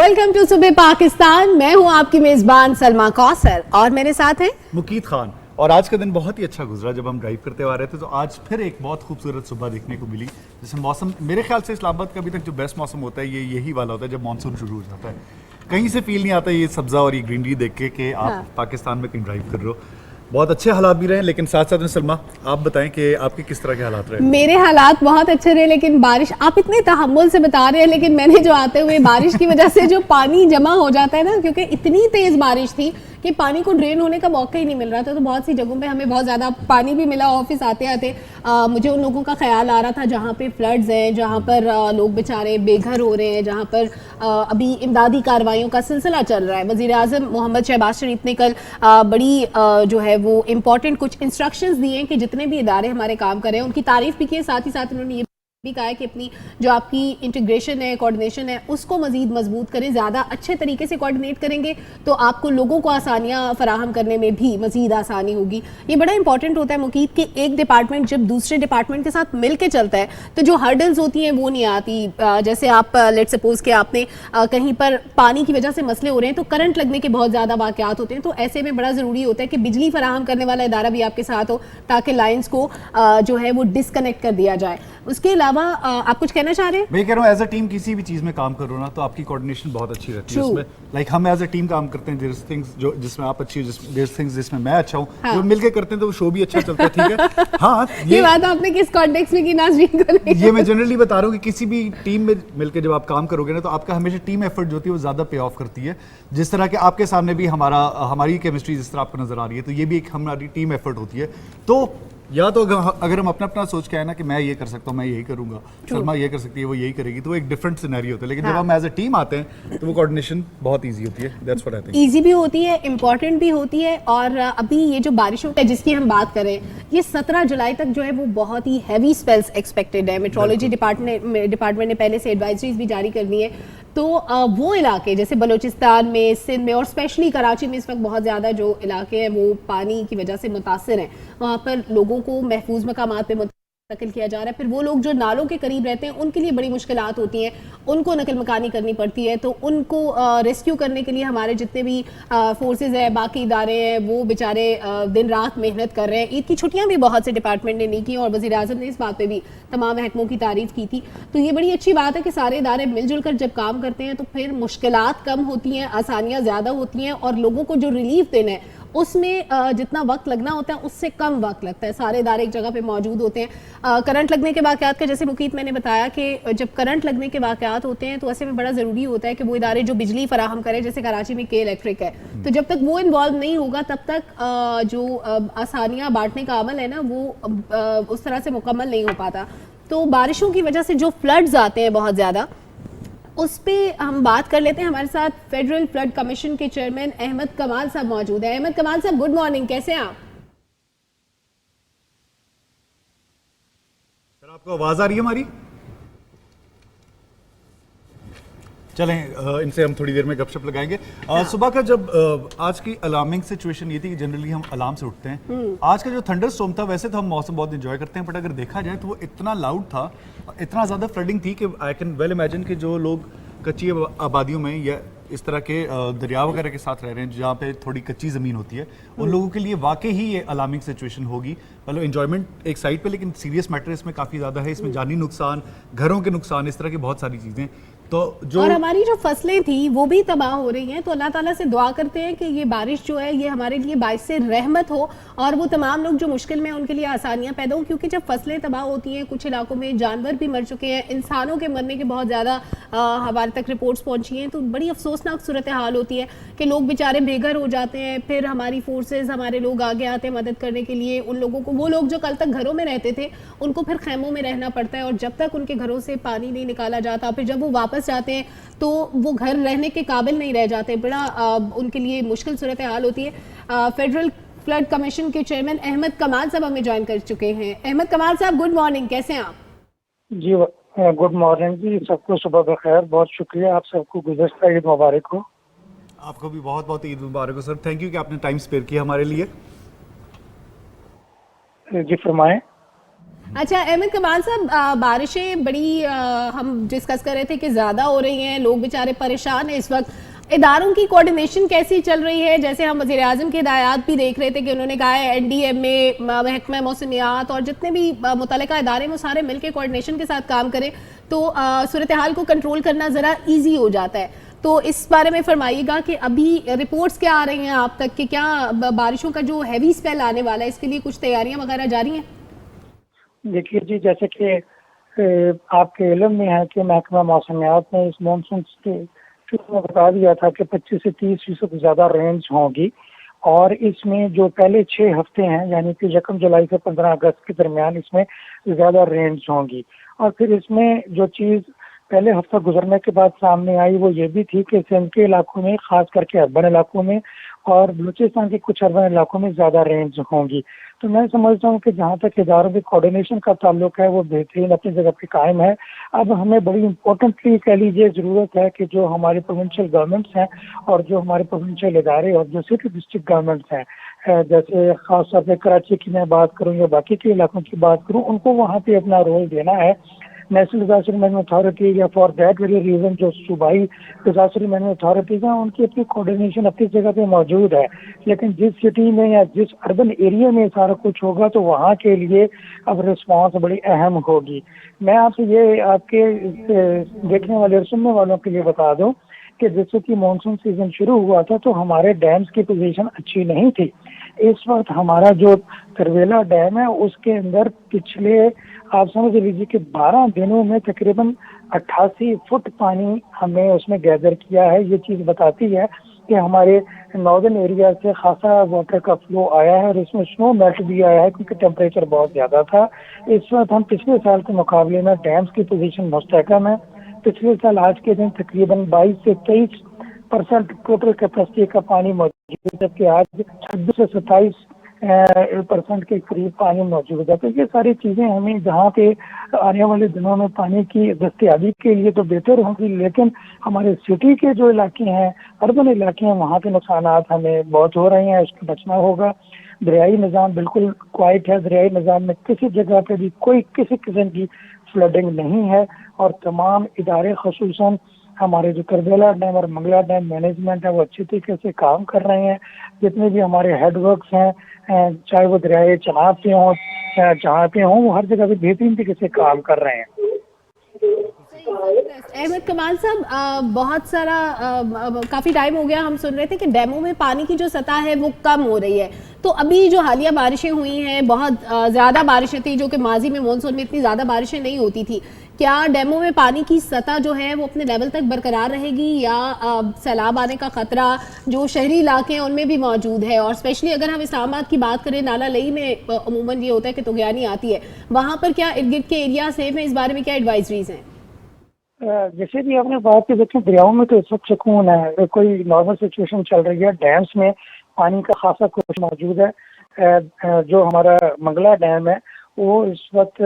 Welcome to सुबह पाकिस्तान। मैं हूं आपकी मेजबान सलमा कौसर और मेरे साथ हैं मुकीत खान। और आज का दिन बहुत ही अच्छा गुजरा। जब हम ड्राइव करते हुए आ रहे थे तो आज फिर एक बहुत खूबसूरत सुबह देखने को मिली, जिसमें मौसम मेरे ख्याल से इस्लामाबाद का अभी तक जो बेस्ट मौसम होता है ये यही वाला होता है जब मानसून शुरू हो जाता है। कहीं से फील नहीं आता ये सब्जा और ये ग्रीनरी देख के कि आप पाकिस्तान में कहीं ड्राइव कर रहे हो। बहुत अच्छे हालात भी रहे, लेकिन साथ साथ में सलमा आप बताएं कि आपके किस तरह के हालात रहे? मेरे हालात बहुत अच्छे रहे, लेकिन बारिश आप इतने तहम्मुल से बता रहे हैं, लेकिन मैंने जो आते हुए बारिश की वजह से जो पानी जमा हो जाता है ना, क्योंकि इतनी तेज बारिश थी कि पानी को ड्रेन होने का मौका ही नहीं मिल रहा था। तो बहुत सी जगहों पे हमें बहुत ज़्यादा पानी भी मिला। ऑफिस आते आते मुझे उन लोगों का ख्याल आ रहा था जहाँ पे फ्लड्स हैं, जहाँ पर लोग बेचारे बेघर हो रहे हैं, जहाँ पर अभी इमदादी कार्रवाइयों का सिलसिला चल रहा है। वज़ीर आज़म मोहम्मद शहबाज शरीफ ने कल बड़ी जो है वो इम्पॉर्टेंट कुछ इंस्ट्रक्शंस दिए हैं कि जितने भी इदारे हमारे काम कर रहे हैं उनकी तारीफ भी की है। साथ ही साथ उन्होंने ये भी कहा है कि अपनी जो आपकी इंटीग्रेशन है, कोऑर्डिनेशन है, उसको मजीद मजबूत करें। ज़्यादा अच्छे तरीके से कोऑर्डिनेट करेंगे तो आपको लोगों को आसानियाँ फराहम करने में भी मजीद आसानी होगी। ये बड़ा इंपॉर्टेंट होता है मुकीत कि एक डिपार्टमेंट जब दूसरे डिपार्टमेंट के साथ मिल के चलता है तो जो हर्डल्स होती हैं वो नहीं आती। जैसे आप लेट सपोज कि आपने कहीं पर पानी की वजह से मसले हो रहे हैं तो करंट लगने के बहुत ज़्यादा वाक़यात होते हैं। तो ऐसे में बड़ा ज़रूरी होता है कि बिजली फराहम करने वाला इदारा भी आपके साथ हो ताकि लाइन्स को जो है वो डिसकनेक्ट कर दिया जाए। उसके अलावा आप कुछ कहना चाह रहे हैं? मैं कह रहा हूँ एज अ टीम किसी भी चीज़ में काम करो ना तो आपकी कोऑर्डिनेशन बहुत अच्छी रहती है उसमें। लाइक हम एज अ टीम काम करते हैं, देयर थिंग्स जो जिसमें आप अच्छी हो, देयर थिंग्स जिसमें मैं अच्छा हूँ, जो मिलके करते हैं तो वो शो भी अच्छा चलता है। ठीक है। हाँ, ये बात आपने किस कॉन्टेक्स्ट में की नाज़रीन को? ये मैं जनरली बता रहा हूँ कि किसी भी टीम में मिलकर जब आप काम करोगे ना तो आपका हमेशा टीम एफर्ट जो होती है वो ज़्यादा पे ऑफ करती है। जिस तरह के आपके सामने भी हमारी केमिस्ट्री जिस तरह आपको नजर आ रही है तो ये भी एक हमारी टीम एफर्ट होती है। तो या तो अगर हम अपना अपना सोच के आए ना कि मैं ये कर सकता हूँ, मैं यही करूंगा, सलमा ये कर सकती है, वो यही करेगी, तो एक डिफरेंट सिनेरियो होता है। लेकिन जब हम एज अ टीम आते हैं तो वो कोऑर्डिनेशन बहुत इजी होती है। That's what I think. Easy भी होती है, इंपॉर्टेंट भी होती है। और अभी ये जो बारिशों है जिसकी हम बात करें, ये 17 जुलाई तक जो है वो बहुत ही हैवी स्पेल्स एक्सपेक्टेड है। मेट्रोलॉजी डिपार्टमेंट ने पहले से एडवाइजरीज भी जारी कर दी है। तो वो इलाके जैसे बलूचिस्तान में, सिंध में और स्पेशली कराची में इस वक्त बहुत ज़्यादा जो इलाके हैं वो पानी की वजह से मुतासर हैं, वहाँ पर लोगों को महफूज मकामात पे मुंतकिल किया जा रहा है। फिर वो लोग जो नालों के करीब रहते हैं उनके लिए बड़ी मुश्किलात होती हैं, उनको नकल मकानी करनी पड़ती है। तो उनको रेस्क्यू करने के लिए हमारे जितने भी फोर्सेज हैं, बाकी इदारे हैं, वो बेचारे दिन रात मेहनत कर रहे हैं। ईद की छुट्टियां भी बहुत से डिपार्टमेंट ने नहीं की और वज़ीर आज़म ने इस बात पे भी तमाम महकमों की तारीफ की थी। तो ये बड़ी अच्छी बात है कि सारे इदारे मिलजुल कर जब काम करते हैं तो फिर मुश्किलात कम होती हैं, आसानियाँ ज़्यादा होती हैं और लोगों को जो रिलीफ देना है उसमें जितना वक्त लगना होता है उससे कम वक्त लगता है। सारे इदारे एक जगह पे मौजूद होते हैं। करंट लगने के वाक़यात का जैसे मुकीत मैंने बताया कि जब करंट लगने के वाक़यात होते हैं तो ऐसे में बड़ा ज़रूरी होता है कि वो इदारे जो बिजली फराहम करें, जैसे कराची में के इलेक्ट्रिक है, तो जब तक वो इन्वॉल्व नहीं होगा तब तक जो आसानियाँ बांटने का अमल है ना वो उस तरह से मुकम्मल नहीं हो पाता। तो बारिशों की वजह से जो फ्लड्स आते हैं बहुत ज़्यादा, उस पर हम बात कर लेते हैं। हमारे साथ फेडरल फ्लड कमीशन के चेयरमैन अहमद कमाल साहब मौजूद हैं। अहमद कमाल साहब, गुड मॉर्निंग, कैसे हैं आप? सर आपको आवाज आ रही है हमारी? चलें इनसे हम थोड़ी देर में गपशप लगाएंगे। सुबह का जब आज की अलार्मिंग सिचुएशन ये थी कि जनरली हम अलार्म से उठते हैं। आज का जो थंडर स्टॉर्म था, वैसे तो हम मौसम बहुत एंजॉय करते हैं, बट अगर देखा जाए तो वो इतना लाउड था, इतना ज़्यादा फ्लडिंग थी कि आई कैन वेल इमेजिन कि जो लोग कच्ची आबादियों में या इस तरह के दरिया वगैरह के साथ रह रहे हैं जहाँ पे थोड़ी कच्ची ज़मीन होती है, उन लोगों के लिए वाकई ही ये अलार्मिंग सिचुएशन होगी। मतलब एंजॉयमेंट एक साइड पे, लेकिन सीरियस मैटर इसमें काफ़ी ज़्यादा है। इसमें जानी नुकसान, घरों के नुकसान, इस तरह की बहुत सारी चीज़ें। तो जो और हमारी जो फसलें थी वो भी तबाह हो रही हैं। तो अल्लाह ताला से दुआ करते हैं कि ये बारिश जो है ये हमारे लिए बाइस से रहमत हो और वो तमाम लोग जो मुश्किल में हैं उनके लिए आसानियां पैदा हो। क्योंकि जब फसलें तबाह होती हैं, कुछ इलाकों में जानवर भी मर चुके हैं, इंसानों के मरने के बहुत ज़्यादा हमारे तक रिपोर्ट्स पहुंची हैं, तो बड़ी अफसोसनाक सूरत हाल होती है कि लोग बेचारे बेघर हो जाते हैं। फिर हमारी फोर्सेज, हमारे लोग आगे आते हैं मदद करने के लिए। उन लोगों को, वो लोग जो कल तक घरों में रहते थे, उनको फिर खैमों में रहना पड़ता है और जब तक उनके घरों से पानी नहीं निकाला जाता, फिर जब वो वापस जाते हैं तो वो घर रहने के काबिल नहीं रह जाते। बड़ा उनके लिए मुश्किल सूरत हाल होती है। फेडरल फ्लड कमीशन के चेयरमैन अहमद कमाल साहब हमें ज्वाइन कर चुके हैं। अहमद कमाल साहब, गुड मॉर्निंग, कैसे हैं आप? जी गुड मॉर्निंग जी, सबको सुबह बखैर। बहुत शुक्रिया, आप सबको गुज़श्ता ईद मुबारक हो। आपको भी बहुत बहुत ईद मुबारक हो सर। थैंक यू कि आपने टाइम स्पेयर किया हमारे लिए। जी फरमाएं। अच्छा अहमद कमाल साहब, बारिशें बड़ी हम डिस्कस कर रहे थे कि ज़्यादा हो रही हैं, लोग बेचारे परेशान हैं इस वक्त। इदारों की कोऑर्डिनेशन कैसी चल रही है? जैसे हम वज़ीर आज़म के हिदायत भी देख रहे थे कि उन्होंने कहा है NDMA, महकमा मौसमियात और जितने भी मुतल्लिका इदारे हैं वो सारे मिलकर कोऑर्डिनेशन के साथ काम करें तो सूरत हाल को कंट्रोल करना ज़रा ईजी हो जाता है। तो इस बारे में फरमाइएगा कि अभी रिपोर्ट्स क्या आ रही हैं आप तक कि क्या बारिशों का जो हैवी स्पेल आने वाला है इसके लिए कुछ तैयारियां वगैरह जारी हैं? देखिए जी, जैसे कि आपके इल्म में है कि महकमा मौसमियात ने इस मानसून के शुरू में बता दिया था कि 25 से 30% ज़्यादा रेंज होगी और इसमें जो पहले 6 हफ्ते हैं यानी कि 1 जुलाई से 15 अगस्त के दरमियान इसमें ज़्यादा रेंज होंगी। और फिर इसमें जो चीज़ पहले हफ्ता गुजरने के बाद सामने आई वो ये भी थी कि सिंध के इलाकों में, खास करके अर्बन इलाकों में और बलूचिस्तान के कुछ अर्बन इलाकों में ज़्यादा रेंज होंगी। तो मैं समझता हूँ कि जहाँ तक इदारों के कोऑर्डिनेशन का ताल्लुक है वो बेहतरीन अपनी जगह पे कायम है। अब हमें बड़ी इम्पोर्टेंटली कह लीजिए ज़रूरत है कि जो हमारी प्रोविंशियल गवर्नमेंट्स हैं और जो हमारे प्रोविंशियल इदारे और जो सिटी डिस्ट्रिक्ट गवर्नमेंट्स हैं, जैसे खास तौर पर कराची की मैं बात करूँ या बाकी के इलाकों की बात करूँ, उनको वहाँ पे अपना रोल देना है। नेशनल डिजास्टर मैनेजमेंट अथॉरिटी या फॉर दैट वेरी रीजन जो सूबाई डिजास्टर मैनेजमेंट अथॉरिटीज हैं उनकी अपनी कोऑर्डिनेशन अपनी जगह पे मौजूद है। लेकिन जिस सिटी में या जिस अर्बन एरिया में सारा कुछ होगा तो वहाँ के लिए अब रिस्पांस बड़ी अहम होगी। मैं आपसे ये आपके देखने वाले और सुनने वालों के लिए बता दूं कि जैसे कि मानसून सीजन शुरू हुआ था तो हमारे डैम्स की पोजीशन अच्छी नहीं थी। इस वक्त हमारा जो करवेला डैम है उसके अंदर पिछले आप समझ लीजिए कि 12 दिनों में तकरीबन 88 फुट पानी हमने उसमें गैदर किया है। ये चीज़ बताती है कि हमारे नॉर्दर्न एरिया से खासा वाटर का फ्लो आया है और इसमें स्नो मेल्ट भी आया है क्योंकि टेम्परेचर बहुत ज़्यादा था। इस वक्त हम पिछले साल के मुकाबले में डैम्स की पोजीशन मुस्तहकम है। पिछले साल आज के दिन तकरीबन 22 से 23% टोटल कैपेसिटी का पानी मौजूद है, जबकि आज 26 से 27% के करीब पानी मौजूद है। तो ये सारी चीज़ें हमें जहाँ पे आने वाले दिनों में पानी की दस्तयाबी के लिए तो बेहतर होंगी, लेकिन हमारे सिटी के जो इलाके हैं, अर्बन इलाके हैं, वहाँ के नुकसानात हमें बहुत हो रहे हैं, उसको बचना होगा। दरियाई निज़ाम बिल्कुल क्वाइट है, दरियाई निज़ाम में किसी जगह पे भी कोई किसी किस्म की फ्लडिंग नहीं है और तमाम इदारे खसूसन हमारे जो करबेला डैम और मंगला डैम मैनेजमेंट है वो अच्छी तरीके से काम कर रहे हैं। जितने भी हमारे हेडवर्क्स हैं, चाहे वो दरियाए चनाब पे हों जहाँ पे हों, वो हर जगह पे बेहतरीन तरीके से काम कर रहे हैं। अहमद कमाल साहब, बहुत सारा काफ़ी टाइम हो गया हम सुन रहे थे कि डैमों में पानी की जो सतह है वो कम हो रही है। तो अभी जो हालिया बारिशें हुई हैं, बहुत ज़्यादा बारिशें थी जो कि माजी में मानसून में इतनी ज़्यादा बारिशें नहीं होती थी, क्या डैमों में पानी की सतह जो है वो अपने लेवल तक बरकरार रहेगी या सैलाब आने का खतरा जो शहरी इलाके हैं उनमें भी मौजूद है? और स्पेशली अगर हम इस्लामाबाद की बात करें, नाला लई में अमूमन ये होता है कि तुगयानी आती है, वहाँ पर क्या इर्द गिर्द के एरिया सेफ हैं? इस बारे में क्या एडवाइजरीज हैं? जैसे भी आपने बात की, देखिए दरियाओं में तो इस वक्त सुकून है, कोई नॉर्मल सिचुएशन चल रही है। डैम्स में पानी का खासा कुछ मौजूद है। जो हमारा मंगला डैम है वो इस वक्त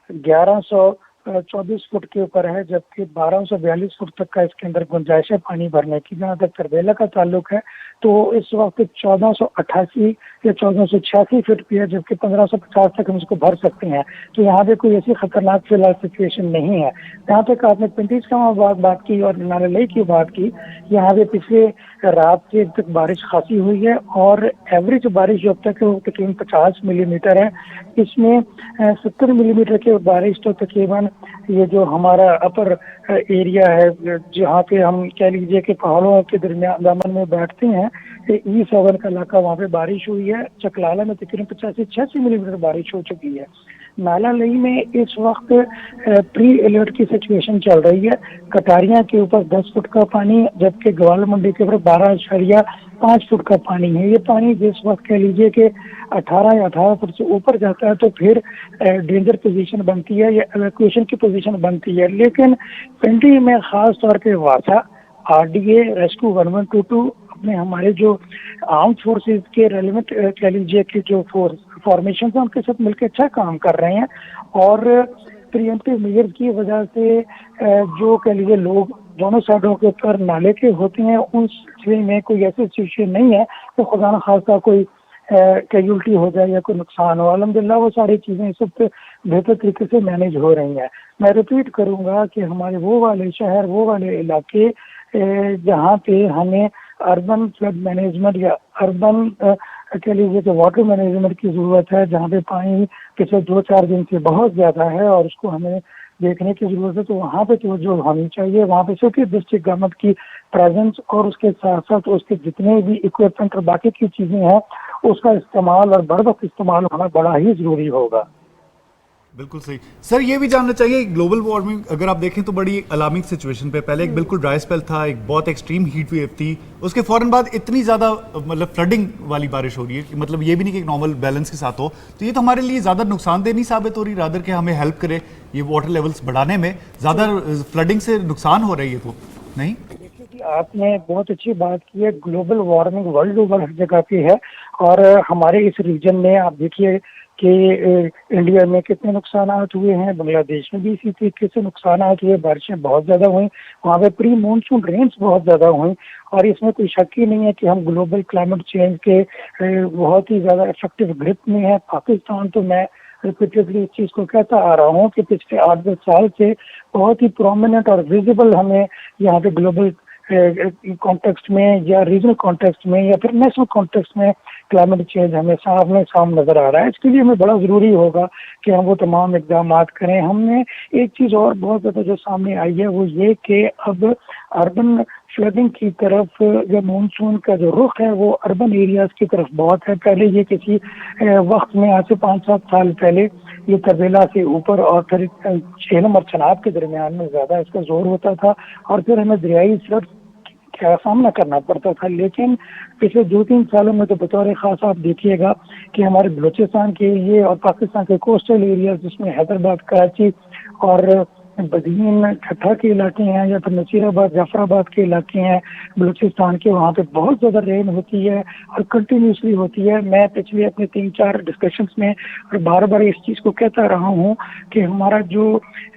1124 फुट के ऊपर है, जबकि 1242 फुट तक का इसके अंदर गुंजाइश है पानी भरने की। जहाँ तक करबेला का ताल्लुक है तो इस वक्त 1488 या 1486 फुट भी है, जबकि 1550 तक हम इसको भर सकते हैं। तो यहाँ पे कोई ऐसी खतरनाक फिलहाल सिचुएशन नहीं है। जहाँ तक आपने पिंडी का बात की और नाला लई की बात की, यहाँ पे पिछले रात से तक बारिश खासी हुई है और एवरेज बारिश जो अब तक है वो तकरीबन 50 मिलीमीटर है। इसमें 70 मिलीमीटर की बारिश तो तकरीबन ये जो हमारा अपर एरिया है जहाँ पे हम कह लीजिए कि पहाड़ों के दरमियान दामन में बैठते हैं, ईस्ट ओवन का इलाका, वहाँ पे बारिश हुई है। चकलाला में तकरीबन 85 से 86 मिलीमीटर बारिश हो चुकी है। नाला लई में इस वक्त प्री अलर्ट की सिचुएशन चल रही है। कटारियां के ऊपर 10 फुट का पानी, जबकि ग्वाल मंडी के ऊपर 12.5 फुट का पानी है। ये पानी जिस वक्त कह लीजिए कि 18 फुट से ऊपर जाता है तो फिर डेंजर पोजीशन बनती है या एवैक्यूएशन की पोजीशन बनती है। लेकिन पिंडी में खास तौर पे वासा, RDA, रेस्क्यू 1122 अपने हमारे जो आर्म फोर्सेस के रेलिवेंट कह लीजिए कि जो फॉर्मेशन है उनके साथ मिलकर अच्छा काम कर रहे हैं और प्रिएम्प्टिव मेजर्स की वजह से जो कह लीजिए लोग दोनों साइडों के ऊपर नाले के होते हैं उन सिलसिले में कोई ऐसी सिचुएशन नहीं है तो खुदा न खास्ता कोई कैजुअल्टी हो जाए या कोई नुकसान हो। अल्हम्दुलिल्लाह वो सारी चीज़ें इस वक्त बेहतर तरीके से मैनेज हो रही हैं। मैं रिपीट करूँगा कि हमारे वो वाले शहर, वो वाले इलाके जहाँ पे हमें अर्बन फ्लड मैनेजमेंट या अर्बन कह लीजिए कि वाटर मैनेजमेंट की ज़रूरत है, जहाँ पे पानी पिछले 2-4 दिन से बहुत ज़्यादा है और उसको हमें देखने की ज़रूरत है, तो वहाँ पे तवज्जो होनी चाहिए। वहाँ पे सिर्फ डिस्ट्रिक्ट गवर्नमेंट की प्रेजेंस और उसके साथ साथ उसके जितने भी इक्विपमेंट और बाकी की चीज़ें हैं उसका इस्तेमाल और बर वक्त इस्तेमाल होना बड़ा ही ज़रूरी होगा। बिल्कुल सही सर। ये भी जानना चाहिए ग्लोबल वार्मिंग अगर आप देखें तो बड़ी अलार्मिंग सिचुएशन पे, पहले एक बिल्कुल ड्राई स्पेल था, एक बहुत एक्सट्रीम हीट वेव थी, उसके फौरन बाद इतनी ज़्यादा मतलब फ्लडिंग वाली बारिश हो रही है कि मतलब ये भी नहीं कि एक नॉर्मल बैलेंस के साथ हो, तो ये तो हमारे लिए ज़्यादा नुकसानदेह नहीं साबित हो रही, रादर के हमें हेल्प करे ये वाटर लेवल्स बढ़ाने में, ज़्यादा फ्लडिंग से नुकसान हो रही है तो नहीं? देखिए, आपने बहुत अच्छी बात की है। ग्लोबल वार्मिंग वर्ल्ड ओवर हर जगह पे है और हमारे इस रीजन में आप देखिए कि इंडिया में कितने नुकसान हुए हैं, बांग्लादेश में भी इसी तरीके से नुकसान हुए, बारिशें बहुत ज़्यादा हुई, वहाँ पे प्री मानसून रेन्स बहुत ज़्यादा हुई और इसमें कोई शक ही नहीं है कि हम ग्लोबल क्लाइमेट चेंज के बहुत ही ज़्यादा इफेक्टिव ग्रिप में है। पाकिस्तान तो मैं रिपीटेडली इस चीज़ को कहता आ रहा हूँ कि पिछले 8-10 साल से बहुत ही प्रोमिनेंट और विजिबल हमें यहाँ पे ग्लोबल कॉन्टेक्स्ट में या रीजनल कॉन्टेक्स्ट में या फिर नेशनल कॉन्टेक्स्ट में क्लाइमेट चेंज हमें सामने नजर आ रहा है। इसके लिए हमें बड़ा ज़रूरी होगा कि हम वो तमाम इक़दाम करें। हमने एक चीज़ और बहुत ज़्यादा जो सामने आई है वो ये कि अब अर्बन फ्लडिंग की तरफ जो मानसून का जो रुख है वो अर्बन एरियाज़ की तरफ बहुत है। पहले ये किसी वक्त में आज से 5-7 साल पहले ये तबेला से ऊपर और फिर झेलम और चनाब के दरमियान में ज़्यादा इसका जोर होता था और फिर हमें दरियाई फ्लड का सामना करना पड़ता था। लेकिन पिछले 2-3 सालों में तो बतौर खास आप देखिएगा कि हमारे बलूचिस्तान के एरिए और पाकिस्तान के कोस्टल एरियाज जिसमें हैदराबाद, कराची और बदीन ठट्ठा के इलाके हैं या फिर नसीराबाद, जाफराबाद के इलाके हैं बलूचिस्तान के, वहाँ पे बहुत ज़्यादा रेन होती है और कंटिन्यूसली होती है। मैं पिछले अपने 3-4 डिस्कशंस में और बार बार इस चीज़ को कहता रहा हूँ कि हमारा जो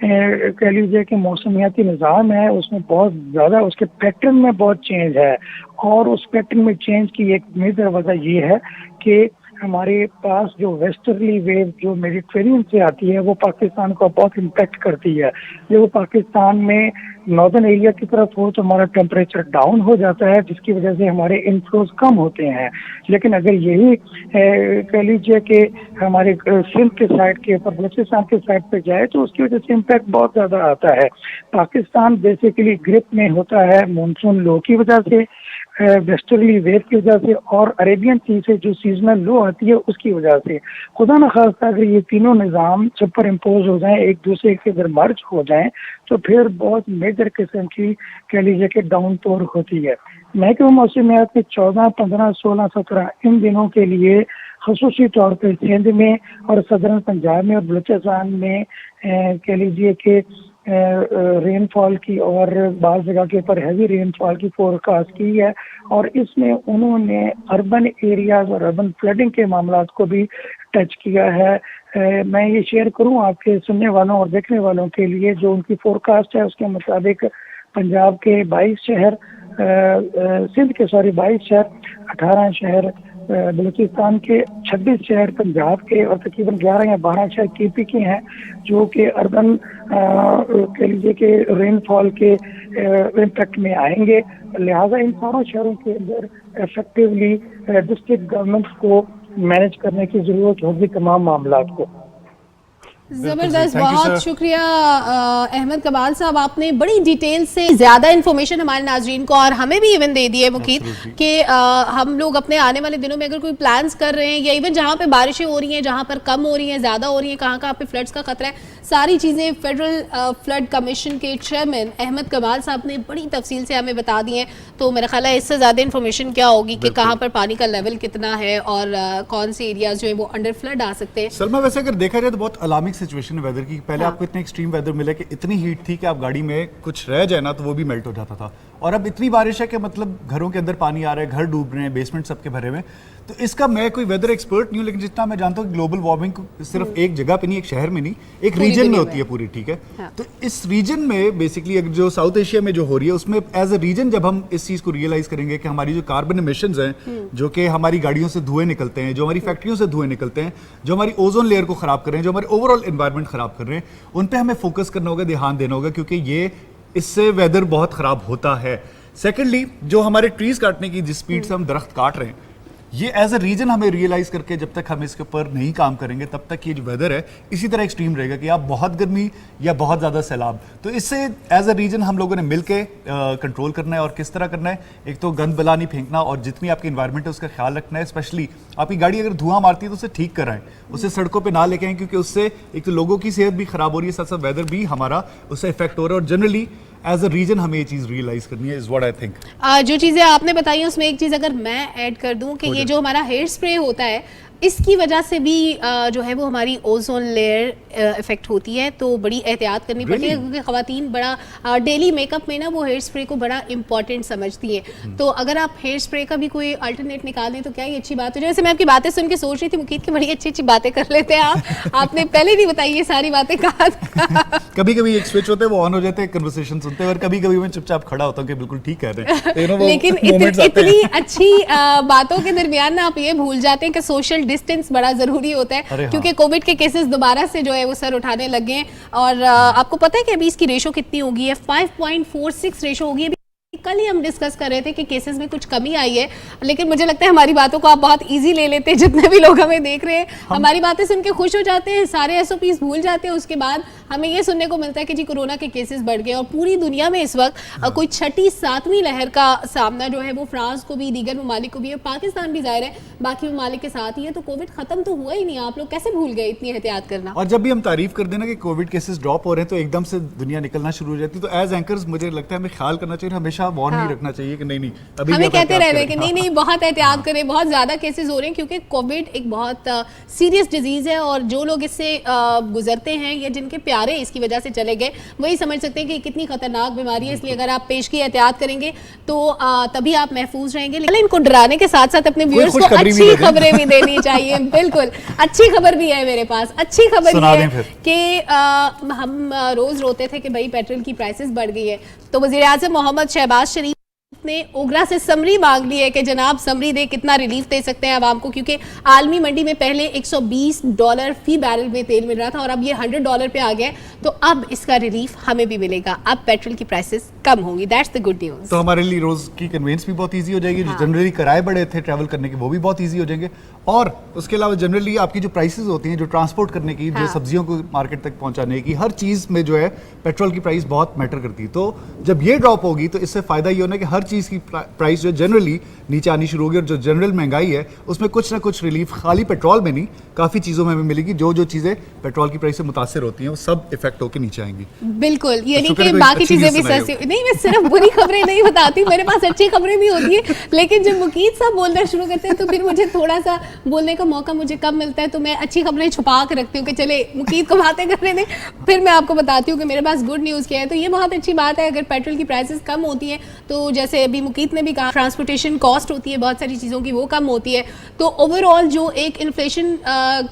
कह लीजिए कि मौसमियाती निज़ाम है उसमें बहुत ज़्यादा उसके पैटर्न में बहुत चेंज है और उस पैटर्न में चेंज की एक मेजर वजह ये है कि हमारे पास जो वेस्टर्ली वेव जो मेडिटेरेनियन से आती है वो पाकिस्तान को बहुत इम्पैक्ट करती है। जब वो पाकिस्तान में नॉर्दर्न एरिया की तरफ हो तो हमारा टेम्परेचर डाउन हो जाता है जिसकी वजह से हमारे इनफ्लोज कम होते हैं। लेकिन अगर यही कह लीजिए कि हमारे सिंध के साइड के ऊपर बलूचिस्तान के साइड पे जाए तो उसकी वजह से इम्पैक्ट बहुत ज़्यादा आता है। पाकिस्तान बेसिकली ग्रिप में होता है मानसून लो की वजह से, वेस्टर्ली वेव की वजह से और अरेबियन सी से जो सीजनल लो आती है उसकी वजह से। खुदा न खास्ता अगर ये तीनों निज़ाम सुपर इम्पोज हो जाएं, एक दूसरे के अगर मर्ज हो जाएं तो फिर बहुत मेजर किस्म की कह लीजिए कि डाउन पोर होती है। महकमा मौसमियात में 14, 15, 16, 17 इन दिनों के लिए खसूसी तौर पर सिंध में और सदरन पंजाब में और बलूचिस्तान में कह लीजिए कि रेनफॉल की और बाज़ जगह के ऊपर हैवी रेनफॉल की फोरकास्ट की है और इसमें उन्होंने अर्बन एरियाज और अर्बन फ्लडिंग के मामलात को भी टच किया है। मैं ये शेयर करूं आपके सुनने वालों और देखने वालों के लिए जो उनकी फोरकास्ट है उसके मुताबिक पंजाब के 22 शहर, सिंध के 22 शहर, 18 शहर बलूचिस्तान के, 26 शहर पंजाब के और तकरीबन 11 या 12 शहर केपी के हैं जो कि अर्बन कह लीजिए कि रेनफॉल के इम्पैक्ट में आएंगे। लिहाजा इन सारों शहरों के अंदर इफेक्टिवली डिस्ट्रिक्ट गवर्नमेंट को मैनेज करने की ज़रूरत होगी तमाम मामलात को। जबरदस्त, बहुत शुक्रिया अहमद कमाल साहब, आपने बड़ी डिटेल से ज्यादा इन्फॉर्मेशन हमारे नाजरीन को और हमें भी इवन दे दी है मुकीद कि हम लोग अपने आने वाले दिनों में अगर कोई प्लान्स कर रहे हैं या इवन जहां पे बारिशें हो रही हैं, जहां पर कम हो रही हैं, ज्यादा हो रही हैं, कहां पे फ्लड्स का खतरा है, सारी चीजें फेडरल फ्लड कमीशन के चेयरमैन अहमद कमाल साहब ने बड़ी तफसील से हमें बता दी हैं। तो मेरा ख्याल है इससे ज्यादा इन्फॉर्मेशन क्या होगी कि कहाँ पर पानी का लेवल कितना है और कौन से एरियाज जो है वो अंडर फ्लड आ सकते हैं। सलमा, वैसे अगर देखा जाए तो बहुत अलार्मिंग सिचुएशन है वेदर की। पहले आपको इतने एक्सट्रीम वेदर मिले कि इतनी हीट थी कि आप गाड़ी में कुछ रह जाए ना तो वो भी मेल्ट हो जाता था, और अब इतनी बारिश है कि मतलब घरों के अंदर पानी आ रहा है, घर डूब रहे हैं, बेसमेंट सबके भरे हुए हैं। तो इसका मैं कोई वेदर एक्सपर्ट नहीं हूँ, लेकिन जितना मैं जानता हूँ ग्लोबल वार्मिंग सिर्फ एक जगह पे नहीं, एक शहर में नहीं, एक रीजन में होती है पूरी, ठीक है। हाँ। तो इस रीजन में बेसिकली जो साउथ एशिया में जो हो रही है, उसमें एज अ रीजन जब हम इस चीज को रियलाइज करेंगे कि हमारी जो कार्बन एमिशंस हैं, जो कि हमारी गाड़ियों से धुएं निकलते हैं, जो हमारी फैक्ट्रियों से धुएं निकलते हैं, जो हमारी ओजोन लेयर को खराब कर रहे हैं, जो हमारे ओवरऑल एनवायरनमेंट खराब कर रहे हैं, उन पे हमें फोकस करना होगा, ध्यान देना होगा, क्योंकि ये इससे वेदर बहुत खराब होता है। सेकेंडली, जो हमारे ट्रीज काटने की जिस स्पीड से हम दरख्त काट रहे हैं, ये एज अ रीजन हमें रियलाइज करके जब तक हम इसके ऊपर नहीं काम करेंगे, तब तक ये जो वेदर है इसी तरह एक्सट्रीम रहेगा कि आप बहुत गर्मी या बहुत ज़्यादा सैलाब। तो इससे एज अ रीजन हम लोगों ने मिलके कंट्रोल करना है। और किस तरह करना है, एक तो गंद बला नहीं फेंकना, और जितनी आपकी इन्वायरमेंट है उसका ख्याल रखना है। स्पेशली आपकी गाड़ी अगर धुआं मारती है तो उसे ठीक कराएं, उसे सड़कों पर ना लेके आएं, क्योंकि उससे एक तो लोगों की सेहत भी खराब हो रही है, साथ साथ वेदर भी हमारा उससे इफेक्ट हो रहा है। और जनरली एज अ रीजन हमें ये चीज़ रियलाइज करनी है, इज व्हाट आई थिंक। जो चीज़ें आपने बताई उसमें एक चीज़ अगर मैं ऐड कर दूं कि ये जो हमारा हेयर स्प्रे होता है, इसकी वजह से भी जो है वो हमारी ओजोन लेयर इफेक्ट होती है, तो बड़ी एहतियात करनी पड़ती है, क्योंकि ख़वातीन बड़ा डेली मेकअप में ना वो हेयर स्प्रे को बड़ा इंपॉर्टेंट समझती हैं। तो अगर आप हेयर स्प्रे का भी कोई अल्टरनेट निकाल दें तो क्या ये अच्छी बात है। जैसे मैं आपकी बातें सुन के सोच रही थी, मुकीत की बड़ी अच्छी अच्छी बातें कर लेते हैं आप, आपने पहले नहीं बताई ये सारी बातें कहा। कभी कभी एक स्विच होते हैं, वो ऑन हो जाते हैं, कन्वर्सेशन सुनते हैं, और कभी कभी मैं चुपचाप खड़ा होता हूँ कि बिल्कुल ठीक कह रहे हैं। लेकिन इतनी अच्छी बातों के दरमियान ना आप ये भूल जाते हैं कि सोशल डिस्टेंस बड़ा जरूरी होता है, क्योंकि कोविड के केसेस दोबारा से जो है वो सर उठाने लगे हैं। और आपको पता है कि अभी इसकी रेशो कितनी होगी है, 5.46 रेशो होगी। अभी कल ही हम डिस्कस कर रहे थे कि केसेस में कुछ कमी आई है, लेकिन मुझे लगता है हमारी बातों को आप बहुत इजी ले लेते हैं। जितने भी लोग हमें देख रहे हैं, हमारी बातें सुन के खुश हो जाते हैं, सारे एसओपीज भूल जाते हैं। उसके बाद हमें ये सुनने को मिलता है कि जी कोरोना के केसेस बढ़ गए, और पूरी दुनिया में इस वक्त कोई 6ठी 7वीं लहर का सामना जो है वो फ्रांस को भी, दीगर ममालिक को भी, और पाकिस्तान भी जाहिर है बाकी ममालिक के साथ ही है। तो कोविड खत्म तो हुआ ही नहीं, आप लोग कैसे भूल गए इतनी एहतियात करना। और जब भी हम तारीफ कर देना कि कोविड केसेस ड्रॉप हो रहे हैं, तो एकदम से दुनिया निकलना शुरू हो जाती है। तो एज एंकर्स मुझे लगता है हमें ख्याल करना चाहिए, हमेशा वार्न नहीं रखना चाहिए कि नहीं अभी हमें कहते रह रहे हैं कि नहीं बहुत एहतियात करें, बहुत ज्यादा केसेस हो रहे हैं, क्योंकि कोविड एक बहुत सीरियस डिजीज है। और जो लोग इससे गुजरते हैं या जिनके प्यारे इसकी वजह से चले गए, वही समझ सकते हैं कि कितनी खतरनाक बीमारी है। इसलिए अगर आप पेश की एहतियात करेंगे तो तभी आप महफूज रहेंगे। लेकिन इनको डराने के साथ साथ अपने व्यूअर्स को अच्छी खबरें भी देनी चाहिए। बिल्कुल, अच्छी खबर भी है मेरे पास। अच्छी खबर ये है कि हम रोज रोते थे कि भाई पेट्रोल की प्राइसेस बढ़ गई है, तो वज़ीर आज़म मोहम्मद शहबाज शरीफ ने ओगरा से समरी मांग ली है कि जनाब समरी दे, कितना रिलीफ दे सकते हैं आवाम को, क्योंकि आलमी मंडी में पहले $120 फी बैरल में तेल मिल रहा था, और अब ये $100 पे आ गया। तो अब इसका रिलीफ हमें भी मिलेगा, अब पेट्रोल की प्राइसेस कम होंगी। That's the good news. तो हमारे लिए रोज की कन्वेंस भी बहुत ईजी हो जाएगी। जो जनरली किराए बढ़े थे ट्रैवल करने के, वो भी बहुत ईजी हो जाएंगे। और उसके अलावा जनरली आपकी जो प्राइसेस होती हैं, जो ट्रांसपोर्ट करने की, जो सब्जियों को मार्केट तक पहुंचाने की, हर चीज़ में जो है पेट्रोल की प्राइस बहुत मैटर करती है। तो जब ये ड्रॉप होगी तो इससे फायदा ये होना है कि हर चीज़ की प्राइस जो जनरली नीचे आनी शुरू होगी, और जो जनरल महंगाई है उसमें कुछ ना कुछ रिलीफ खाली पेट्रोल में नहीं, काफ़ी चीज़ों में हमें मिलेगी। जो चीज़ें पेट्रोल की प्राइस से मुतासर होती हैं वो सब इफेक्ट होकर नीचे आएंगी। बिल्कुल, ये नहीं कि बाकी चीज़ें भी सस्ती नहीं, मैं सिर्फ बुरी खबरें नहीं बताती, मेरे पास अच्छी खबरें भी होती है। लेकिन जब मुकीत साहब बोलना शुरू करते हैं तो फिर मुझे थोड़ा सा बोलने का मौका मुझे कम मिलता है, तो मैं अच्छी खबरें छुपा के रखती हूँ कि चले मुकीत को बातें करने दें, फिर मैं आपको बताती हूँ कि मेरे पास गुड न्यूज़ क्या है। तो ये बहुत अच्छी बात है अगर पेट्रोल की प्राइसेस कम होती हैं, तो जैसे अभी मुकीत ने भी कहा, ट्रांसपोर्टेशन कॉस्ट होती है बहुत सारी चीज़ों की, वो कम होती है, तो ओवरऑल जो एक इन्फ्लेशन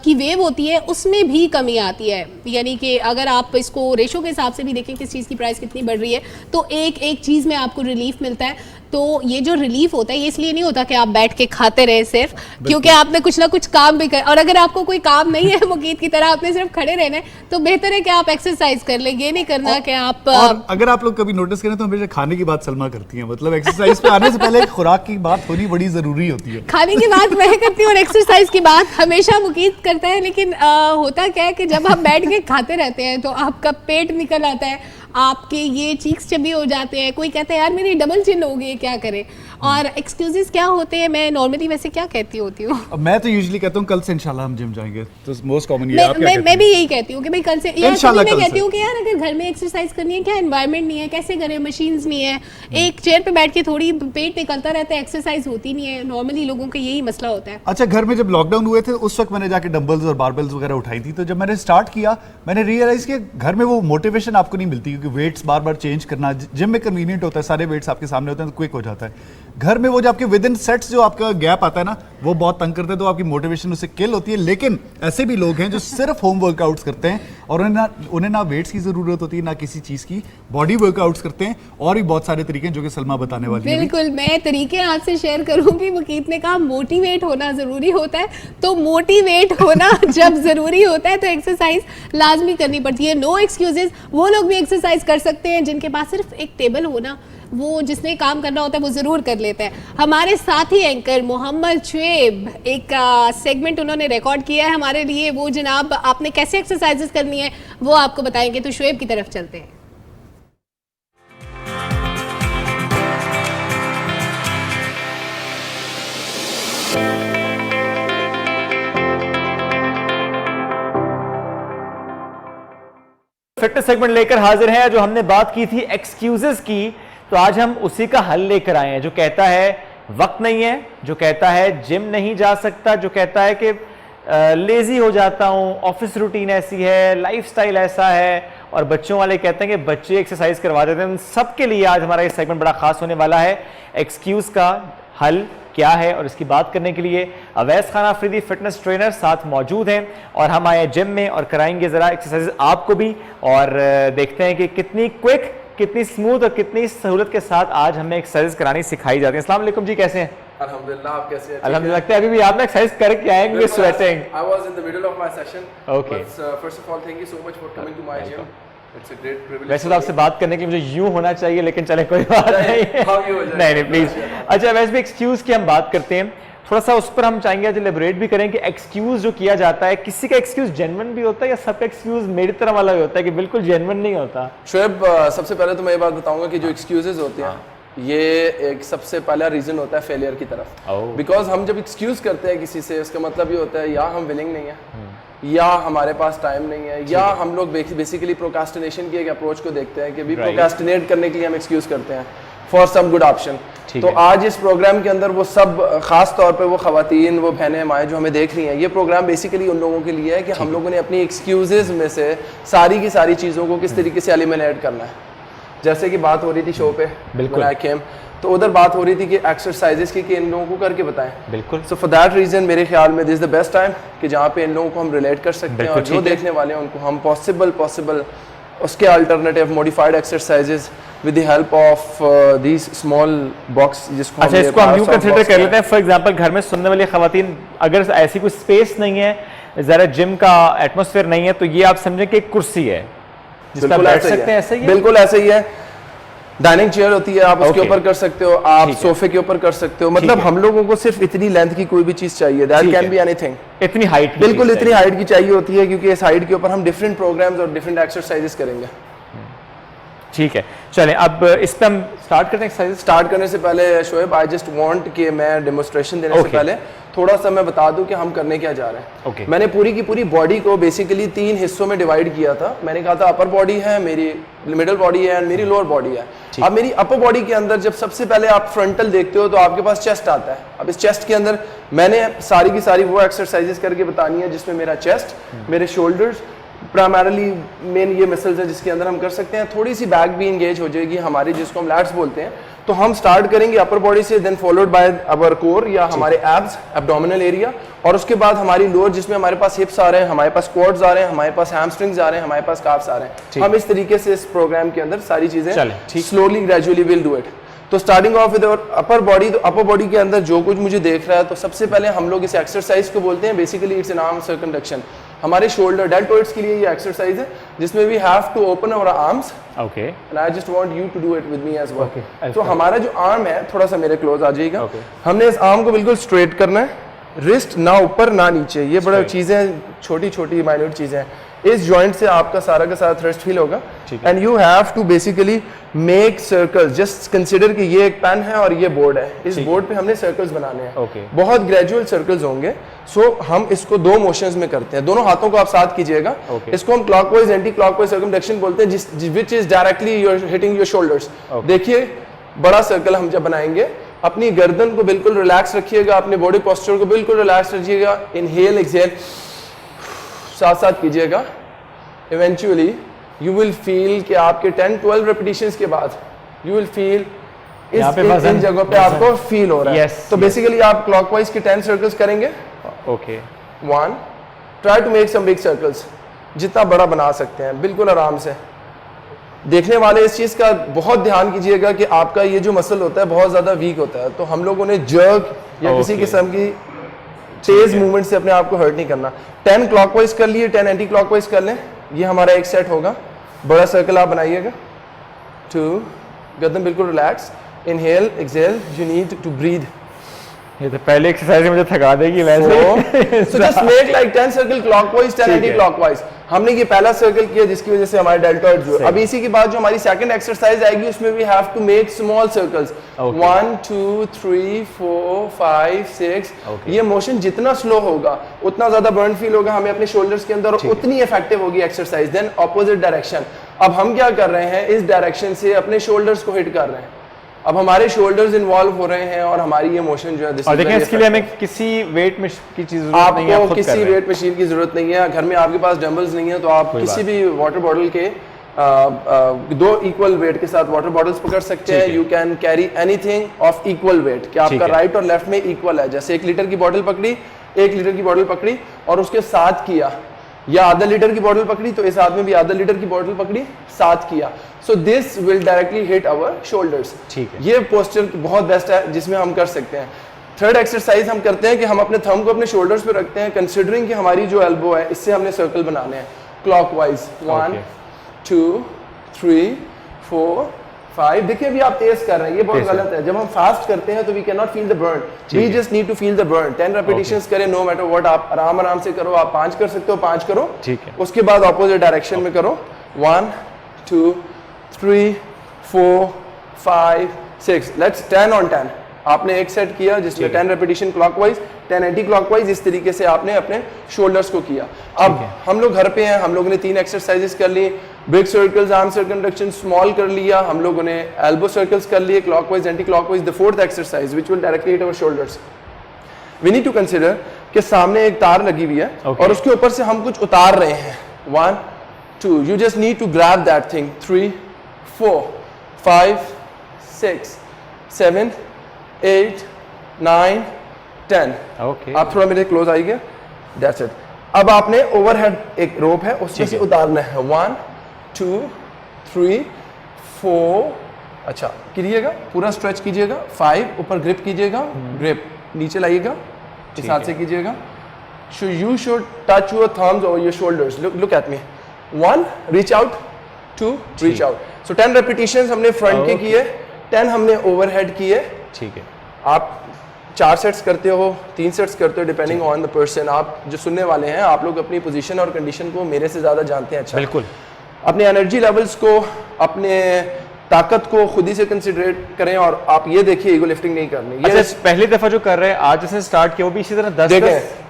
की वेव होती है उसमें भी कमी आती है। यानी कि अगर आप इसको रेशो के हिसाब से भी देखें किस चीज़ की प्राइस कितनी बढ़ रही है, तो एक एक चीज़ में आपको रिलीफ मिलता है। तो ये जो रिलीफ होता है ये इसलिए नहीं होता कि आप बैठ के खाते रहे सिर्फ, क्योंकि आपने कुछ ना कुछ काम भी कर, और अगर आपको कोई काम नहीं है मुकीत की तरह, आपने सिर्फ खड़े रहना है, तो बेहतर है कि आप एक्सरसाइज कर ले। ये नहीं करना कि आप और अगर आप लोग कभी नोटिस करें तो हमेशा खाने की बात सलमा करती हैं, मतलब एक्सरसाइज पे आने से पहले खुराक की बात होनी बड़ी जरूरी होती है। खाने की बात मैं करती हूँ और एक्सरसाइज की बात हमेशा मुकीत करता है। लेकिन होता क्या है कि जब आप बैठ के खाते रहते हैं तो आपका पेट निकल आता है, आपके ये चीक्स चबी हो जाते हैं, कोई कहता है यार मेरी डबल चिन हो गई है, क्या करें। और एक्सक्यूजेस क्या होते हैं, मैं नॉर्मली वैसे क्या कहती होती हूँ? मैं तो यूजुअली कहता हूँ कल से इंशाल्लाह हम जिम जाएंगे, तो मोस्ट कॉमन ये आप क्या कहते मैं भी यही कहती हूँ कि भाई कल से, यार इंशाल्लाह मैं कल कहती से। हूँ कि यार अगर घर में एक्सरसाइज करनी है, क्या एनवायरनमेंट नहीं है, कैसे करें, मशीन्स नहीं है, एक चेयर पे बैठ के थोड़ी पेट निकलता रहता है, एक्सरसाइज होती नहीं है। नॉर्मली लोगों का यही मसला होता है। अच्छा, घर में जब लॉकडाउन हुए थे उस वक्त मैंने जाके डंबल्स और बारबेल्स वगैरह उठाई थी, तो जब मैंने स्टार्ट किया मैंने रियलाइज किया घर में वो मोटिवेशन आपको नहीं मिलती, क्योंकि वेट्स बार बार चेंज करना, जिम में कन्वीनियंट होता है, सारे वेट्स आपके सामने होते हैं तो क्विक हो जाता है। घर में वो जो आपके विद इन सेट्स जो आपका गैप आता है ना, वो बहुत तंग करते हैं, तो आपकी मोटिवेशन उससे किल होती है। लेकिन ऐसे भी लोग हैं जो सिर्फ होम वर्कआउट्स करते हैं और उन्हें ना वेट्स की जरूरत होती है ना किसी चीज की, बॉडी वर्कआउट्स करते हैं, और भी बहुत सारे तरीके हैं जो कि सलमा बताने वाली है। बिल्कुल, मैं तरीके आज से शेयर करूंगी। वकीत ने कहा मोटिवेट होना जरूरी होता है, तो मोटिवेट होना जब जरूरी होता है तो एक्सरसाइज लाजमी करनी पड़ती है। No excuses. वो लोग भी एक्सरसाइज कर सकते हैं जिनके पास सिर्फ एक टेबल हो ना, वो जिसने काम करना होता है वो ज़रूर कर लेते हैं। हमारे साथी एंकर मोहम्मद शुएब, एक सेगमेंट उन्होंने रिकॉर्ड किया है हमारे लिए। वो जनाब आपने कैसे एक्सरसाइजेस करनी है वो आपको बताएंगे, तो शुएब की तरफ चलते हैं। फिटनेस सेगमेंट लेकर हाजिर हैं। जो हमने बात की थी एक्सक्यूजेस की, तो आज हम उसी का हल लेकर आए हैं। जो कहता है वक्त नहीं है, जो कहता है जिम नहीं जा सकता, जो कहता है कि लेजी हो जाता हूं, ऑफिस रूटीन ऐसी है, लाइफस्टाइल ऐसा है, और बच्चों वाले कहते हैं कि बच्चे एक्सरसाइज करवा देते हैं। उन सबके लिए आज हमारा ये सेगमेंट बड़ा खास होने वाला है। एक्सक्यूज का हल क्या है, और इसकी बात करने के लिए अवैस खान अफरीदी फिटनेस ट्रेनर साथ मौजूद हैं, और हम आए जिम में और कराएंगे जरा एक्सरसाइज आपको भी, और देखते हैं कि कितनी क्विक, कितनी स्मूथ और कितनी सहूलत के साथ आज हमें एक्सरसाइज करानी सिखाई जाती है। अस्सलाम वालेकुम जी, कैसे हैं? अल्हम्दुलिल्लाह, आप कैसे हैं? अल्हम्दुलिल्लाह। लगता है अभी भी आप ना एक्सरसाइज करके आएंगे, sweating. I was in the middle of my session. Okay. But first of all, thank you so much for coming to my gym. It's a great privilege. वैसे तो आपसे बात करने के लिए मुझे यूं होना चाहिए, लेकिन चले कोई बात नहीं। हम यूं हो जाएं। नहीं प्लीज। अच्छा, वैसे भी एक्सक्यूज की हम बात करते हैं, थोड़ा सा उस पर हम चाहेंगे आज एलेबोरेट भी करें कि एक्सक्यूज जो किया जाता है, किसी का एक्सक्यूज जेन्युइन भी होता है या सबका एक्सक्यूज मेरी तरह वाला भी होता है कि बिल्कुल जेन्युइन नहीं होता? शुएब, सबसे पहले तो मैं ये बात बताऊंगा कि जो एक्सक्यूजेज होते हैं, ये एक सबसे पहला रीजन होता है फेलियर की तरफ। बिकॉज हम जब एक्सक्यूज करते हैं किसी से, उसका मतलब ये होता है या हम विलिंग नहीं है, या हमारे पास टाइम नहीं है, या हम लोग बेसिकली प्रोकास्टिनेशन की एक अप्रोच को देखते हैं कि भी प्रोकास्टिनेट करने के लिए हम एक्सक्यूज करते हैं फॉर सम गुड ऑप्शन। तो आज इस प्रोग्राम के अंदर वो सब, खास तौर पे वो खवातीन, वो बहनें माएँ जो हमें देख रही हैं, ये प्रोग्राम बेसिकली उन लोगों के लिए है कि हम लोगों ने अपनी एक्सक्यूजेज में से सारी की सारी चीज़ों को किस तरीके से एलिमिनेट करना है। जैसे कि बात हो रही थी शो पे, बिल्कुल, तो उधर बात हो रही थी कि एक्सरसाइजेस की कि इन लोगों को करके बताएं। बिल्कुल। सो फॉर दैट रीजन मेरे ख्याल में this is the best time कि जहाँ पे इन लोगों को हम रिलेट कर सकते हैं, और जो देखने वाले हैं उनको हम पॉसिबल उसके alternative modified exercises with the help of these small box, जिसको अच्छा, इसको हम यूं कंसीडर कर लेते हैं। फॉर एग्जांपल, घर में सुनने वाली खवातीन, अगर ऐसी कोई स्पेस नहीं है, ज़रा जिम का एटमॉस्फेयर नहीं है, तो ये आप समझें कि एक कुर्सी है जिस पर बैठ सकते हैं। ऐसा ही है? बिल्कुल ऐसे ही है। डाइनिंग चेयर होती है, आप उसके ऊपर कर सकते हो, आप सोफे के ऊपर कर सकते हो। मतलब हम लोगों को सिर्फ इतनी लेंथ की कोई भी चीज चाहिए, दैट कैन बी एनीथिंग। इतनी हाइट, बिल्कुल इतनी हाइट की चाहिए होती है, क्योंकि इस हाइट के ऊपर हम डिफरेंट प्रोग्राम्स और डिफरेंट एक्सरसाइजेस करेंगे। ठीक है, चलें अब इस पे हम स्टार्ट करते हैं एक्सरसाइज। स्टार्ट करने से पहले शोएब, आई जस्ट वांट कि मैं डेमोन्स्ट्रेशन देने से पहले थोड़ा सा मैं बता दूं कि हम करने क्या जा रहे हैं। मैंने पूरी की पूरी बॉडी को बेसिकली 3 हिस्सों में डिवाइड किया था। मैंने कहा था अपर बॉडी है, मेरी मिडिल बॉडी है, मेरी लोअर बॉडी है। अब मेरी अपर बॉडी के अंदर जब सबसे पहले आप फ्रंटल देखते हो तो आपके पास चेस्ट आता है। अब इस चेस्ट के अंदर मैंने सारी की सारी वो एक्सरसाइजेस करके बतानी है जिसमें मेरा चेस्ट, मेरे शोल्डर्स, प्राइमरली मेन ये मसल्स है जिसके अंदर हम कर सकते हैं। थोड़ी सी बैक भी इंगेज हो जाएगी हमारी, जिसको हम लैट्स बोलते हैं। तो हम स्टार्ट करेंगे अपर बॉडी से, then followed by our core या हमारे एब्स, एब्डोमिनल एरिया, और उसके बाद हमारी लोअर जिसमें हमारे पास हिप्स आ रहे हैं, हमारे पास क्वाड्स आ रहे हैं, हमारे पास हैमस्ट्रिंग्स आ रहे हैं, हमारे पास काफ्स आ रहे हैं। हम इस तरीके से इस प्रोग्राम के अंदर सारी चीजें slowly gradually will do it. तो starting off with upper body, तो अपर बॉडी के अंदर जो कुछ मुझे देख रहा है, तो सबसे पहले हम लोग इस एक्सरसाइज को बोलते हैं basically it's an arm circumduction. हमारे शोल्डर डेल्टोइड्स के लिए ये एक्सरसाइज है जिसमें we have to open our arms. Okay, and I just want you to do it with me as well. तो हमारा जो आर्म है, थोड़ा सा मेरे क्लोज आ जाइएगा। हमने इस आर्म को बिल्कुल स्ट्रेट करना है, रिस्ट ना ऊपर ना नीचे। ये बड़ा चीजें, छोटी छोटी माइन्यूट चीजें हैं। इस जॉइंट से आपका सारा का सारा थ्रस्ट फील होगा and you have to basically make circles. Just consider कि ये एक पेन है और ये बोर्ड है, इस बोर्ड पे हमने सर्कल्स बनाने हैं। बहुत ग्रेजुअल सर्कल्स होंगे। सो हम इसको 2 मोशंस में करते हैं, दोनों हाथों को आप साथ कीजिएगा। इसको हम क्लॉकवाइज एंटी क्लॉकवाइज सर्कमडक्शन बोलते हैं, which is directly you are hitting your shoulders. देखिए बड़ा सर्कल हम जब बनाएंगे, अपनी गर्दन को बिल्कुल रिलैक्स रखिएगा, अपने बॉडी पोस्चर को बिल्कुल रिलैक्स रखिएगा। इनहेल एक्सहेल साथ साथ कीजिएगा। इवेंचुअली यू विल फील कि आपके 10-12 रेपिटेशंस के बाद यू विल फील इन जगहों पे आपको फील हो रहा है। तो बेसिकली आप क्लॉकवाइज के 10 सर्कल्स करेंगे। Okay 1, try to make some big circles, जितना बड़ा बना सकते हैं बिल्कुल आराम से। देखने वाले इस चीज का बहुत ध्यान कीजिएगा कि आपका ये जो मसल होता है बहुत ज्यादा वीक होता है, तो हम लोगों ने जर्क या किसी किस्म की तेज मूवमेंट से अपने आप को हर्ट नहीं करना। 10 क्लॉकवाइज कर लिए, 10 एंटी क्लॉकवाइज कर लें, ये हमारा एक सेट होगा। बड़ा सर्कल आप बनाइएगा। 2, गर्दन बिल्कुल relax, inhale exhale, you need to breathe. ये तो पहले एक्सरसाइज मुझे थका देगी वैसे। So just make like 10 circle clockwise, 10 anti clockwise. हमने ये पहला सर्कल किया जिसकी वजह से हमारे डेल्टॉइड जो अभी इसी के बाद जो हमारी सेकंड एक्सरसाइज आएगी उसमें we have to make small circles. 1 2 3 4 5 6। ये मोशन जितना स्लो होगा उतना ज्यादा बर्न फील होगा हमें अपने शोल्डर्स के अंदर, और उतनी इफेक्टिव होगी एक्सरसाइज। देन ऑपोजिट डायरेक्शन, अब हम क्या कर रहे हैं, इस डायरेक्शन से अपने शोल्डर्स को हिट कर रहे हैं। अब हमारे शोल्डर्स इन्वॉल्व हो रहे हैं और हमारी ये मोशन जो है, और देखिए इसके लिए हमें किसी वेट मशीन की चीज जरूरत नहीं है, आपको किसी वेट मशीन की जरूरत नहीं है। घर में आपके पास डंबल्स नहीं है तो आप किसी भी वाटर बॉटल के 2 इक्वल वेट के साथ वाटर बॉटल्स पकड़ सकते हैं। You can carry anything of equal weight, कि आपका राइट और लेफ्ट में इक्वल है। जैसे 1 लीटर की बॉटल पकड़ी, 1 लीटर की बॉटल पकड़ी और उसके साथ किया, या आधा लीटर की बॉटल पकड़ी तो इस हाथ में भी आधा लीटर की बॉटल पकड़ी, साथ किया। So this will directly hit our shoulders. ठीक है, ये पोस्चर बहुत बेस्ट है जिसमें हम कर सकते हैं। थर्ड एक्सरसाइज हम करते हैं कि हम अपने थंब को अपने शोल्डर्स पे रखते हैं, कंसिडरिंग कि हमारी जो एल्बो है इससे हमने सर्कल बनाने हैं क्लॉकवाइज। 1 2 3 4 5। देखिए अभी आप तेज कर रहे हैं, ये बहुत गलत है। जब हम फास्ट करते हैं तो we can not feel the burn, we just need to feel the burn. 10 repetitions करें, नो मैटर व्हाट, आप आराम आराम से करो। आप 5 कर सकते हो, 5 करो। ठीक है, उसके बाद ऑपोजिट डायरेक्शन में करो। 1 2 3 4 5 6। Let's 10 on 10। आपने एक सेट किया जिसमें 10 रेपिटेशन क्लॉकवाइज, 10 एंटी क्लॉकवाइज, इस तरीके से आपने अपने शोल्डर्स को किया। अब हम लोग घर पे हैं, हम लोगों ने 3 एक्सरसाइजेस कर ली। Big circles, arm circumduction, small कर लिया, हम लोगों ने एल्बो सर्कल्स कर लिए, clockwise anti clockwise. The fourth exercise which will directly hit our shoulders, we need to consider कि सामने एक तार लगी हुई है और उसके ऊपर से हम कुछ उतार रहे हैं। 1 2, you just need to grab that thing. 3 4 5 6 7 8 9 10। Okay, आप थोड़ा मेरे क्लोज आइए। That's it. अब आपने ओवरहेड एक रोप है उसमें से उतारना है। 1 2 3 4। अच्छा कीजिएगा, पूरा स्ट्रेच कीजिएगा। 5 ऊपर ग्रिप कीजिएगा, ग्रिप नीचे लाइएगा, इस हाथ से कीजिएगा। So you should touch your thumbs और your shoulders. Look at me. 1 reach out, 2 reach out. So 10 repetitions हमने फ्रंट के किए, 10 हमने ओवरहेड किए। ठीक है, आप 4 सेट्स करते हो, 3 सेट्स करते हो, डिपेंडिंग ऑन द पर्सन। आप जो सुनने वाले हैं, आप लोग अपनी पोजीशन और कंडीशन को मेरे से ज़्यादा जानते हैं। अच्छा, बिल्कुल। अपने एनर्जी लेवल्स को, अपने ताकत को खुद ही से कंसिडरेट करें और आप ये देखिए ईगो लिफ्टिंग नहीं करनी। ये पहली दफा जो कर रहे हैं, आज जैसे स्टार्ट किया वो भी इसी तरह 10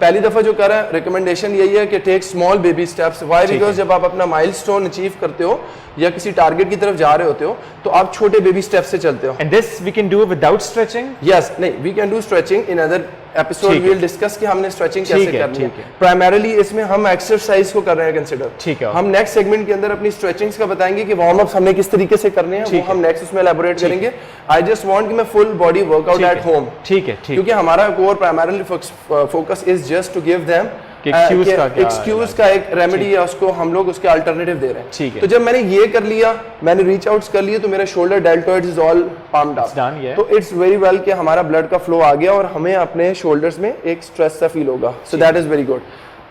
पहली दफा जो कर रहे हैं, रिकमेंडेशन यही है कि take small baby steps. Why? Because जब आप अपना माइलस्टोन अचीव करते हो या किसी टारगेट की तरफ जा रहे होते हो तो आप छोटे बेबी स्टेप से चलते हो। And this we can do without stretching? Yes, नहीं, we can do stretching in other episode. We will discuss कि हमने स्ट्रेचिंग कैसे करनी है। प्राइमरीली इसमें हम एक्सरसाइज को कर रहे हैं कंसीडर। ठीक है, हम नेक्स्ट सेगमेंट के अंदर अपनी स्ट्रेचिंग्स का बताएंगे कि वार्म अप्स हमने किस तरीके से करने हैं, वो हम नेक्स्ट उसमें एलैबोरेट करेंगे। आई जस्ट वांट कि मैं full body workout at home. ठीक है, क्योंकि हमारा core primarily focus is just to give them excuse का एक रेमेडी है, उसको हम लोग उसके अल्टरनेटिव दे रहे हैं। ठीक है, तो जब मैंने ये कर लिया, मैंने रीच आउट्स कर लिए, तो मेरा shoulder deltoids is all pumped up. तो इट्स वेरी वेल कि हमारा ब्लड का फ्लो आ गया और हमें अपने शोल्डर्स में एक स्ट्रेस सा फील होगा। So that is very good.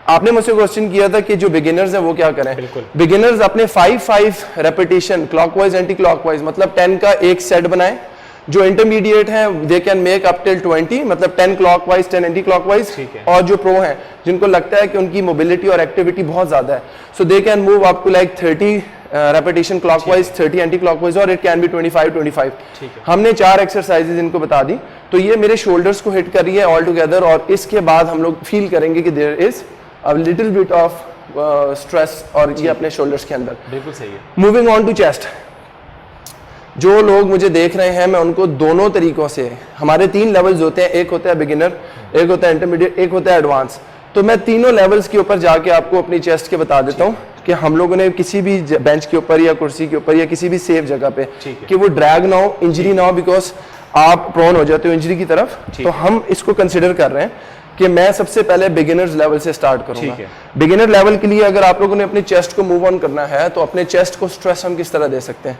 आपने मुझसे क्वेश्चन किया था कि जो बिगिनर्स हैं वो क्या करें। बिगिनर्स अपने 5 रेपिटेशन क्लॉकवाइज एंटी क्लॉकवाइज मतलब 10 का एक सेट बनाएं, जो इंटरमीडिएट हैं they can make up till 20, मतलब 10 क्लॉकवाइज 10 एंटी क्लॉकवाइज, और जो प्रो हैं जिनको लगता है कि उनकी मोबिलिटी और एक्टिविटी बहुत ज्यादा है, so they can move up to like 30 repetition clockwise, 30 anti clockwise, और इट कैन बी 25। हमने 4 एक्सरसाइजेज इनको बता दी, तो ये मेरे शोल्डर्स को हिट कर रही है ऑल टुगेदर, और इसके बाद हम लोग फील करेंगे कि there is a little bit of stress और ये अपने शोल्डर्स के अंदर। बिल्कुल सही है। मूविंग ऑन टू चेस्ट, जो लोग मुझे देख रहे हैं मैं उनको दोनों तरीकों से, हमारे 3 लेवल्स होते हैं, एक होता है बिगिनर, एक होता है इंटरमीडिएट, एक होता है एडवांस, तो मैं तीनों लेवल्स के ऊपर जाके आपको अपनी चेस्ट के बता देता हूँ कि हम लोगों ने किसी भी बेंच के ऊपर या कुर्सी के ऊपर या किसी भी सेफ जगह पे कि वो ड्रैग ना हो, इंजरी ना हो, बिकॉज आप प्रोन हो जाते हो इंजरी की तरफ, तो हम इसको कंसिडर कर रहे हैं कि मैं सबसे पहले बिगिनर्स लेवल से स्टार्ट करूंगा। बिगिनर लेवल के लिए अगर आप लोगों ने अपने चेस्ट को मूव ऑन करना है तो अपने चेस्ट को स्ट्रेस हम किस तरह दे सकते हैं,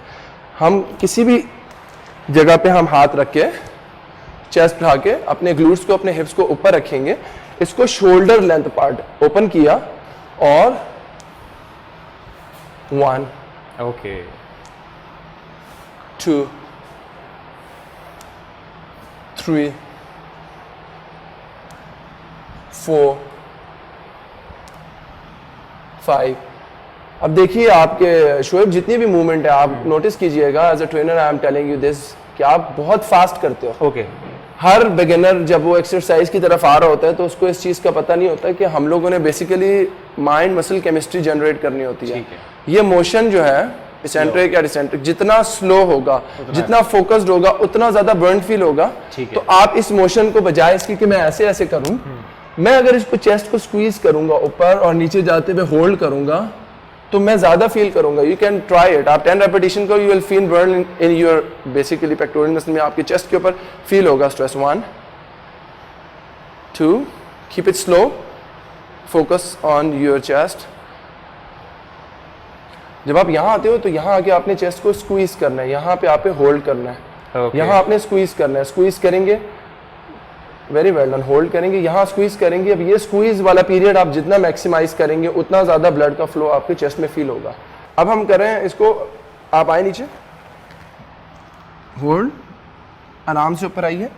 हम किसी भी जगह पे हम हाथ रख के चेस्ट उठा के अपने ग्लूट्स को अपने हिप्स को ऊपर रखेंगे, इसको शोल्डर लेंथ पार्ट ओपन किया और 1 ओके 2 3 4 5। अब देखिए आपके शोएब जितनी भी मूवमेंट है आप नोटिस कीजिएगा, as a trainer I am telling you this कि आप बहुत फास्ट करते हो। ओके हर बिगिनर जब वो एक्सरसाइज की तरफ आ रहा होता है तो उसको इस चीज़ का पता नहीं होता कि हम लोगों ने basically mind muscle chemistry generate करनी होती है। ये मोशन जो है इसेंट्रिक या डिसेंट्रिक जितना स्लो होगा, जितना फोकस्ड होगा, उतना ज़्यादा बर्न फील होगा। तो आप इस मोशन को बजाय इसकी कि मैं ऐसे ऐसे करूं, मैं अगर इसको चेस्ट को स्क्वीज करूंगा ऊपर और नीचे जाते हुए होल्ड करूंगा तो मैं ज्यादा फील करूंगा। यू कैन ट्राई इट, आप 10 रेपिटेशन करो, you will feel burn in your basically pectoral muscle में, आपके चेस्ट के ऊपर फील होगा stress. 1 2 keep it slow, focus on your chest. जब आप यहाँ आते हो तो यहाँ आके आपने चेस्ट को स्क्वीज करना है, यहाँ पे आपने होल्ड करना है, यहाँ आपने स्क्वीज करना है, स्क्वीज करेंगे, वेरी वेल डन, होल्ड करेंगे, यहाँ स्क्वीज करेंगे। अब ये स्क्वीज वाला पीरियड आप जितना मैक्सिमाइज करेंगे उतना ज़्यादा ब्लड का फ्लो आपके चेस्ट में फील होगा। अब हम कर रहे हैं इसको, आप आए नीचे, होल्ड, आराम से ऊपर आइए।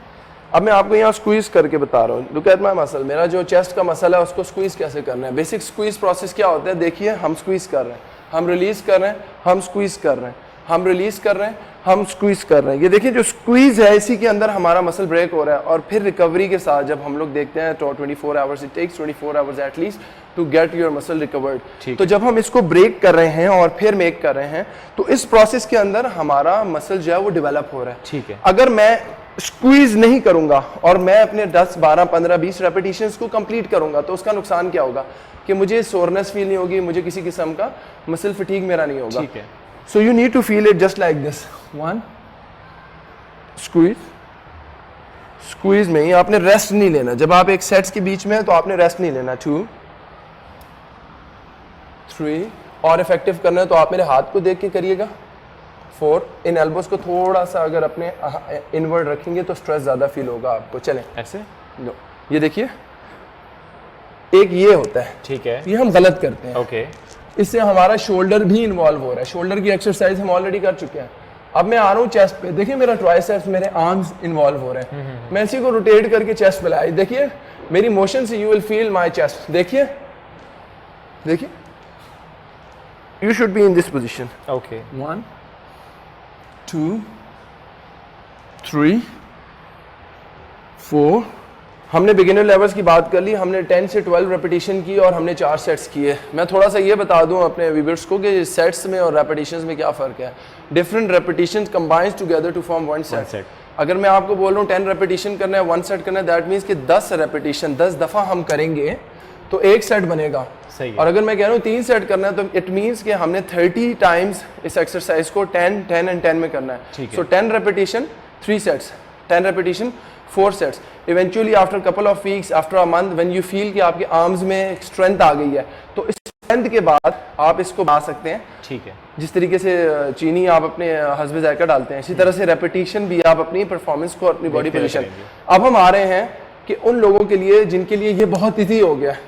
अब मैं आपको यहाँ स्क्वीज करके बता रहा हूँ, लुक एट माय मसल, मेरा जो चेस्ट का मसल है उसको स्क्वीज कैसे करना है। बेसिक स्क्वीज प्रोसेस क्या होता है, देखिए हम स्क्वीज कर रहे हैं, हम रिलीज कर रहे हैं, हम स्क्वीज कर रहे हैं, हम रिलीज कर रहे हैं, हम स्क्वीज कर रहे हैं। ये देखिए जो स्क्वीज है इसी के अंदर हमारा मसल ब्रेक हो रहा है, और फिर रिकवरी के साथ जब हम लोग देखते हैं तो 24 hours, it takes 24 hours at least to get your muscle recovered. तो जब हम इसको ब्रेक कर रहे हैं और फिर मेक कर रहे हैं तो इस प्रोसेस के अंदर हमारा मसल जो है वो डेवलप हो रहा है। ठीक है। अगर मैं स्क्वीज नहीं करूंगा और मैं अपने 10 12 15 20 रेपिटेशंस को कंप्लीट करूंगा तो उसका नुकसान क्या होगा कि मुझे सोरनेस फील नहीं होगी, मुझे किसी किस्म का मसल फटीग मेरा नहीं होगा। ठीक है। So you need to feel it just like this. 1 squeeze, squeeze में ही आपने रेस्ट नहीं लेना। जब आप एक सेट्स के बीच में है तो आपने रेस्ट नहीं लेना। 2 3 और इफेक्टिव करना है तो आप मेरे हाथ को देख के करिएगा। 4 इन एल्बोस को थोड़ा सा अगर अपने इनवर्ड रखेंगे तो स्ट्रेस ज्यादा फील होगा आपको। चलें ऐसे, ये देखिए एक ये होता है, ठीक है, ये हम गलत करते हैं। ओके, इससे हमारा शोल्डर भी इन्वॉल्व हो रहा है। शोल्डर की एक्सरसाइज हम ऑलरेडी कर चुके हैं। अब मैं आ रहा हूँ चेस्ट पे, देखिए मेरा ट्राइसेप्स, मेरे आर्म्स इन्वॉल्व हो रहे हैं। मैं इसी को रोटेट करके चेस्ट पे लाया, देखिए मेरी मोशन से you will feel my chest. देखिए देखिए, you should be in this position. Okay, 1 2 3 4। हमने बिगिनर लेवल्स की बात कर ली, हमने 10 से 12 रेपिटेशन की और हमने 4 सेट्स किए। मैं थोड़ा सा ये बता दूं अपने व्यूअर्स को कि सेट्स में और रेपिटेशंस में क्या फ़र्क है। Different repetitions combines together to form one set. अगर मैं आपको बोल रहा हूँ 10 रेपिटेशन करना है, 1 सेट करना है, दैट मीन्स कि 10 रेपिटेशन 10 दफ़ा हम करेंगे तो 1 सेट बनेगा। सही है। और अगर मैं कह रहा हूँ 3 सेट करना है तो इट मीन्स कि हमने 30 टाइम्स इस एक्सरसाइज को 10 10 एंड 10 में करना है। सो 10 repetition 3 sets, 10 repetition 4 sets. Eventually after couple of weeks, after a month, when you feel कि आपके आर्म्स में स्ट्रेंथ आ गई है तो इस स्ट्रेंथ के बाद आप इसको बना सकते हैं। ठीक है। जिस तरीके से चीनी आप अपने हस्बे जायका डालते हैं, इसी तरह से रेपिटेशन भी आप अपनी परफॉर्मेंस को, अपनी बॉडी पोजीशन। अब हम आ रहे हैं कि उन लोगों के लिए जिनके लिए ये बहुत ईजी हो गया है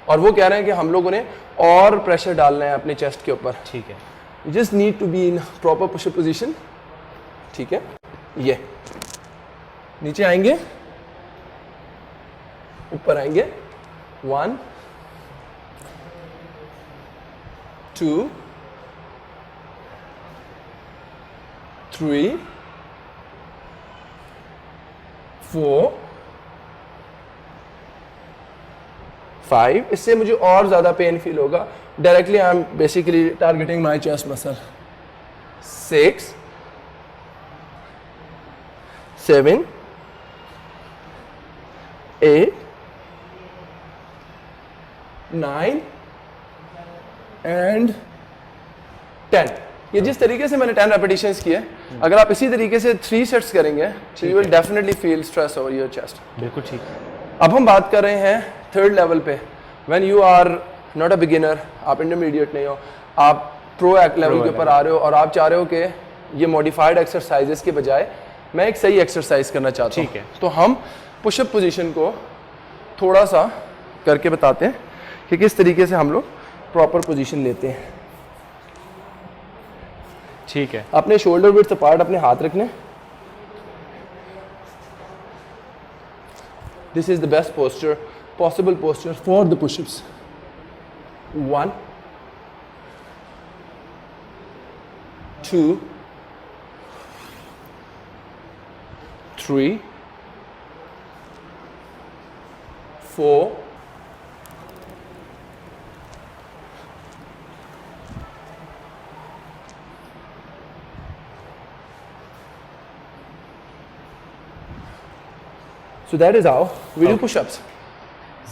और वो कह रहे हैं कि हम लोगों ने और प्रेशर डालना है अपने चेस्ट के ऊपर। ठीक है। You just need to be in proper push-up position। ठीक है, ये नीचे आएंगे, ऊपर आएंगे, 1 2 3 4 5। इससे मुझे और ज्यादा पेन फील होगा। Directly I am basically targeting my chest muscle. 6 7 8 9 and 10। ये जिस तरीके से मैंने 10 रेपिटेशंस किए, अगर आप इसी तरीके से 3 सेट्स करेंगे तो you will definitely feel stress over your chest. बिल्कुल ठीक। अब हम बात कर रहे हैं थर्ड लेवल पे, when you are not a beginner, आप इंटरमीडिएट नहीं हो, आप प्रो लेवल के ऊपर आ रहे हो और आप चाह रहे हो कि ये मॉडिफाइड एक्सरसाइजेस के बजाय मैं एक सही एक्सरसाइज करना चाहता हूँ। ठीक है। तो हम पुशअप पोजीशन को थोड़ा सा करके बताते हैं कि किस तरीके से हम लोग प्रॉपर पोजीशन लेते हैं। ठीक है। अपने शोल्डर विड्थ अपार्ट अपने हाथ रखने। This is the best posture, possible posture for the pushups. 1 2 3 4 So that is how we do push-ups.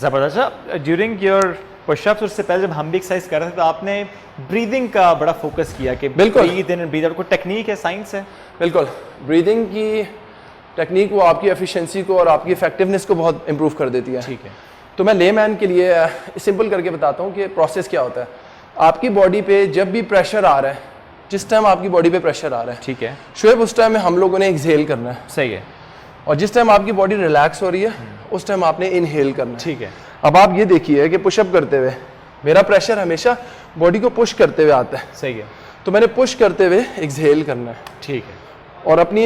ज़बरदस्त। ड्यूरिंग योर पुशअप्स, उससे पहले जब हम भी एक्सरसाइज कर रहे थे तो आपने ब्रीदिंग का बड़ा फोकस किया कि बिल्कुल। Breathe in and breathe out, को टेक्निक है, साइंस है। बिल्कुल, ब्रीदिंग की टेक्निक वो आपकी एफिशिएंसी को और आपकी इफेक्टिवनेस को बहुत इंप्रूव कर देती है। ठीक है। तो मैं लेमैन के लिए सिंपल करके बताता हूँ कि प्रोसेस क्या होता है। आपकी बॉडी पे जब भी प्रेशर आ रहा है, जिस टाइम आपकी बॉडी पे प्रेशर आ रहा है, ठीक है, शुएब, उस टाइम में हम लोगों ने एक्सहेल करना है। सही है। और जिस टाइम आपकी बॉडी रिलैक्स हो रही है, उस टाइम आपने इनहेल करना है। ठीक है। अब आप ये देखिए कि पुशअप करते हुए मेरा प्रेशर हमेशा बॉडी को पुश करते हुए आता है, सही है। तो मैंने पुश करते हुए एक्सहेल करना है ठीक है। और अपनी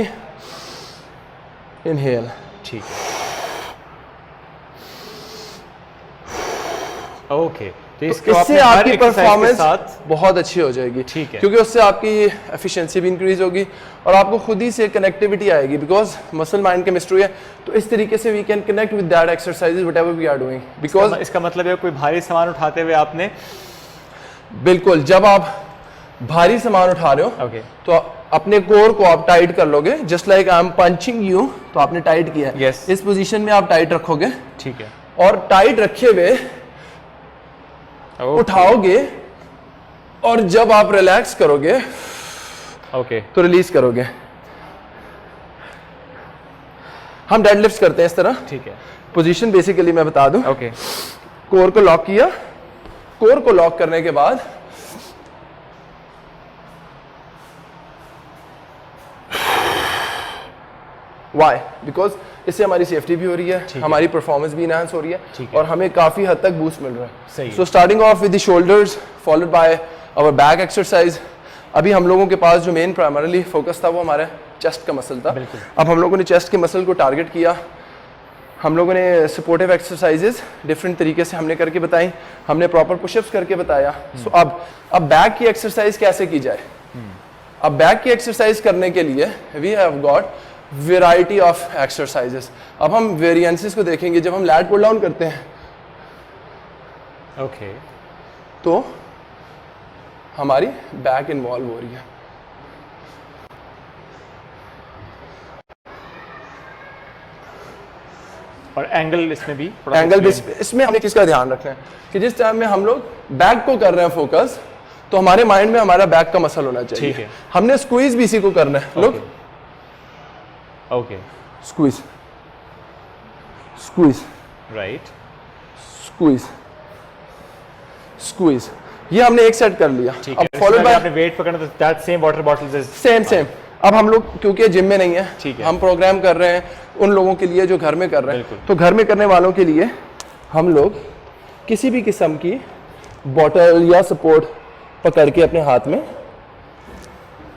इनहेल। ठीक है। ओके, तो तो इससे आपकी परफॉर्मेंस बहुत अच्छी हो जाएगी। ठीक है। क्योंकि उससे आपकी एफिशिएंसी भी इंक्रीज होगी और आपको खुद ही से कनेक्टिविटी आएगी, बिकॉज मसल माइंड केमिस्ट्री है। तो इस तरीके से we can connect with that exercises whatever we are doing. Because इसका मतलब है कोई भारी सामान उठाते हुए आपने, बिल्कुल, जब आप भारी सामान उठा रहे हो ओके, तो अपने कोर को आप टाइट कर लोगे, just like I am punching you, तो आपने टाइट किया है। Yes. इस पोजीशन में आप टाइट रखोगे। ठीक है, और टाइट रखे हुए उठाओगे और जब आप रिलैक्स करोगे ओके, तो रिलीज करोगे। हम डेडलिफ्ट करते हैं इस तरह। ठीक है, पोजीशन बेसिकली मैं बता दूं। ओके, कोर को लॉक किया, कोर को लॉक करने के बाद वाई, बिकॉज इससे हमारी सेफ्टी भी हो रही है, हमारी परफॉर्मेंस भी इनहांस हो रही है और हमें काफी हद तक बूस्ट मिल रहा है। So starting off with the shoulders followed by our back exercise. अभी हम लोगों के पास जो मेन प्राइमरीली फोकस था वो हमारे चेस्ट का मसल था। अब हम लोगों ने चेस्ट के मसल को टारगेट किया। हम लोगों ने सपोर्टिव एक्सरसाइजेस डिफरेंट तरीके से हमने करके बताई, हमने प्रॉपर पुशअप्स करके बताया। सो अब बैक की एक्सरसाइज कैसे की जाए। अब बैक की एक्सरसाइज करने के लिए we have got variety of exercises. अब हम वेरिएंसेस को देखेंगे। जब हम लैट पुल डाउन करते हैं ओके, तो हमारी बैक इन्वॉल्व हो रही है। और एंगल इसमें भी एंगल भी इसमें हमें किसका ध्यान रखना है कि जिस टाइम में हम लोग बैक को कर रहे हैं फोकस, तो हमारे माइंड में हमारा बैक का मसल होना चाहिए। ठीक है। हमने स्क्वीज भी इसी को करना है। Look, okay, squeeze, squeeze, right, squeeze, squeeze. ये हमने एक सेट कर लिया। ठीक अब है। फॉलोड बाय आपने वेट पकड़ना तो that same water bottle is same. अब हम लोग क्योंकि जिम में नहीं है, ठीक है, हम प्रोग्राम कर रहे हैं उन लोगों के लिए जो घर में कर रहे हैं। बिल्कुल। तो घर में करने वालों के लिए हम लोग किसी भी किस्म की बॉटल या सपोर्ट पकड़ के अपने हाथ में,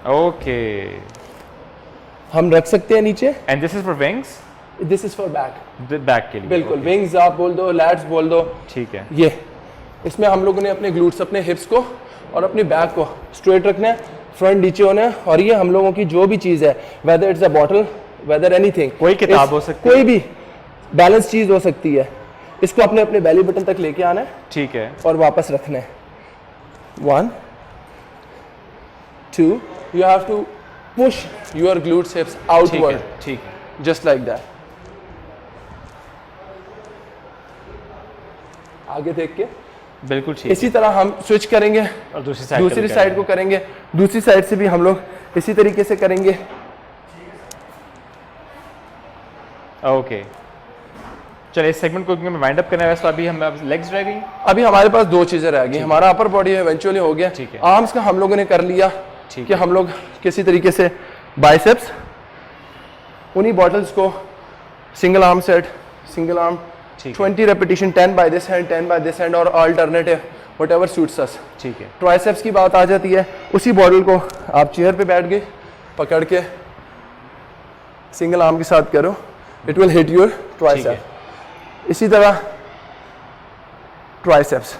ओके, हम रख सकते हैं नीचे। And this is for wings, this is for back, back के लिए। बिल्कुल विंग्स आप बोल दो, लैट्स बोल दो, ठीक है। ये इसमें हम लोगों ने अपने ग्लूट्स, अपने हिप्स को और अपनी बैक को स्ट्रेट रखना है, फ्रंट नीचे होना है। और ये हम लोगों की जो भी चीज़ है, whether it's a bottle, whether anything, कोई किताब हो सकती है, कोई भी बैलेंस चीज़ हो सकती है, इसको अपने अपने बेली बटन तक लेके आना है, ठीक है, और वापस रखना है। 1 2, you have to push your glutes hips outward, ठीक है, just like that. आगे देख के बिल्कुल ठीक। इसी तरह हम स्विच करेंगे और दूसरी साइड को करेंगे, दूसरी साइड से भी हम लोग इसी तरीके से करेंगे। ओके, चलिए इस सेगमेंट को मैं वाइंड अप करना है। वैसे अभी हम लेग्स रह गई, अभी हमारे पास 2 चीजें रह गई। हमारा अपर बॉडी इवेंचुअली हो गया, ठीक है। आर्म्स का हम लोगों ने कर लिया कि हम लोग किसी तरीके से बाइसेप्स, उन्हीं बॉटल्स को single arm set, single arm 20 repetition, 10 by this hand, 10 by this hand, और अल्टरनेटिव व्हाटएवर सूट्स अस, ठीक है। ट्राइसेप्स की बात आ जाती है, उसी बॉटल को आप चेयर पे बैठ गए, पकड़ के सिंगल आर्म के साथ करो, it will hit your tricep. इसी तरह ट्राइसेप्स,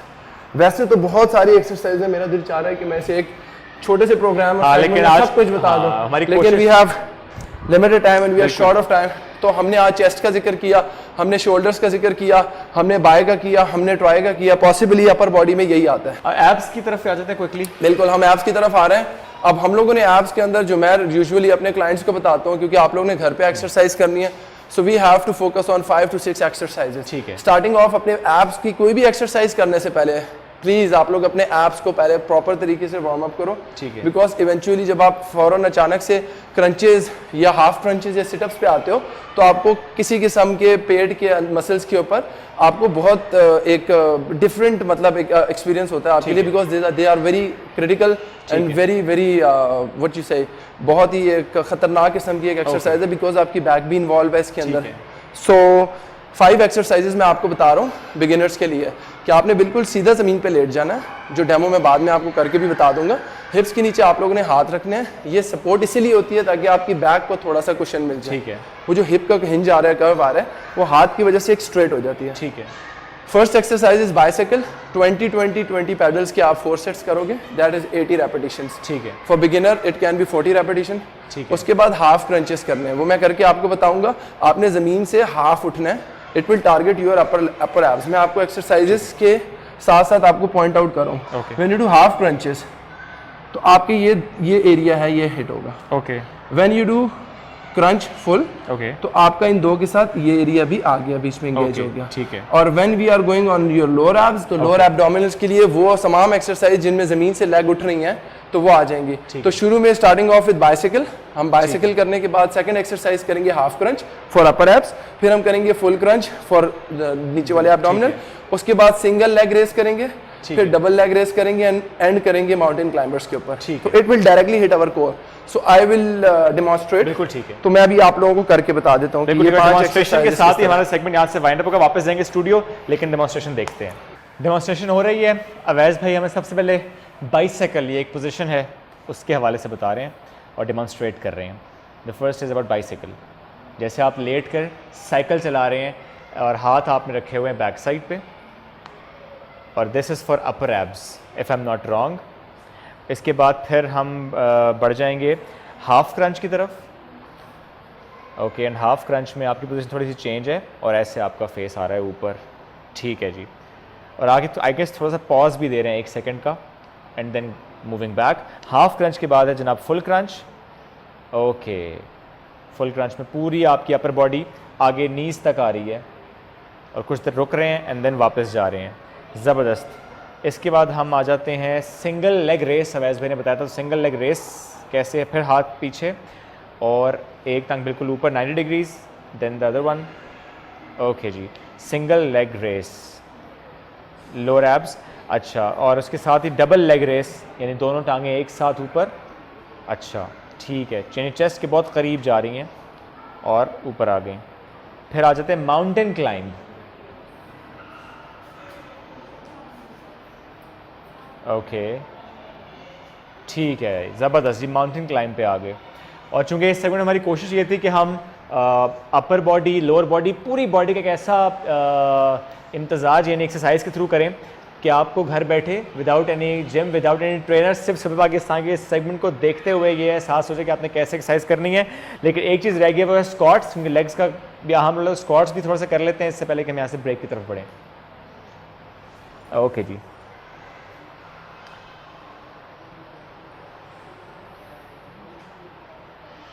वैसे तो बहुत सारी एक्सरसाइज है, मेरा दिल चाह रहा है कि मैं इसे एक छोटे से प्रोग्राम में लेकिन आज सब कुछ बता दूं, हमारी लेकिन we have limited time and we are short of time. तो हमने आज चेस्ट का जिक्र किया, हमने शोल्डर्स का जिक्र किया, हमने बाय का किया, हमने ट्राई का किया, पॉसिबली अपर बॉडी में यही आता है। एब्स की तरफ आ जाते हैं क्विकली। बिल्कुल, हम एब्स की तरफ आ रहे हैं। अब हम लोगों ने एब्स के अंदर, जो मैं यूजुअली अपने क्लाइंट्स को बताता हूँ, क्योंकि आप लोगों ने घर पे एक्सरसाइज करनी है, so we have to focus on 5 to 6 exercises, ठीक है। स्टार्टिंग ऑफ अपने एब्स की कोई भी एक्सरसाइज करने से पहले प्लीज आप लोग अपने एब्स को पहले प्रॉपर तरीके से वार्म अप करो, ठीक है। बिकॉज इवेंचुअली जब आप फौरन अचानक से क्रंचेज या हाफ क्रंचेज या सिटअप्स पे आते हो, तो आपको किसी किस्म के पेट के मसल्स के ऊपर आपको बहुत एक डिफरेंट मतलब एक एक्सपीरियंस होता है आपके लिए, because they are very critical and very very what you say, बहुत ही एक खतरनाक किस्म की एक एक्सरसाइज है, बिकॉज आपकी बैक भी इन्वॉल्व है इसके अंदर। सो 5 एक्सरसाइजेस मैं आपको बता रहा हूँ बिगिनर्स के लिए, कि आपने बिल्कुल सीधा ज़मीन पे लेट जाना है, जो डेमो में बाद में आपको करके भी बता दूंगा। हिप्स के नीचे आप लोगों ने हाथ रखने हैं, ये सपोर्ट इसीलिए होती है ताकि आपकी बैक को थोड़ा सा कुशन मिल जाए, ठीक है। वो जो हिप का हिंज आ रहा है, कर्व आ रहा है, वो हाथ की वजह से एक स्ट्रेट हो जाती है, ठीक है। First exercise is bicycle, 20-20-20 paddles के आप 4 सेट्स करोगे, दैट इज 80 रेपिटेशंस, ठीक है। For beginner it can B 40 repetition, ठीक है। उसके बाद हाफ क्रंचेस करने हैं, वो मैं करके आपको बताऊंगा। आपने ज़मीन से हाफ उठना है, it will target your upper abs. मैं आपको एक्सरसाइजेस के साथ साथ आपको पॉइंट आउट कर रहा हूँ। When you do half crunches, तो आपके ये एरिया है, ये हिट होगा, okay. When you do crunch full, okay, तो आपका इन 2 के साथ ये एरिया भी आ गया, बीच में एंगेज हो गया, ठीक है। और when we are going on your lower abs, तो लोअर एब्डोमिनल्स के लिए वो तमाम एक्सरसाइज जिनमें जमीन से लेग उठ रही हैं, तो वो आ जाएंगी। तो शुरू में स्टार्टिंग ऑफ विद बाइसाइकिल, हम बाइसाइकिल करने के बाद सेकंड एक्सरसाइज करेंगे half crunch for upper abs, फिर हम करेंगे फुल क्रंच फॉर नीचे वाले एब्डोमिनल, उसके बाद सिंगल लेग रेस करेंगे, फिर डबल लेग रेस करेंगे एंड एंड करेंगे माउंटेन क्लाइंबर्स के ऊपर, तो it will directly hit our core. So I will demonstrate, बिल्कुल ठीक है। तो मैं अभी आप लोगों को करके बता देता हूँ कि ये 5 डेमोन्स्ट्रेशन के साथ ही हमारा सेगमेंट यहाँ से वाइंड अप होगा, वापस जाएंगे स्टूडियो, लेकिन डेमोन्स्ट्रेशन देखते हैं। डेमोन्स्ट्रेशन हो रही है, अवैज भाई हमें सबसे पहले बाइसाइकिल, ये एक पोजीशन है, उसके हवाले से बता रहे हैं और डेमोन्स्ट्रेट कर रहे हैं। The first is about bicycle. जैसे आप लेट कर साइकिल चला रहे हैं और हाथ आपने रखे हुए हैं बैक साइड पे, और this is for upper abs if I am not wrong. इसके बाद फिर हम बढ़ जाएंगे हाफ क्रंच की तरफ, ओके। एंड हाफ क्रंच में आपकी पोजीशन थोड़ी सी चेंज है और ऐसे आपका फेस आ रहा है ऊपर, ठीक है जी। और आगे तो आई गेस थोड़ा सा पॉज भी दे रहे हैं 1 सेकेंड का, and then moving back. Half crunch के बाद है जनाब full crunch, okay. Full crunch में पूरी आपकी अपर बॉडी आगे नीज तक आ रही है और कुछ देर रुक रहे हैं एंड देन वापस जा रहे हैं, ज़बरदस्त। इसके बाद हम आ जाते हैं सिंगल लेग रेस। अवैज़ भाई ने बताया था, तो सिंगल लेग रेस कैसे है, फिर हाथ पीछे और एक टांग बिल्कुल ऊपर 90 degrees, then the other one, okay जी। Single leg raise, lower abs, अच्छा। और उसके साथ ही डबल लेग रेस, यानी दोनों टांगें एक साथ ऊपर, अच्छा ठीक है। यानी चेस्ट के बहुत करीब जा रही हैं और ऊपर आ गई। फिर आ जाते हैं माउंटेन क्लाइंब, ओके ठीक है, ज़बरदस्त जी। माउंटेन क्लाइंब पे आ गए। और चूंकि इस सेगमेंट में हमारी कोशिश ये थी कि हम अपर बॉडी, लोअर बॉडी, पूरी बॉडी का एक ऐसा इम्तजाज यानी एक्सरसाइज के थ्रू करें कि आपको घर बैठे without any gym, without any trainer, सिर्फ सुबह पाकिस्तान के इस सेगमेंट को देखते हुए ये एहसास हो जाए कि आपने कैसे एक्सरसाइज करनी है। लेकिन एक चीज़ रह गई है वो है स्क्वाट्स, क्योंकि लेग्स का भी हम लोग स्क्वाट्स भी थोड़ा सा कर लेते हैं इससे पहले कि हम यहाँ से ब्रेक की तरफ बढ़ें। ओके जी,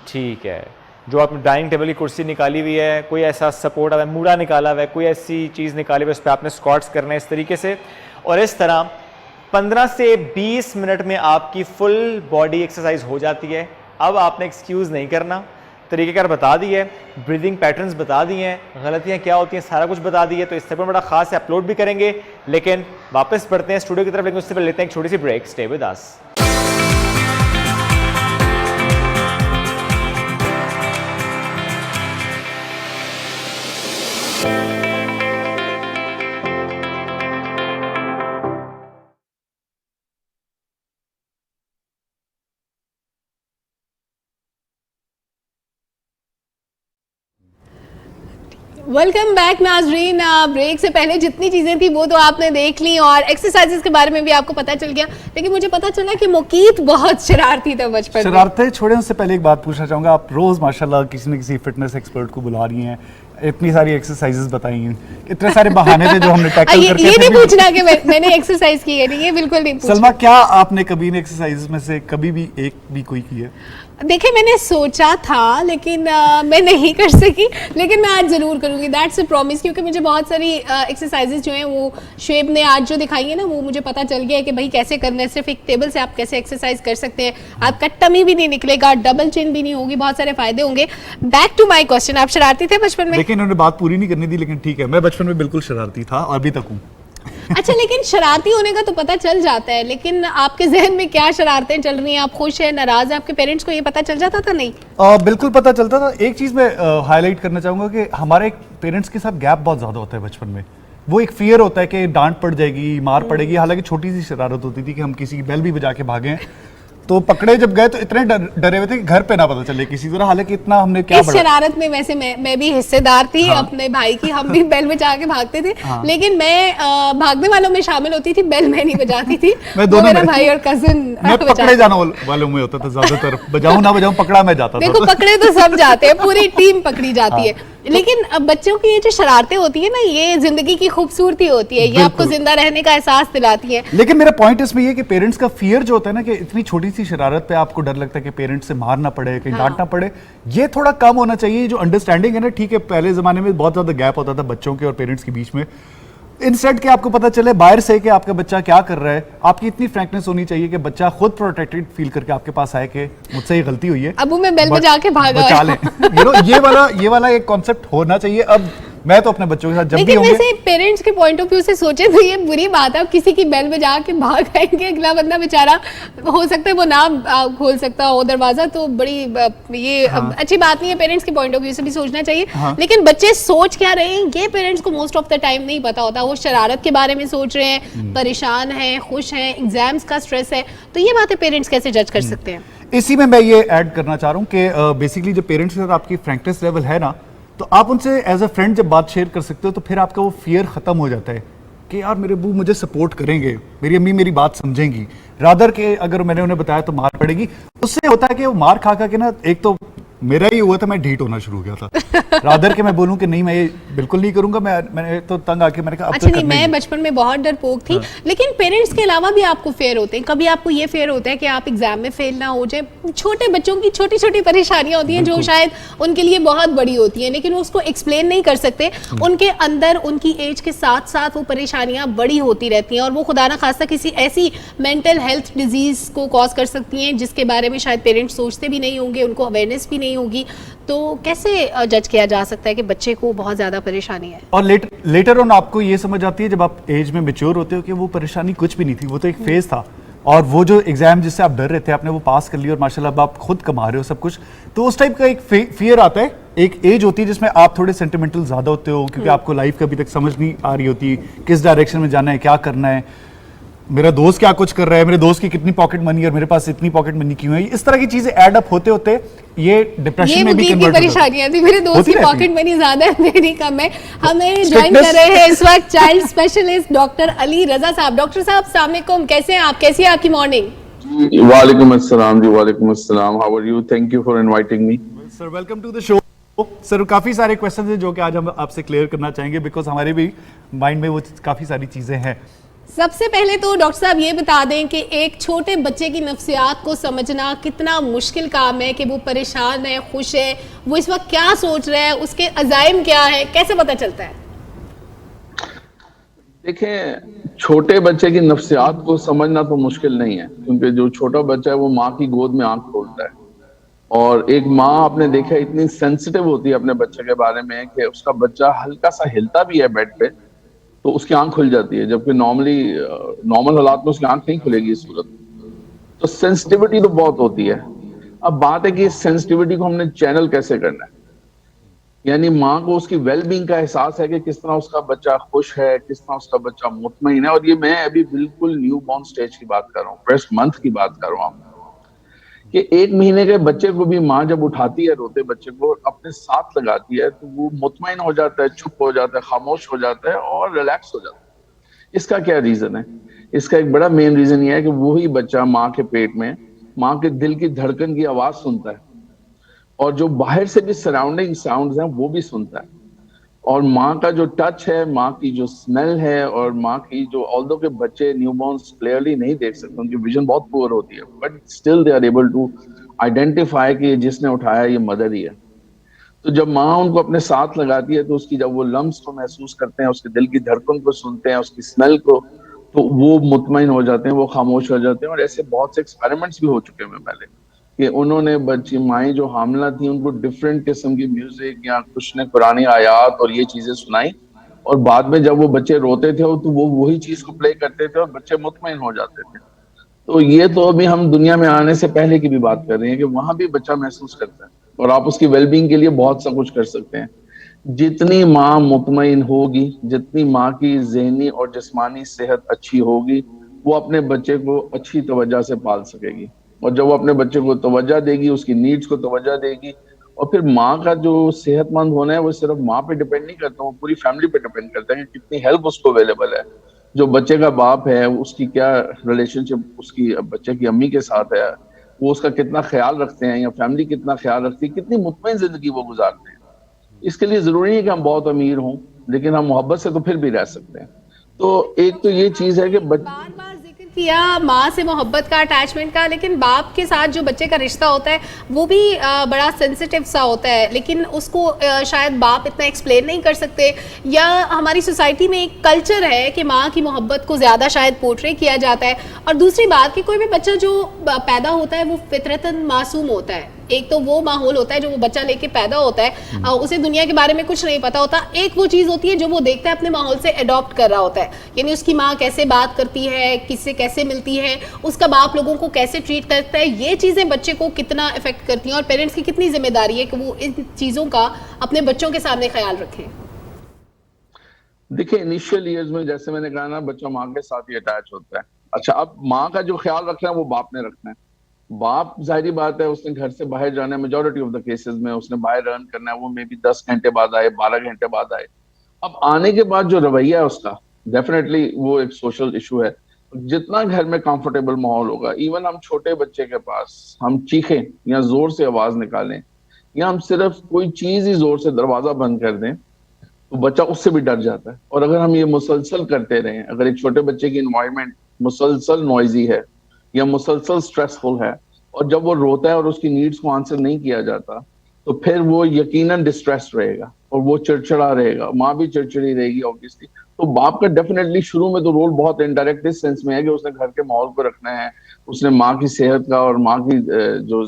ठीक है। जो आपने डाइनिंग टेबल की कुर्सी निकाली हुई है, कोई ऐसा सपोर्ट है, मूड़ा निकाला हुआ है, कोई ऐसी चीज़ निकाली हुई है, उस पर आपने स्क्वाट्स करना है इस तरीके से। और इस तरह 15 से 20 मिनट में आपकी फुल बॉडी एक्सरसाइज हो जाती है। अब आपने एक्सक्यूज़ नहीं करना, तरीक़ेकार बता दिए, ब्रीदिंग पैटर्न्स बता दिए हैं, गलतियाँ क्या होती हैं सारा कुछ बता दिए। तो इस सेगमेंट बड़ा खास है, अपलोड भी करेंगे। लेकिन वापस बढ़ते हैं स्टूडियो की तरफ, लेकिन उससे पहले लेते हैं एक छोटी सी break. Stay with us. Welcome back नाजरीन। ब्रेक से पहले जितनी चीज़ें थी वो तो आपने देख ली और एक्सरसाइजेस के बारे में भी आपको पता चल गया। लेकिन मुझे पता चला कि मुकीत बहुत शरारती था बचपन में। शरारतें छोड़े, उससे पहले एक बात पूछना चाहूँगा। आप रोज़ माशाल्लाह किसी न किसी फिटनेस एक्सपर्ट को बुला रही हैं, इतनी सारी एक्सरसाइजेस बताई हैं, इतने सारे बहाने थे जो हमने टैकल करके। ये नहीं पूछना कि मैंने एक्सरसाइज की है, नहीं, ये बिल्कुल नहीं पूछना। सलमा, क्या आपने कभी इन एक्सरसाइजेस में से कभी भी एक भी कोई की है? देखिए, मैंने सोचा था लेकिन मैं नहीं कर सकी, लेकिन मैं आज ज़रूर करूँगी, दैट्स अ प्रॉमिस। क्योंकि मुझे बहुत सारी एक्सरसाइजेज जो हैं वो शेब ने आज जो दिखाई है ना, वो मुझे पता चल गया है कि भाई कैसे करना है। सिर्फ एक टेबल से आप कैसे एक्सरसाइज कर सकते हैं, आपका टमी भी नहीं निकलेगा, डबल चिन भी नहीं होगी, बहुत सारे फायदे होंगे। बैक टू माई क्वेश्चन, आप शरारती थे बचपन में? लेकिन उन्होंने बात पूरी नहीं करनी थी, लेकिन ठीक है, मैं बचपन में बिल्कुल शरारती था और अभी तक हूँ। अच्छा, लेकिन शरारती होने का तो पता चल जाता है, लेकिन आपके जहन में क्या शरारतें चल रही हैं, आप खुश हैं, नाराज हैं, आपके पेरेंट्स को ये पता चल जाता था? नहीं, बिल्कुल पता चलता था। एक चीज़ मैं हाईलाइट करना चाहूँगा कि हमारे पेरेंट्स के साथ गैप बहुत ज़्यादा होता है बचपन में। वो एक फियर होता है कि डांट पड़ जाएगी, मार पड़ेगी। हालांकि छोटी सी शरारत होती थी कि हम किसी की बेल भी बजा के भागें, तो पकड़े जब गए तो इतने डरे हुए थे कि घर पे ना पता चले किसी तरह। हालांकि इतना हमने क्या इस शरारत में वैसे मैं भी हिस्सेदार थी। हाँ। अपने भाई की हम भी बेल बजा के भागते थे। हाँ। लेकिन मैं भागने वालों में शामिल होती थी, बेल मैं नहीं बजाती थी। मैं दोनों मेरा भाई और कजिन मैं पकड़े जाने वालों में होता था ज्यादातर। बजाऊं ना बजाऊं, पकड़ा मैं जाता था। देखो, पकड़े तो सब जाते हैं, पूरी टीम पकड़ी जाती है। लेकिन बच्चों की ये जो शरारतें होती है ना, ये जिंदगी की खूबसूरती होती है, ये आपको जिंदा रहने का एहसास दिलाती है। लेकिन मेरा पॉइंट इसमें ये कि पेरेंट्स का फियर जो होता है ना, कि इतनी छोटी सी शरारत पे आपको डर लगता है कि पेरेंट्स से मारना पड़े, कहीं डांटना पड़े, ये थोड़ा कम होना चाहिए। जो अंडरस्टैंडिंग है ना, ठीक है, पहले जमाने में बहुत ज्यादा गैप होता था बच्चों के और पेरेंट्स के बीच में। इंस्टेंट के आपको पता चले बाहर से कि आपका बच्चा क्या कर रहा है, आपकी इतनी फ्रैंकनेस होनी चाहिए कि बच्चा खुद प्रोटेक्टेड फील करके आपके पास आए कि मुझसे ये गलती हुई है, अबू मैं बेल बजा के भागा, बचा लें। ये वाला एक कॉन्सेप्ट होना चाहिए। अब मैं तो अपने बच्चों के साथ जब भी होंगे, वैसे पेरेंट्स के पॉइंट ऑफ व्यू से सोचे तो ये बुरी बात है। अब किसी की बेल बजा के भाग आएंगे, अगला बंदा बेचारा हो सकता है वो ना खोल सकता हो दरवाजा, तो बड़ी ये अच्छी बात नहीं है। पेरेंट्स के पॉइंट ऑफ व्यू से भी सोचना चाहिए। लेकिन बच्चे सोच क्या रहे हैं ये पेरेंट्स को मोस्ट ऑफ द टाइम नहीं पता होता। वो शरारत के बारे में सोच रहे हैं, परेशान हैं, खुश हैं, एग्जाम्स का स्ट्रेस है, तो ये बातें पेरेंट्स कैसे जज कर सकते हैं? इसी में मैं ये ऐड करना चाह रहा हूँ कि बेसिकली जो पेरेंट्स के साथ आपकी फ्रैंकनेस लेवल है ना, तो आप उनसे एज अ फ्रेंड जब बात शेयर कर सकते हो, तो फिर आपका वो फियर खत्म हो जाता है कि यार मेरे अब्बू मुझे सपोर्ट करेंगे, मेरी अम्मी मेरी बात समझेंगी, रादर के अगर मैंने उन्हें बताया तो मार पड़ेगी। उससे होता है कि वो मार खा के ना, एक तो मेरा ही हुआ था, मैं ढीठ होना शुरू हो गया था। रादर के मैं बोलूं कि नहीं, मैं ये बिल्कुल नहीं करूंगा, मैंने तो तंग आके मैंने कहा अच्छा नहीं, मैं बचपन में बहुत डरपोक थी। लेकिन पेरेंट्स के अलावा भी आपको फेयर होते हैं। कभी आपको ये फेयर होता है कि आप एग्जाम में फेल ना हो जाए। छोटे बच्चों की छोटी छोटी परेशानियां होती हैं जो शायद उनके लिए बहुत बड़ी होती हैं, लेकिन वो उसको एक्सप्लेन नहीं कर सकते। उनके अंदर उनकी एज के साथ साथ वो परेशानियां बड़ी होती रहती हैं, और वो खुदा ना खास्ता किसी ऐसी मेंटल हेल्थ डिजीज को कॉज कर सकती हैं जिसके बारे में शायद पेरेंट्स सोचते भी नहीं होंगे, उनको अवेयरनेस भी नहीं होगी। तो कैसे जज किया जा सकता है कि बच्चे को बहुत ज्यादा परेशानी है? और लेटर ऑन आपको ये समझ आती है जब आप एज में मैच्योर होते हो कि वो परेशानी कुछ भी नहीं थी, वो तो एक फेज था। और वो जो एग्जाम जिससे आप डर रहे थे, आपने वो पास कर लिया और माशाल्लाह अब आप खुद कमा रहे हो सब कुछ। तो उस टाइप का एक फियर आता है। एक एज होती है जिसमें आप थोड़े सेंटिमेंटल ज्यादा होते हो, क्योंकि आपको लाइफ का अभी तक समझ नहीं आ रही होती किस डायरेक्शन में जाना है, क्या करना है। मेरा दोस्त क्या कुछ कर रहा है, मेरे दोस्त की कितनी पॉकेट मनी है और मेरे पास इतनी पॉकेट मनी क्यों है, इस तरह की चीजें ऐड अप होते होते ये डिप्रेशन में भी कन्वर्ट परेशानियां थी। मेरे दोस्त होती की रहती पॉकेट मनी ज्यादा है, मेरी कम है। हमें ज्वाइन Strictness- कर रहे हैं इस वक्त चाइल्ड स्पेशलिस्ट डॉक्टर अली रजा साहब। डॉक्टर साहब अस्सलाम वालेकुम, कैसे हैं आप, कैसी है आपकी मॉर्निंग? वालेकुम अस्सलाम जी, वालेकुम अस्सलाम। How are you? Thank you for inviting me. Sir welcome to the show. Sir काफी सारे क्वेश्चंस हैं जो कि आज हम आपसे क्लियर करना चाहेंगे, बिकॉज हमारे भी माइंड में वो काफी सारी चीजें हैं। सबसे पहले तो डॉक्टर साहब ये बता दें कि एक छोटे बच्चे की नफ्सियात को समझना कितना मुश्किल काम है, कि वो परेशान है, खुश है, वो इस वक्त क्या सोच रहा है, उसके अजाइम क्या है, कैसे पता चलता है? देखें, छोटे बच्चे की नफ्सियात को समझना तो मुश्किल नहीं है, क्योंकि जो छोटा बच्चा है वो माँ की गोद में आंख खोलता है, और एक माँ आपने देखा इतनी सेंसिटिव होती है अपने बच्चे के बारे में कि उसका बच्चा हल्का सा हिलता भी है बेड पे तो उसकी आंख खुल जाती है, जबकि नॉर्मल हालात में उसकी आंख नहीं खुलेगी इस सूरत। तो सेंसिटिविटी तो बहुत होती है। अब बात है कि इस सेंसिटिविटी को हमने चैनल कैसे करना है, यानी माँ को उसकी वेलबींग का एहसास है कि किस तरह उसका बच्चा खुश है, किस तरह उसका बच्चा मुतमईन है। और ये मैं अभी बिल्कुल न्यू बॉर्न स्टेज की बात कर रहा हूँ, फर्स्ट मंथ की बात कर रहा हूँ, कि 1 महीने के बच्चे को भी माँ जब उठाती है रोते बच्चे को अपने साथ लगाती है तो वो मुतमईन हो जाता है, चुप हो जाता है, खामोश हो जाता है और रिलैक्स हो जाता है। इसका क्या रीजन है? इसका एक बड़ा मेन रीजन ये है कि वही बच्चा माँ के पेट में माँ के दिल की धड़कन की आवाज सुनता है, और जो बाहर से भी सराउंडिंग साउंड्स हैं वो भी सुनता है, और माँ का जो टच है, माँ की जो स्मेल है, और माँ की जो, ऑल्दो के बच्चे न्यूबॉर्न्स क्लियरली नहीं देख सकते, उनकी विजन बहुत पुअर होती है, but still they are able to identify कि जिसने उठाया ये मदर ही है। तो जब माँ उनको अपने साथ लगाती है तो उसकी जब वो लम्स को महसूस करते हैं, उसके दिल की धड़कन को सुनते हैं, उसकी स्मेल को, तो वो मुतमईन हो जाते हैं, वो खामोश हो जाते हैं। और ऐसे बहुत से एक्सपेरिमेंट्स भी हो चुके हैं पहले, कि उन्होंने बच्ची माएँ जो हामला थी उनको डिफरेंट किस्म की म्यूजिक या कुछ ने कुरानी आयात और ये चीजें सुनाई, और बाद में जब वो बच्चे रोते थे तो वो वही चीज को प्ले करते थे और बच्चे मुतमईन हो जाते थे। तो ये तो अभी हम दुनिया में आने से पहले की भी बात कर रहे हैं कि वहां भी बच्चा महसूस करता है, और आप उसकी वेलबींग के लिए बहुत सा कुछ कर सकते हैं। जितनी माँ मुतमईन होगी, जितनी माँ की ज़हनी और जिस्मानी सेहत अच्छी होगी, वो अपने बच्चे को अच्छी तवज्जो से पाल सकेगी, और जब वो अपने बच्चे को तवज्जो देगी, उसकी नीड्स को तवज्जो देगी, और फिर माँ का जो सेहतमंद होना है वो सिर्फ माँ पे डिपेंड नहीं करता, वो पूरी फैमिली पे डिपेंड करता है कि कितनी हेल्प उसको अवेलेबल है। जो बच्चे का बाप है उसकी क्या रिलेशनशिप उसकी बच्चे की अम्मी के साथ है, वो उसका कितना ख्याल रखते हैं, या फैमिली कितना ख्याल रखती है, कितनी मुतमईन जिंदगी वो गुजारते हैं। इसके लिए जरूरी नहीं कि हम बहुत अमीर हों, लेकिन हम मोहब्बत से तो फिर भी रह सकते हैं। तो एक तो ये चीज है कि बार बार जिक्र किया माँ से मोहब्बत का, अटैचमेंट का, लेकिन बाप के साथ जो बच्चे का रिश्ता होता है वो भी बड़ा सेंसिटिव सा होता है, लेकिन उसको शायद बाप इतना एक्सप्लेन नहीं कर सकते, या हमारी सोसाइटी में एक कल्चर है कि माँ की मोहब्बत को ज़्यादा शायद पोर्ट्रे किया जाता है। और दूसरी बात कि कोई भी बच्चा जो पैदा होता है वो फितरतन मासूम होता है। एक तो वो माहौल होता है जो वो बच्चा लेके पैदा होता है, उसे दुनिया के बारे में कुछ नहीं पता होता। एक वो चीज़ होती है जो वो देखता है अपने माहौल से अडॉप्ट कर रहा होता है, यानी उसकी माँ कैसे बात करती है, किससे कैसे मिलती है, उसका बाप लोगों को कैसे ट्रीट करता है, ये चीज़ें बच्चे को कितना इफेक्ट करती हैं, और पेरेंट्स की कितनी जिम्मेदारी है कि वो इन चीज़ों का अपने बच्चों के सामने ख्याल रखें। देखिए, इनिशियल ईयर्स में जैसे मैंने कहा ना, बच्चा माँ के साथ ही अटैच होता है। अच्छा, अब माँ का जो ख्याल रखना है वो बाप ने रखना है। बाप जाहिर बात है उसने घर से बाहर जाना है, मेजॉरिटी ऑफ द केसेस में उसने बाहर अर्न करना है, वो मे बी 10 घंटे बाद आए, 12 घंटे बाद आए। अब आने के बाद जो रवैया है उसका, डेफिनेटली वो एक सोशल इशू है। जितना घर में कंफर्टेबल माहौल होगा, इवन हम छोटे बच्चे के पास हम चीखें या जोर से आवाज निकालें, या हम सिर्फ कोई चीज ही जोर से दरवाजा बंद कर दें, तो बच्चा उससे भी डर जाता है। और अगर हम ये मुसलसल करते रहें, अगर एक छोटे बच्चे की इन्वायरमेंट मुसलसल नॉइजी है या मुसलसल स्ट्रेसफुल है, और जब वो रोता है और उसकी नीड्स को आंसर नहीं किया जाता, तो फिर वो यकीनन डिस्ट्रेस रहेगा और वो चिड़चिड़ा रहेगा, माँ भी चिड़चिड़ी रहेगी ऑब्वियसली। तो बाप का डेफिनेटली शुरू में तो रोल बहुत इनडायरेक्ट इस सेंस में है कि उसने घर के माहौल को रखना है, उसने माँ की सेहत का और माँ की जो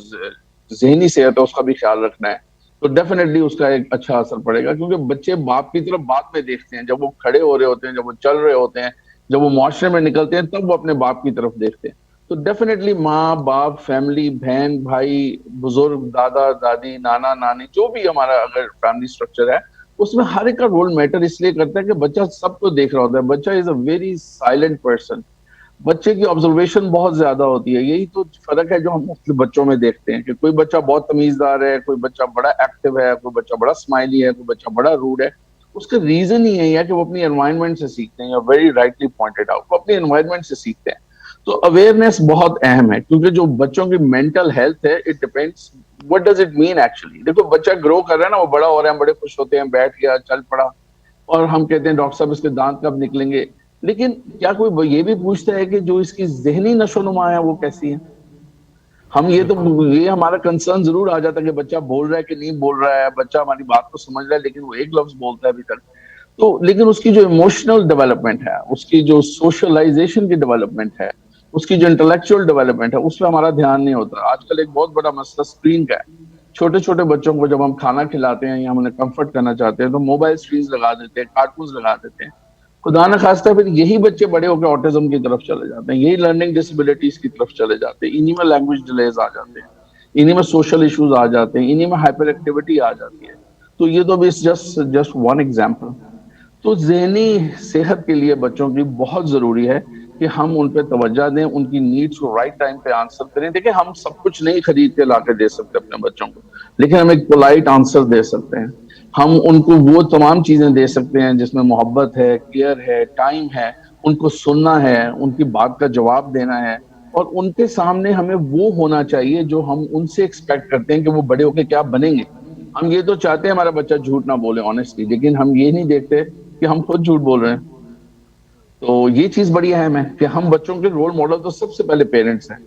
जहनी सेहत है उसका भी ख्याल रखना है। तो डेफिनेटली उसका एक अच्छा असर पड़ेगा, क्योंकि बच्चे बाप की तरफ बाद में देखते हैं, जब वो खड़े हो रहे होते हैं, जब वो चल रहे होते हैं, जब वो मुआशरे में निकलते हैं, तब वो अपने बाप की तरफ देखते हैं। तो डेफिनेटली माँ बाप, फैमिली, बहन भाई, बुजुर्ग, दादा दादी, नाना नानी, जो भी हमारा अगर फैमिली स्ट्रक्चर है, उसमें हर एक का रोल मैटर इसलिए करता है कि बच्चा सबको देख रहा होता है। बच्चा is a very silent person. बच्चे की ऑब्जर्वेशन बहुत ज्यादा होती है। यही तो फर्क है जो हम मुख्तलिफ बच्चों में देखते हैं कि कोई बच्चा बहुत तमीजदार है, कोई बच्चा बड़ा एक्टिव है, कोई बच्चा बड़ा स्माइली है, कोई बच्चा बड़ा रूड है। उसका रीजन ही यही है कि वो अपनी एनवायरनमेंट से सीखते हैं। वेरी राइटली पॉइंटेड आउट, वो अपनी एनवायरनमेंट से सीखते हैं। तो अवेयरनेस बहुत अहम है, क्योंकि जो बच्चों की मेंटल हेल्थ है, it depends what does it mean actually. देखो बच्चा ग्रो कर रहा है ना, वो बड़ा हो रहा है, हम बड़े खुश होते हैं, बैठ गया, चल पड़ा, और हम कहते हैं डॉक्टर साहब इसके दांत कब निकलेंगे। लेकिन क्या कोई ये भी पूछता है कि जो इसकी जहनी नशोनुमा है वो कैसी है? हम ये हमारा कंसर्न जरूर आ जाता है कि बच्चा बोल रहा है कि नहीं बोल रहा है, बच्चा हमारी बात को समझ रहा है, लेकिन वो एक लफ्ज बोलता है अभी तक। तो लेकिन उसकी जो इमोशनल डेवलपमेंट है, उसकी जो सोशलाइजेशन की डेवलपमेंट है, उसकी जो इंटेलेक्चुअल डेवलपमेंट है, उस पर हमारा ध्यान नहीं होता। आजकल एक बहुत बड़ा मसला स्क्रीन का है। छोटे छोटे बच्चों को जब हम खाना खिलाते हैं या हम उन्हें कंफर्ट करना चाहते हैं तो मोबाइल स्क्रीन लगा देते हैं, कार्टून लगा देते हैं। खुदा न खास्ता फिर यही बच्चे बड़े होकर ऑटिज्म की तरफ चले जाते हैं, यही लर्निंग डिसेबिलिटीज की तरफ चले जाते हैं, इन्हीं में लैंग्वेज डिलेज आ जाते हैं, इन्हीं में सोशल इश्यूज आ जाते हैं, इन्हीं में हाइपर एक्टिविटी आ जाती है। तो ये तो जस्ट वन एग्जाम्पल। तो ज़हनी सेहत के लिए बच्चों की बहुत जरूरी है कि हम उन पर तवज्जो दें, उनकी नीड्स को राइट टाइम पे आंसर करें। देखिए हम सब कुछ नहीं खरीद के ला के दे सकते अपने बच्चों को, लेकिन हम एक पोलाइट आंसर दे सकते हैं। हम उनको वो तमाम चीजें दे सकते हैं जिसमें मोहब्बत है, केयर है, टाइम है, उनको सुनना है, उनकी बात का जवाब देना है, और उनके सामने हमें वो होना चाहिए जो हम उनसे एक्सपेक्ट करते हैं कि वो बड़े होकर क्या बनेंगे। हम ये तो चाहते हैं हमारा बच्चा झूठ ना बोले ऑनेस्टली, लेकिन हम ये नहीं देखते कि हम खुद झूठ बोल रहे हैं। तो ये चीज बड़ी अहम है कि हम बच्चों के रोल मॉडल तो सबसे पहले पेरेंट्स हैं।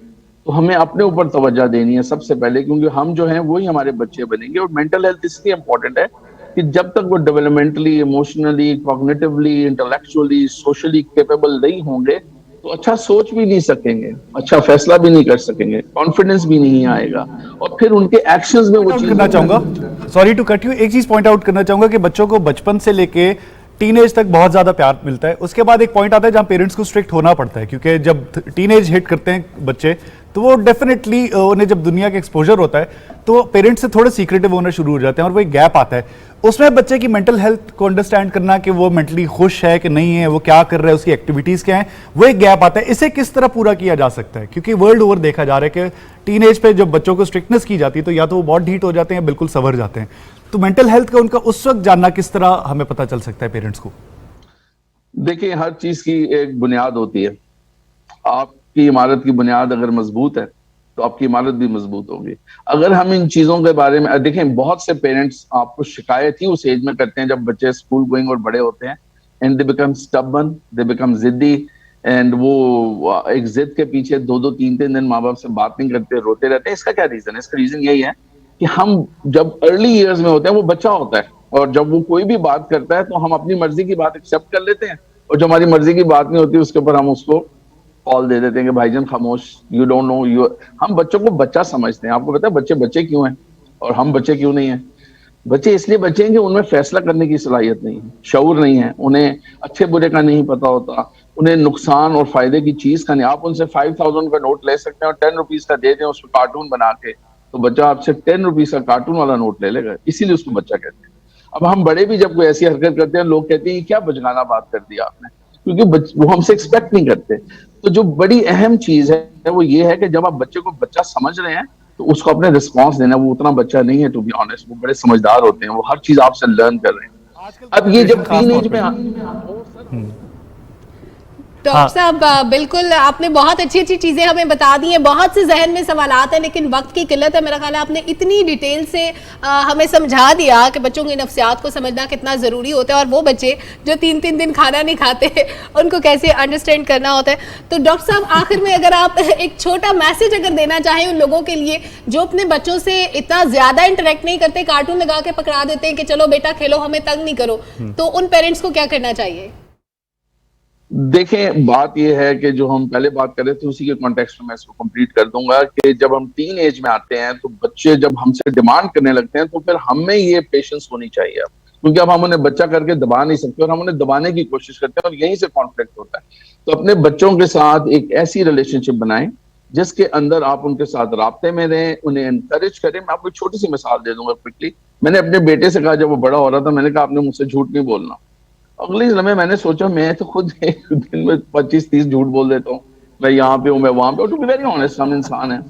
तो हमें अपने ऊपर तवज्जो देनी है सबसे पहले, क्योंकि हम जो हैं वही हमारे बच्चे बनेंगे। और मेंटल हेल्थ इसलिए इंपॉर्टेंट है कि जब तक वो developmentally, emotionally, cognitively, intellectually, socially capable नहीं होंगे तो अच्छा सोच भी नहीं सकेंगे, अच्छा फैसला भी नहीं कर सकेंगे, कॉन्फिडेंस भी नहीं आएगा, और फिर उनके एक्शंस में वो चीज करना चाहूंगा, सॉरी टू कट यू, एक चीज पॉइंट आउट करना चाहूंगा कि बच्चों को बचपन से लेके टीनेज तक बहुत ज्यादा प्यार मिलता है। उसके बाद एक पॉइंट आता है जहां पेरेंट्स को स्ट्रिक्ट होना पड़ता है, क्योंकि जब टीनेज हिट करते हैं बच्चे तो वो डेफिनेटली उन्हें जब दुनिया का एक्सपोजर होता है तो पेरेंट्स से थोड़े सीक्रेटिव होना शुरू हो जाते हैं, और वो एक गैप आता है उसमें बच्चे की मेंटल हेल्थ को अंडरस्टैंड करना कि वो मेंटली खुश है कि नहीं है, वो क्या कर रहा है, उसकी एक्टिविटीज क्या है, वो एक गैप आता है। इसे किस तरह पूरा किया जा सकता है? क्योंकि वर्ल्ड ओवर देखा जा रहा है कि टीनेज पे जब बच्चों को स्ट्रिक्टनेस की जाती है तो या तो वो बहुत ढीठ हो जाते हैं, बिल्कुल संवर जाते हैं। तो मेंटल हेल्थ का उनका उस वक्त जानना किस तरह हमें पता चल सकता है पेरेंट्स को? देखिए हर चीज की एक बुनियाद होती है। आपकी इमारत की बुनियाद अगर मजबूत है तो आपकी इमारत भी मजबूत होगी। अगर हम इन चीजों के बारे में देखें, बहुत से पेरेंट्स आपको शिकायत ही उस एज में करते हैं जब बच्चे स्कूल गोइंग और बड़े होते हैं, and they become stubborn, they become जिद्दी, एंड वो एक जिद के पीछे 2-2, 3-3 दिन माँ बाप से बात नहीं करते, रोते रहते हैं। इसका क्या रीजन है? इसका रीजन यही है कि हम जब अर्ली ईयर्स में होते हैं वो बच्चा होता है, और जब वो कोई भी बात करता है तो हम अपनी मर्जी की बात एक्सेप्ट कर लेते हैं, और जो हमारी मर्जी की बात नहीं होती उसके ऊपर हम उसको कॉल दे देते हैं कि भाईजान खामोश, यू डोंट नो यू। हम बच्चों को बच्चा समझते हैं। आपको पता है बच्चे बच्चे क्यों हैं और हम बच्चे क्यों नहीं हैं? बच्चे इसलिए बच्चे हैं कि उनमें फैसला करने की सलाहियत नहीं है, शऊर नहीं है, उन्हें अच्छे बुरे का नहीं पता होता, उन्हें नुकसान और फायदे की चीज का नहीं। आप उनसे 5000 का नोट ले सकते हैं और 10 रुपीज का दे दें उस पर कार्टून बना के, तो बच्चा आपसे 10 रुपीज का कार्टून वाला नोट ले लेगा, इसीलिए उसको बच्चा कहते हैं। अब हम बड़े भी जब कोई ऐसी हरकत करते हैं, लोग कहते हैं क्या बचगाना बात कर दी आपने, क्योंकि वो हमसे एक्सपेक्ट नहीं करते। तो जो बड़ी अहम चीज है वो ये है कि जब आप बच्चे को बच्चा समझ रहे हैं तो उसको अपने रिस्पॉन्स देना। वो उतना बच्चा नहीं है, टू बी ऑनेस्ट, वो बड़े समझदार होते हैं, वो हर चीज आपसे लर्न कर रहे हैं। अब ये जब टीन एज में डॉक्टर साहब बिल्कुल आपने बहुत अच्छी अच्छी चीजें हमें बता दी हैं। बहुत से जहन में सवालात हैं लेकिन वक्त की किल्लत है। मेरा ख्याल है आपने इतनी डिटेल से हमें समझा दिया कि बच्चों की नफ्सियात को समझना कितना ज़रूरी होता है, और वो बच्चे जो 3-3 दिन खाना नहीं खाते उनको कैसे अंडरस्टैंड करना होता है। तो डॉक्टर साहब आखिर में अगर आप एक छोटा मैसेज अगर देना चाहें उन लोगों के लिए जो अपने बच्चों से इतना ज़्यादा इंटरेक्ट नहीं करते, कार्टून लगा के पकड़ा देते हैं कि चलो बेटा खेलो, हमें तंग नहीं करो, तो उन पेरेंट्स को क्या करना चाहिए? देखें बात यह है कि जो हम पहले बात कर रहे थे उसी के कॉन्टेक्स्ट में मैं इसको कंप्लीट कर दूंगा कि जब हम टीन एज में आते हैं तो बच्चे जब हमसे डिमांड करने लगते हैं तो फिर हमें ये पेशेंस होनी चाहिए, क्योंकि अब हम उन्हें बच्चा करके दबा नहीं सकते और हम उन्हें दबाने की कोशिश करते हैं और यहीं से कॉन्फ्लिक्ट होता है। तो अपने बच्चों के साथ एक ऐसी रिलेशनशिप बनाएं जिसके अंदर आप उनके साथ राब्ते में रहें, उन्हें एनकरेज करें। मैं आपको एक छोटी सी मिसाल दे दूंगा क्विकली। मैंने अपने बेटे से कहा जब वो बड़ा हो रहा था, मैंने कहा आपने मुझसे झूठ नहीं बोलना। अगले लम्हे मैंने सोचा मैं तो खुद एक दिन में 25-30 झूठ बोल देता हूँ, मैं यहाँ पे हूँ, मैं वहां पे, टू बी वेरी ऑनेस्ट हम इंसान हैं।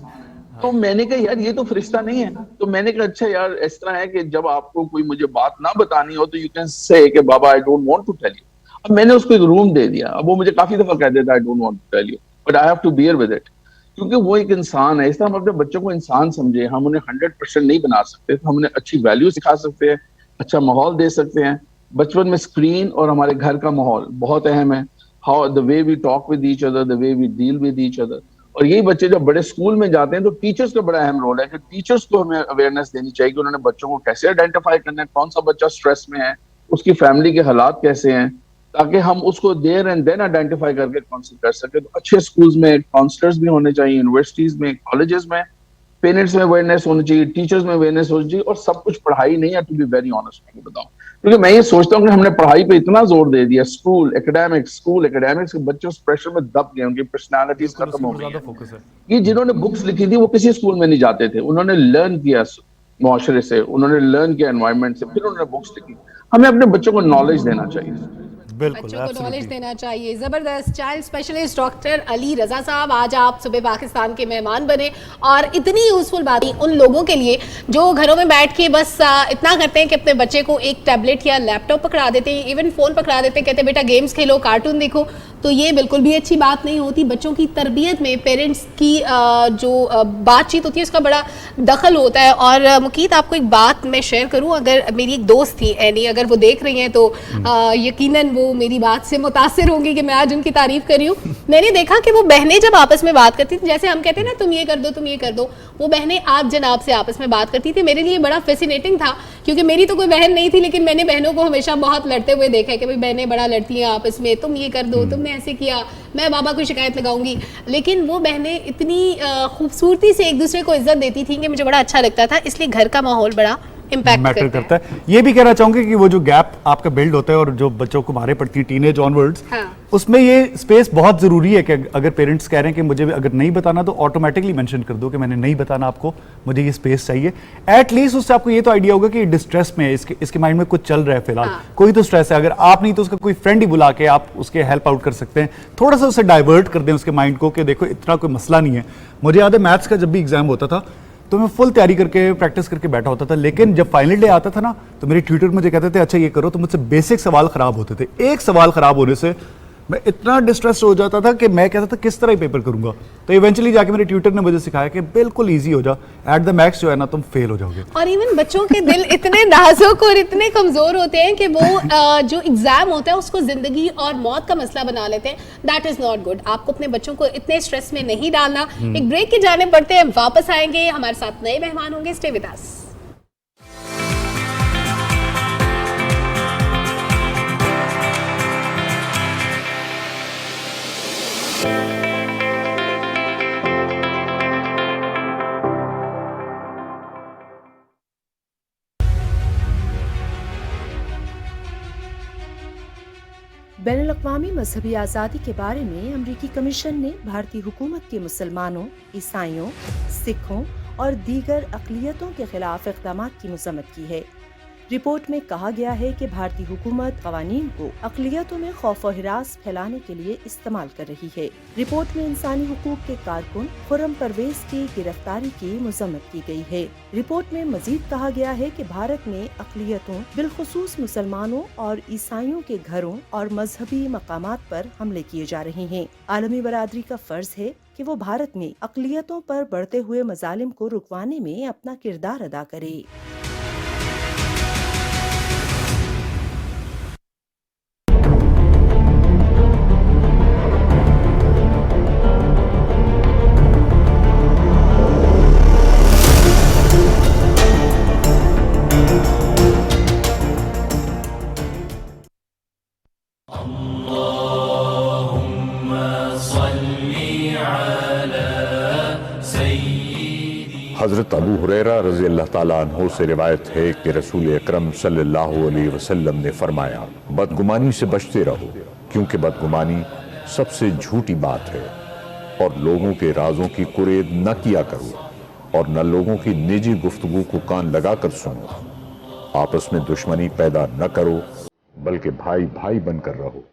तो मैंने कहा यार ये तो फरिश्ता नहीं है। तो मैंने कहा अच्छा यार इस तरह है कि जब आपको कोई मुझे बात ना बतानी हो तो यू कैन से कि बाबा I don't want to tell you. अब मैंने उसको एक रूम दे दिया। अब वो मुझे काफी दफा कह देता I don't want to tell you but I have to bear with it, क्योंकि वो एक इंसान है। इस तरह हम अपने बच्चों को इंसान समझे। हम उन्हें 100% नहीं बना सकते, तो हम उन्हें अच्छी वैल्यू सिखा सकते हैं, अच्छा माहौल दे सकते हैं। बचपन में स्क्रीन और हमारे घर का माहौल बहुत अहम है। How the way we talk with each other, the way we deal with each other. और यही बच्चे जब बड़े स्कूल में जाते हैं तो टीचर्स का बड़ा अहम रोल है कि टीचर्स को हमें अवेयरनेस देनी चाहिए कि उन्होंने बच्चों को कैसे आइडेंटिफाई करना है, कौन सा बच्चा स्ट्रेस में है, उसकी फैमिली के हालात कैसे हैं, ताकि हम उसको देयर एंड देन आइडेंटिफाई करके काउंसिल कर सके। तो अच्छे स्कूल्स में काउंसलर्स भी होने चाहिए, यूनिवर्सिटीज में, कॉलेजेस में, पेरेंट्स में अवेयरनेस होनी चाहिए, टीचर्स में अवेयरनेस होनी चाहिए। और सब कुछ पढ़ाई नहीं है, टू बी वेरी ऑनेस्ट मैं बताऊं, क्योंकि मैं ये सोचता हूँ कि हमने पढ़ाई पे इतना जोर दे दिया, स्कूल एकेडमिक्स, बच्चे उस प्रेशर में दब गए, उनकी पर्सनालिटीज खत्म हो गई है। ये जिन्होंने बुक्स लिखी थी वो किसी स्कूल में नहीं जाते थे, उन्होंने लर्न किया मुआशरे से, उन्होंने लर्न किया एनवायरनमेंट से, फिर उन्होंने बुक्स लिखी। हमें अपने बच्चों को नॉलेज देना चाहिए। बिल्कुल, बच्चों को नॉलेज absolutely। देना चाहिए। जबरदस्त। चाइल्ड स्पेशलिस्ट डॉक्टर अली रजा साहब, आज आप सुबह पाकिस्तान के मेहमान बने और इतनी यूजफुल बातें उन लोगों के लिए जो घरों में बैठ के बस इतना करते हैं कि अपने बच्चे को एक टैबलेट या लैपटॉप पकड़ा देते हैं, इवन फोन पकड़ा देते हैं, कहते हैं बेटा गेम्स खेलो, कार्टून देखो। तो ये बिल्कुल भी अच्छी बात नहीं होती। बच्चों की तरबियत में पेरेंट्स की जो बातचीत होती है उसका बड़ा दखल होता है। और मुकीत, आपको एक बात मैं शेयर करूं, अगर मेरी एक दोस्त थी एनी, अगर वो देख रही हैं तो यकीनन वो मेरी बात से मुतासिर होंगी कि मैं आज उनकी तारीफ कर रही हूँ। मैंने देखा कि वो बहनें जब आपस में बात करती थी, जैसे हम कहते हैं ना तुम ये कर दो तुम ये कर दो, वो बहनें आप जनाब से आपस में बात करती थी। मेरे लिए बड़ा फैसिनेटिंग था, क्योंकि मेरी तो कोई बहन नहीं थी, लेकिन मैंने बहनों को हमेशा बहुत लड़ते हुए देखा है कि भाई बहनें बड़ा लड़ती हैं आपस में, तुम ये कर दो, तुमने ऐसे किया, मैं बाबा को शिकायत लगाऊंगी। लेकिन वो बहनें इतनी खूबसूरती से एक दूसरे को इज्जत देती थी कि मुझे बड़ा अच्छा लगता था। इसलिए घर का माहौल बड़ा इम्पैक्ट मैटर करता है। ये भी कहना चाहूंगी कि वो जो गैप आपका बिल्ड होता है और जो बच्चों को मारे पड़ती है टीनेज ऑनवर्ड्स, उसमें ये स्पेस बहुत जरूरी है कि अगर पेरेंट्स कह रहे हैं कि मुझे अगर नहीं बताना तो ऑटोमेटिकली मेंशन कर दो कि मैंने नहीं बताना आपको, मुझे ये स्पेस चाहिए। एटलीस्ट उससे आपको ये तो आइडिया होगा कि डिस्ट्रेस में है, इसके माइंड में कुछ चल रहा है फिलहाल, कोई तो स्ट्रेस है। अगर आप नहीं तो उसका कोई फ्रेंड ही बुला के आप उसके हेल्प आउट कर सकते हैं, थोड़ा सा उसे डाइवर्ट कर दें उसके माइंड को कि देखो इतना कोई मसला नहीं है। मुझे याद है मैथ्स का जब भी एग्जाम होता था तो मैं फुल तैयारी करके प्रैक्टिस करके बैठा होता था, लेकिन जब फाइनल डे आता था ना तो मेरे ट्यूटर मुझे कहते थे अच्छा ये करो, तो मुझसे बेसिक सवाल खराब होते थे। एक सवाल खराब होने से मैं इतना डिस्ट्रेस हो जाता था कि मैं कहता था किस तरह ही पेपर करूंगा। तो इवेंचुअली जाके मेरे ट्यूटर ने मुझे सिखाया कि बिल्कुल इजी हो जा, एट द मैक्स जो है ना तुम फेल हो जाओगे। और इवन बच्चों के दिल इतने नाजुक और इतने कमजोर होते हैं कि वो जो एग्जाम होता है उसको जिंदगी और मौत का मसला बना लेते हैं। That is not good. आपको अपने बच्चों को इतने स्ट्रेस में नहीं डालना। एक ब्रेक की जाने पड़ते हैं, वापस आएंगे, हमारे साथ नए मेहमान होंगे। स्टे विद अस। बैनुल-अक़वामी मजहबी आज़ादी के बारे में अमरीकी कमीशन ने भारतीय हुकूमत के मुसलमानों, ईसाइयों, सिखों और दीगर अक़लियतों के खिलाफ इक़दामात की मज़म्मत की है। रिपोर्ट में कहा गया है कि भारतीय हुकूमत क़वानीन को अक़लियतों में खौफ और हिरास फैलाने के लिए इस्तेमाल कर रही है। रिपोर्ट में इंसानी हुकूक के कारकुन खुर्रम परवेज की गिरफ्तारी की मज़म्मत की गई है। रिपोर्ट में मजीद कहा गया है कि भारत में अक़लियतों, बिलखुसूस मुसलमानों और ईसाइयों के घरों और मजहबी मकामात पर हमले किए जा रहे हैं। आलमी बरादरी का फर्ज है कि वो भारत में अक़लियतों पर बढ़ते हुए मजालिम को रुकवाने में अपना किरदार अदा करे। हज़रत अबू हुरैरा रज़ी अल्लाह ताला अन्हु से रिवायत है कि रसूल अकरम सल्लल्लाहु अलैहि वसल्लम ने फरमाया, बदगुमानी से बचते रहो, क्योंकि बदगुमानी सबसे झूठी बात है, और लोगों के राजों की कुरेद न किया करो, और न लोगों की निजी गुफ्तगू को कान लगाकर सुनो। आपस में दुश्मनी पैदा न करो, बल्कि भाई भाई बनकर रहो।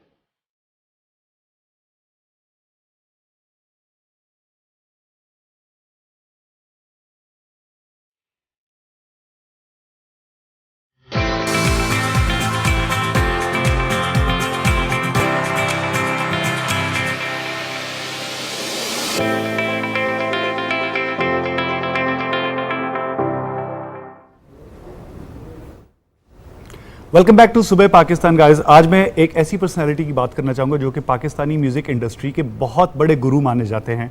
वेलकम बैक टू सुबह पाकिस्तान गाइस। आज मैं एक ऐसी पर्सनालिटी की बात करना चाहूँगा जो कि पाकिस्तानी म्यूज़िक इंडस्ट्री के बहुत बड़े गुरु माने जाते हैं।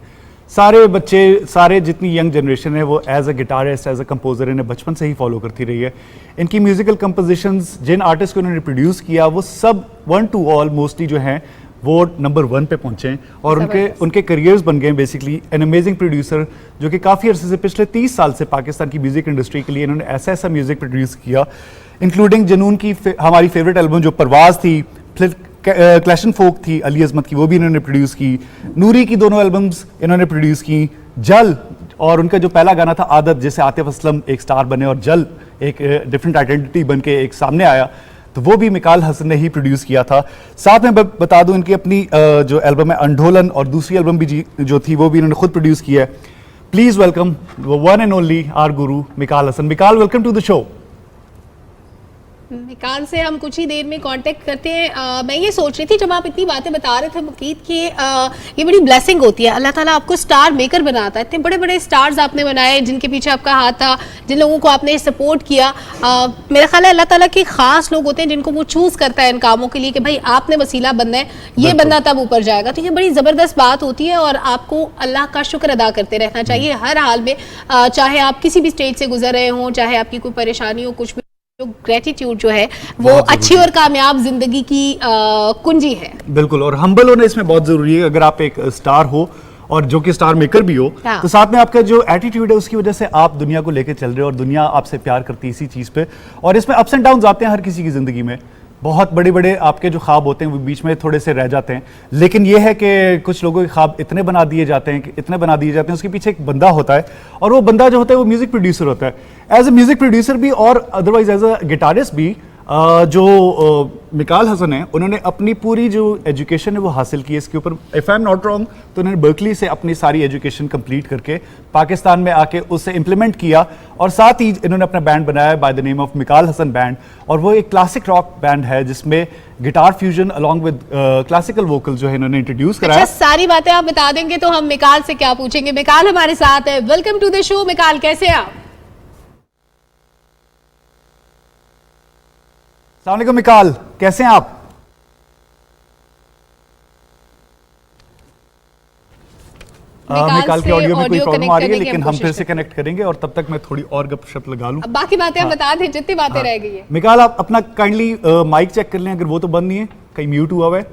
सारे बच्चे, सारे जितनी यंग जनरेशन है वो as a guitarist, as a composer इन्हें बचपन से ही फॉलो करती रही है। इनकी म्यूज़िकल कंपोजिशंस, जिन आर्टिस्ट को इन्होंने प्रोड्यूस किया, वो सब 1 to all मोस्टली जो हैं वो नंबर 1 पे पहुंचे हैं और उनके करियर्स बन गए बेसिकली। एन अमेजिंग प्रोड्यूसर जो कि काफ़ी अरसे से, पिछले 30 साल से पाकिस्तान की म्यूज़िक इंडस्ट्री के लिए इन्होंने ऐसा ऐसा म्यूज़िक प्रोड्यूस किया, इंक्लूडिंग जनून की हमारी फेवरेट एल्बम जो परवाज़ थी, फिर क्लैश एंड फोक थी अली अजमत की, वो भी इन्होंने प्रोड्यूस की। नूरी की दोनों एल्बम्स इन्होंने प्रोड्यूस की। जल और उनका जो पहला गाना था आदत, जिससे आतिफ असलम एक स्टार बने और जल एक डिफरेंट आइडेंटिटी बन के एक सामने आया, तो वो भी मिकाल हसन ने ही प्रोड्यूस किया था। साथ में बता दूं इनकी अपनी जो एल्बम है अंडोलन, और दूसरी एल्बम भी जो थी वो भी इन्होंने खुद प्रोड्यूस किया है। Please welcome one and only our guru Mikal Hasan. Mikal, welcome to the show. Mikal से हम कुछ ही देर में कांटेक्ट करते हैं। मैं ये सोच रही थी जब आप इतनी बातें बता रहे थे मुकीत कि ये बड़ी ब्लेसिंग होती है, अल्लाह ताला आपको स्टार मेकर बनाता है। इतने बड़े बड़े स्टार्स आपने बनाए जिनके पीछे आपका हाथ था, जिन लोगों को आपने सपोर्ट किया। मेरा ख्याल है अल्लाह ताला के खास लोग होते हैं जिनको वो चूज करता है इन कामों के लिए कि भाई आपने वसीला बनना है, ये बंदा तब ऊपर जाएगा। तो ये बड़ी ज़बरदस्त बात होती है और आपको अल्लाह का शुक्र अदा करते रहना चाहिए हर हाल में, चाहे आप किसी भी स्टेज से गुजर रहे हों, चाहे आपकी कोई परेशानी हो, कुछ भी। जो ग्रेटिट्यूड जो है वो अच्छी और कामयाब जिंदगी की कुंजी है। बिल्कुल, और हम्बल होना इसमें बहुत जरूरी है। अगर आप एक स्टार हो और जो कि स्टार मेकर भी हो, हाँ। तो साथ में आपका जो एटीट्यूड है उसकी वजह से आप दुनिया को लेकर चल रहे हो और दुनिया आपसे प्यार करती है इसी चीज़ पे। और इसमें अप्स एंड डाउन्स आते हैं हर किसी की ज़िंदगी में। बहुत बड़े बड़े आपके जो ख्वाब होते हैं वो बीच में थोड़े से रह जाते हैं, लेकिन ये है कि कुछ लोगों के ख्वाब इतने बना दिए जाते हैं उसके पीछे एक बंदा होता है, और वो बंदा जो होता है वो म्यूज़िक प्रोड्यूसर होता है। एज ए म्यूज़िक प्रोड्यूसर भी और अदरवाइज एज अ गिटारिस्ट भी जो मिकाल हसन है, उन्होंने अपनी पूरी जो एजुकेशन है वो हासिल की है इसके ऊपर। If I am not wrong तो उन्होंने बर्कली से अपनी सारी एजुकेशन कंप्लीट करके पाकिस्तान में आके उसे इम्प्लीमेंट किया, और साथ ही इन्होंने अपना बैंड बनाया by the name of Mikaal Hasan band. और वो एक क्लासिक रॉक बैंड है जिसमें guitar fusion along with classical vocal जो है इन्होंने इंट्रोड्यूस कराया। अच्छा, सारी बातें आप बता देंगे तो हम मिकाल से क्या पूछेंगे। मिकाल हमारे साथ है, welcome to the show. Mikaal, कैसे हैं आप? अस्सलाम वालेकुम मिकाल, कैसे हैं आप? मिकाल की ऑडियो में कोई प्रॉब्लम आ रही है, लेकिन हम फिर से कनेक्ट करेंगे और तब तक मैं थोड़ी और गपशप लगा लूं। बाकी बातें हम बता दें जितनी बातें रह गई है। मिकाल, आप अपना काइंडली माइक चेक कर लें, अगर वो तो बंद नहीं है, कहीं म्यूट हुआ हुआ है।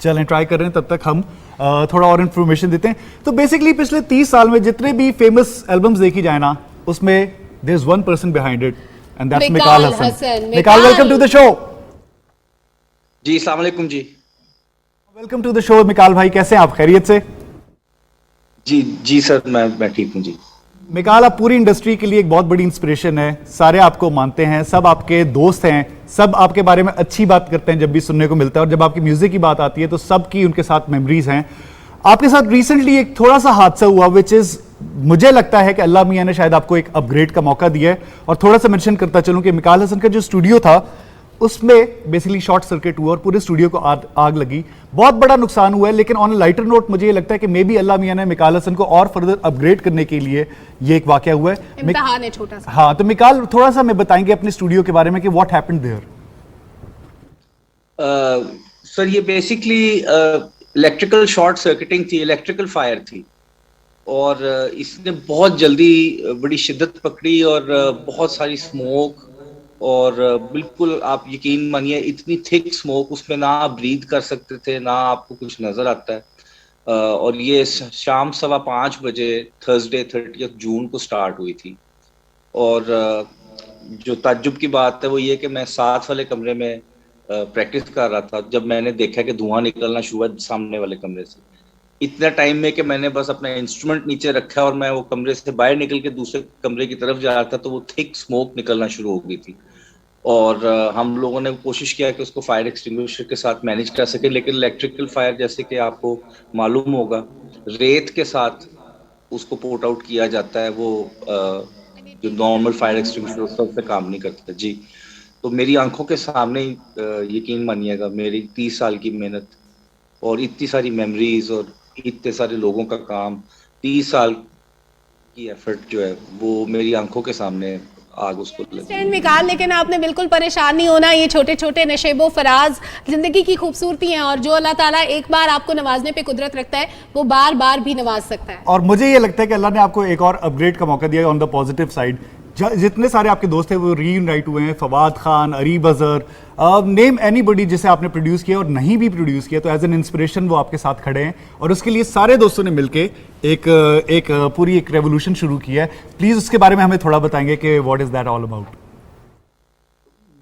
चलें, ट्राई कर रहे हैं, तब तक हम थोड़ा और इन्फॉर्मेशन देते हैं। तो बेसिकली पिछले 30 साल में जितने भी फेमस एल्बम्स देखी जाए ना, उसमें there's one person behind it and that's Mikal Hasan. Mikal, welcome to the show. जी, अस्सलाम वालेकुम जी। Welcome to the show Mikal bhai, कैसे हैं आप? खैरियत से? जी जी सर, मैं ठीक हूँ जी। मिकाल, आप पूरी इंडस्ट्री के लिए एक बहुत बड़ी इंस्पिरेशन है। सारे आपको मानते हैं, सब आपके दोस्त हैं, सब आपके बारे में अच्छी बात करते हैं जब भी सुनने को मिलता है, और जब आपकी म्यूजिक की बात आती है तो सबकी उनके साथ मेमोरीज हैं। आपके साथ रिसेंटली एक थोड़ा सा हादसा हुआ, विच इज मुझे लगता है कि अल्लाह मियां ने शायद आपको एक अपग्रेड का मौका दिया है। और थोड़ा सा मेंशन करता चलूं कि मिकाल हसन का जो स्टूडियो था उसमें बेसिकली शॉर्ट सर्किट हुआ और पूरे स्टूडियो को आग लगी। बहुत बड़ा नुकसान हुआ है, लेकिन ऑन लाइटर नोट मुझे ये लगता है कि मे बी अल्लाह मियां ने मिकाल हसन को और फर्दर अपग्रेड करने के लिए ये एक वाकया हुआ है। इम्तिहान है छोटा सा। हाँ, तो मिकाल थोड़ा सा हमें बताएंगे अपने स्टूडियो के बारे में कि व्हाट हैपेंड देयर। सर, ये बेसिकली इलेक्ट्रिकल शॉर्ट सर्किटिंग थी, इलेक्ट्रिकल फायर थी, और इसने बहुत जल्दी बड़ी शिद्दत पकड़ी और बहुत सारी स्मोक, और बिल्कुल आप यकीन मानिए इतनी थिक स्मोक, उसमें ना आप ब्रीथ कर सकते थे, ना आपको कुछ नजर आता है। और ये शाम 5:15 बजे थर्सडे 30 जून को स्टार्ट हुई थी। और जो ताज्जुब की बात है वो ये कि मैं साथ वाले कमरे में प्रैक्टिस कर रहा था जब मैंने देखा कि धुआं निकलना शुरू हुआ सामने वाले कमरे से। इतना टाइम में कि मैंने बस अपना इंस्ट्रूमेंट नीचे रखा और मैं वो कमरे से बाहर निकल के दूसरे कमरे की तरफ जा रहा था, तो वो थिक स्मोक निकलना शुरू हो गई थी। और हम लोगों ने कोशिश किया कि उसको फायर एक्सटिंग्विशर के साथ मैनेज कर सके, लेकिन इलेक्ट्रिकल फायर जैसे कि आपको मालूम होगा रेत के साथ उसको पोर्ट आउट किया जाता है, वो जो नॉर्मल फायर एक्सटिंग्विशर उससे काम नहीं करता जी। तो मेरी आंखों के सामने यकीन मानिएगा मेरी 30 साल की मेहनत और इतनी सारी मेमोरीज और इतने सारे लोगों का काम, 30 साल की एफर्ट जो है वो मेरी आंखों के सामने आग उसको लगी। स्टैंड मिकाल, लेकिन आपने बिल्कुल परेशान नहीं होना। ये छोटे छोटे नशेबो फराज जिंदगी की खूबसूरती हैं, और जो अल्लाह ताला एक बार आपको नवाजने पे कुदरत रखता है वो बार बार भी नवाज सकता है। और मुझे ये लगता है कि अल्लाह ने आपको एक और अपग्रेड का मौका दिया ऑन द पॉजिटिव साइड। जितने सारे आपके दोस्त हैं वो रीयूनाइट हुए हैं, फवाद खान, अरीब अजहर, नेम एनीबॉडी जिसे आपने प्रोड्यूस किया और नहीं भी प्रोड्यूस किया, तो एज एन इंस्पिरेशन वो आपके साथ खड़े हैं और उसके लिए सारे दोस्तों ने मिलके एक पूरी एक रेवोल्यूशन शुरू किया है। प्लीज उसके बारे में हमें थोड़ा बताएंगे कि what is that all about.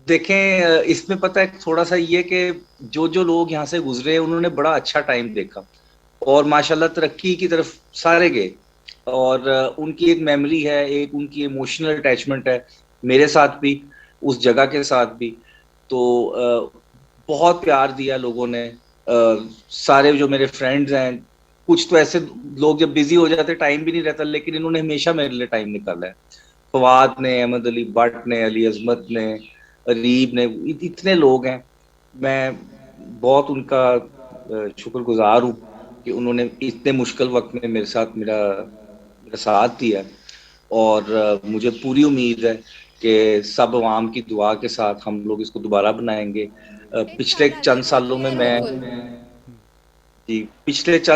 देखें, इसमें पता है थोड़ा सा ये कि जो लोग यहाँ से गुजरे उन्होंने बड़ा अच्छा टाइम देखा और माशाल्लाह तरक्की की तरफ सारे गए, और उनकी एक मेमोरी है, एक उनकी इमोशनल अटैचमेंट है मेरे साथ भी, उस जगह के साथ भी। तो बहुत प्यार दिया लोगों ने। सारे जो मेरे फ्रेंड्स हैं, कुछ तो ऐसे लोग जब बिजी हो जाते टाइम भी नहीं रहता, लेकिन इन्होंने हमेशा मेरे लिए टाइम निकाला है। फवाद ने, अहमद अली भट्ट ने, अली अजमत ने, अरीब ने, इतने लोग हैं। मैं बहुत उनका शुक्रगुजार हूँ कि उन्होंने इतने मुश्किल वक्त में मेरे साथ मेरा साथ दिया, और मुझे पूरी उम्मीद है कि सब आवाम की दुआ के साथ हम लोग इसको दोबारा बनाएंगे। पिछले चंद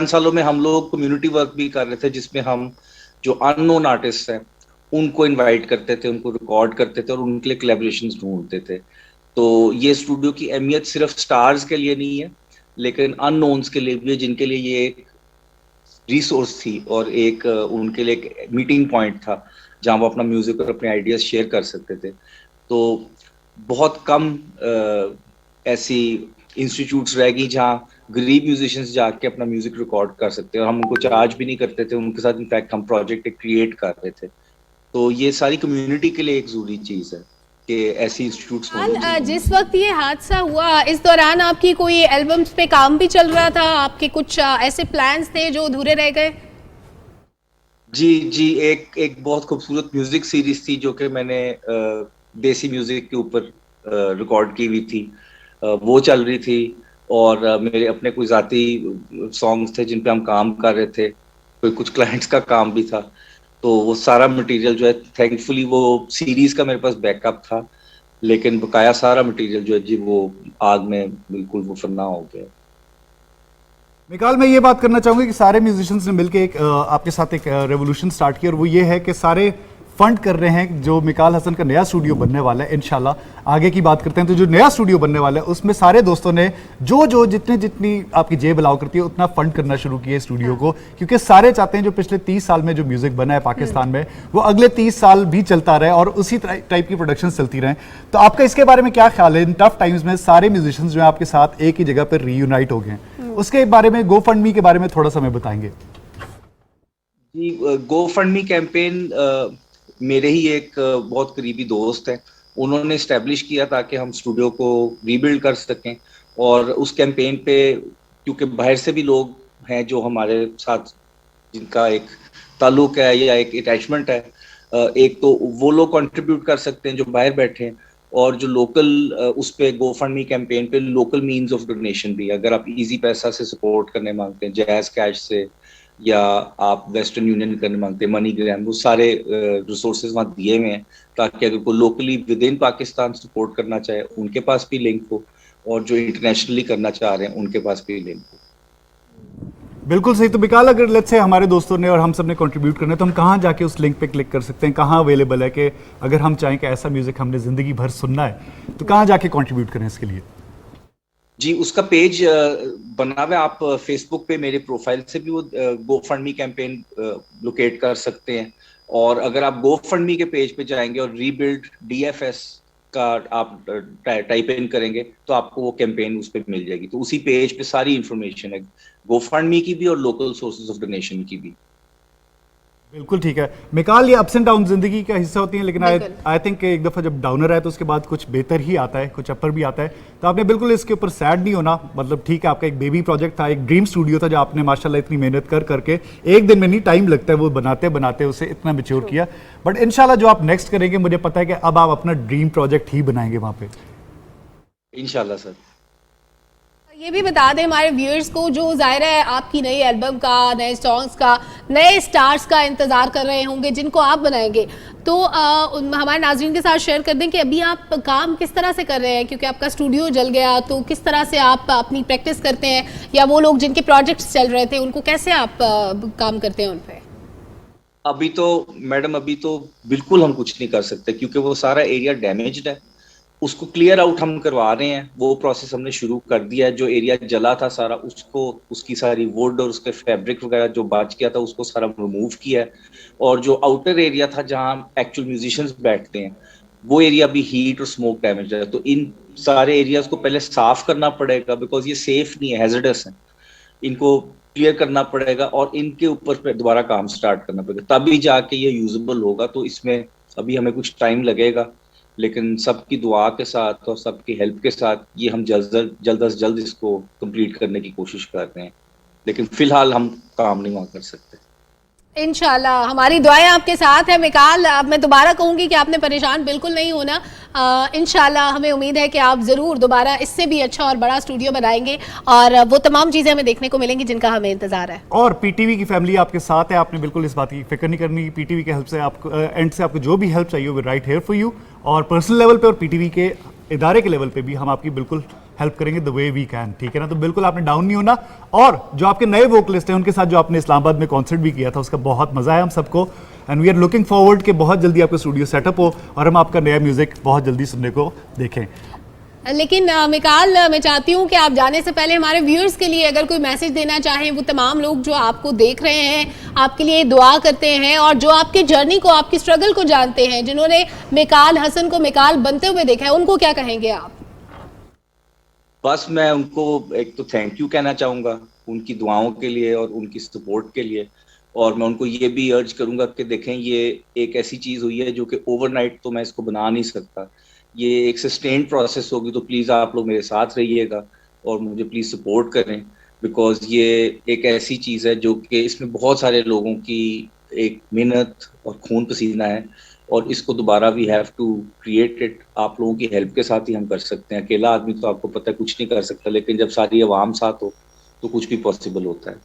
सालों में हम लोग कम्युनिटी वर्क भी कर रहे थे, जिसमें हम जो अननोन आर्टिस्ट हैं उनको इनवाइट करते थे, उनको रिकॉर्ड करते थे और उनके लिए कोलैबोरेशंस ढूंढते थे। तो ये स्टूडियो की अहमियत सिर्फ स्टार्स के लिए नहीं है, लेकिन अननोन्स के लिए भी है, जिनके लिए ये एक रिसोर्स थी और एक उनके लिए एक मीटिंग पॉइंट था जहां वो अपना म्यूजिक और अपने आइडियाज शेयर कर सकते थे। तो बहुत कम ऐसी इंस्टीट्यूट्स रह गई जहां गरीब म्यूजिशियंस जाके अपना म्यूजिक रिकॉर्ड कर सकते हैं, और हम उनको चार्ज भी नहीं करते थे। उनके साथ इनफैक्ट हम प्रोजेक्ट क्रिएट कर रहे थे। तो ये सारी कम्युनिटी के लिए एक जरूरी चीज है कि ऐसी इंस्टीट्यूट्स हों। जिस वक्त ये हादसा हुआ, इस दौरान आपकी कोई एल्बम्स पे काम भी चल रहा था? आपके कुछ ऐसे प्लान्स थे जो अधूरे रह गए? जी, एक बहुत खूबसूरत म्यूजिक सीरीज थी जो कि मैंने देसी म्यूजिक के ऊपर रिकॉर्ड की हुई थी, वो चल रही थी। और मेरे अपने कोई जाती सॉन्ग्स थे जिन पे हम काम कर रहे थे, कोई कुछ क्लाइंट्स का काम भी था। तो वो सारा मटेरियल जो है, थैंकफुली वो सीरीज का मेरे पास बैकअप था, लेकिन बकाया सारा मटेरियल जो है जी वो आग में बिल्कुल वो फन्ना हो गया। मिकाल, मैं ये बात करना चाहूंगा कि सारे म्यूजिशियंस ने मिलकर एक आपके साथ एक रेवोल्यूशन स्टार्ट किया, और वो ये है कि सारे फंड कर रहे हैं जो मिकाल हसन का नया स्टूडियो बनने वाला है। इंशाल्लाह आगे की बात करते हैं, तो जो नया स्टूडियो बनने वाला है उसमें सारे दोस्तों ने जो जितनी आपकी जेब अलाउ करती है उतना फंड करना शुरू किया स्टूडियो को, क्योंकि सारे चाहते हैं जो पिछले 30 साल में जो म्यूजिक बना है पाकिस्तान में वो अगले 30 साल भी चलता रहे और उसी टाइप की प्रोडक्शन चलती रहे। तो आपका इसके बारे में क्या ख्याल है? इन टफ टाइम्स में सारे म्यूजिशियंस जो है आपके साथ एक ही जगह पर रीयूनाइट हो गए, उसके बारे में, गो फंड मी के बारे में थोड़ा सा हमें बताएंगे। जी, गो फंड मी कैंपेन मेरे ही एक बहुत करीबी दोस्त है, उन्होंने इस्टेब्लिश किया ताकि हम स्टूडियो को रीबिल्ड कर सकें। और उस कैंपेन पे क्योंकि बाहर से भी लोग हैं जो हमारे साथ जिनका एक ताल्लुक है या एक अटैचमेंट है, एक तो वो लोग कंट्रीब्यूट कर सकते हैं जो बाहर बैठे हैं, और जो लोकल उस पे गो फंड मी कैंपेन पे लोकल मीन्स ऑफ डोनेशन भी, अगर आप इजी पैसा से सपोर्ट करने मांगते हैं, जैज कैश से, या आप वेस्टर्न यूनियन करने मांगते हैं, मनी ग्राम, वो सारे रिसोर्सेज वहाँ दिए हुए हैं ताकि अगर कोई locally with in Pakistan support करना चाहे उनके पास भी लिंक हो, और जो इंटरनेशनली करना चाह रहे हैं उनके पास भी लिंक हो। बिल्कुल सही। तो बिकाल, अगर लेट्स से हमारे दोस्तों ने और हम सब ने कंट्रीब्यूट करना है तो हम कहाँ जाके उस लिंक पे क्लिक कर सकते हैं? कहाँ अवेलेबल है कि अगर हम चाहें कि ऐसा म्यूजिक हमने जिंदगी भर सुनना है तो कहाँ जाके कंट्रीब्यूट करें इसके लिए? जी, उसका पेज बना हुआ है, आप फेसबुक पे मेरे प्रोफाइल से भी वो गो फंड मी कैंपेन लोकेट कर सकते हैं। और अगर आप गो फंड मी के पेज पे जाएंगे और रीबिल्ड DFS का आप टाइप इन करेंगे तो आपको वो कैंपेन उस पर मिल जाएगी। तो उसी पेज पे सारी इंफॉर्मेशन है, गो फंड मी की भी और लोकल सोर्सेज ऑफ डोनेशन की भी। बिल्कुल ठीक है मिकाल, ये अप्स एंड डाउन जिंदगी का हिस्सा होती हैं, लेकिन आई थिंक एक दफ़ा जब डाउनर है तो उसके बाद कुछ बेहतर ही आता है, कुछ अपर भी आता है। तो आपने बिल्कुल इसके ऊपर सैड नहीं होना। मतलब ठीक है, आपका एक बेबी प्रोजेक्ट था, एक ड्रीम स्टूडियो था जो आपने माशाल्लाह इतनी मेहनत कर करके, एक दिन में नहीं टाइम लगता है वो बनाते बनाते उसे इतना मैच्योर किया। बट इंशाल्लाह जो आप नेक्स्ट करेंगे, मुझे पता है कि अब आप अपना ड्रीम प्रोजेक्ट ही बनाएंगे वहाँ पे, इंशाल्लाह सर। ये भी बता दें हमारे व्यूअर्स को जो जाहिर है आपकी नई एल्बम का, नए सॉन्ग्स का, नए स्टार्स का इंतजार कर रहे होंगे जिनको आप बनाएंगे, तो हमारे नाज़रीन के साथ शेयर कर दें कि अभी आप काम किस तरह से कर रहे हैं, क्योंकि आपका स्टूडियो जल गया, तो किस तरह से आप अपनी प्रैक्टिस करते हैं, या वो लोग जिनके प्रोजेक्ट्स चल रहे थे उनको कैसे आप काम करते हैं उन पर? अभी तो मैडम बिल्कुल हम कुछ नहीं कर सकते, क्योंकि वो सारा एरिया डैमेज्ड है। उसको क्लियर आउट हम करवा रहे हैं, वो प्रोसेस हमने शुरू कर दिया है। जो एरिया जला था सारा, उसको, उसकी सारी वुड और उसके फैब्रिक वगैरह जो बच गया था उसको सारा रिमूव किया है। और जो आउटर एरिया था जहाँ एक्चुअल म्यूजिशियंस बैठते हैं, वो एरिया भी हीट और स्मोक डैमेज है। तो इन सारे एरियाज को पहले साफ करना पड़ेगा, बिकॉज ये सेफ नहीं है, हैजर्डस है। इनको क्लियर करना पड़ेगा और इनके ऊपर दोबारा काम स्टार्ट करना पड़ेगा, तभी जाके ये यूजेबल होगा। तो इसमें अभी हमें कुछ टाइम लगेगा, लेकिन सबकी दुआ के साथ और सबकी हेल्प के साथ ये हम जल्द से जल्द इसको कंप्लीट करने की कोशिश कर रहे हैं। लेकिन फिलहाल हम काम नहीं वहाँ कर सकते। इंशाल्लाह हमारी दुआएं आपके साथ है मिकाल। अब मैं दोबारा कहूँगी कि आपने परेशान बिल्कुल नहीं होना। इंशाल्लाह हमें उम्मीद है कि आप ज़रूर दोबारा इससे भी अच्छा और बड़ा स्टूडियो बनाएंगे और वो तमाम चीज़ें हमें देखने को मिलेंगी जिनका हमें इंतजार है। और पीटीवी की फैमिली आपके साथ है, आपने बिल्कुल इस बात की फिक्र नहीं करनी। पीटीवी के हेल्प से आपको एंड से आपको जो भी हेल्प चाहिए वो राइट हेयर फॉर यू। और पर्सनल लेवल पे और पीटीवी के इदारे के लेवल पे भी हम आपकी बिल्कुल हेल्प करेंगे द वे वी कैन, ठीक है ना। तो बिल्कुल आपने डाउन नहीं होना। और जो आपके नए वोकलिस्ट हैं उनके साथ जो आपने इस्लामाबाद में कॉन्सर्ट भी किया था उसका बहुत मजा है हम सबको। And we are looking forward कि बहुत जल्दी आपका स्टूडियो सेटअप हो और हम आपका नया म्यूजिक बहुत जल्दी सुनने को देखें। लेकिन मिकाल, मैं चाहती हूँ कि आप जाने से पहले हमारे व्यूअर्स के लिए अगर कोई मैसेज देना चाहें, वो तमाम लोग जो आपको देख रहे हैं, आपके लिए दुआ करते हैं और जो आपकी जर्नी को, आपकी स्ट्रगल को जानते हैं, जिन्होंने मिकाल हसन को मिकाल बनते हुए देखा है, उनको क्या कहेंगे आप? बस मैं उनको एक तो थैंक यू कहना चाहूँगा उनकी दुआओं के लिए और उनकी सपोर्ट के लिए। और मैं उनको ये भी अर्ज करूँगा कि देखें, ये एक ऐसी चीज़ हुई है जो कि ओवरनाइट तो मैं इसको बना नहीं सकता। ये एक सस्टेन्ड प्रोसेस होगी। तो प्लीज़ आप लोग मेरे साथ रहिएगा और मुझे प्लीज़ सपोर्ट करें, बिकॉज ये एक ऐसी चीज़ है जो कि इसमें बहुत सारे लोगों की एक मेहनत और खून पसीना है और इसको दोबारा we have to create it. आप लोगों की हेल्प के साथ ही हम कर सकते हैं। अकेला आदमी तो आपको पता है कुछ नहीं कर सकता, लेकिन जब सारी आवाम साथ हो तो कुछ भी पॉसिबल होता है।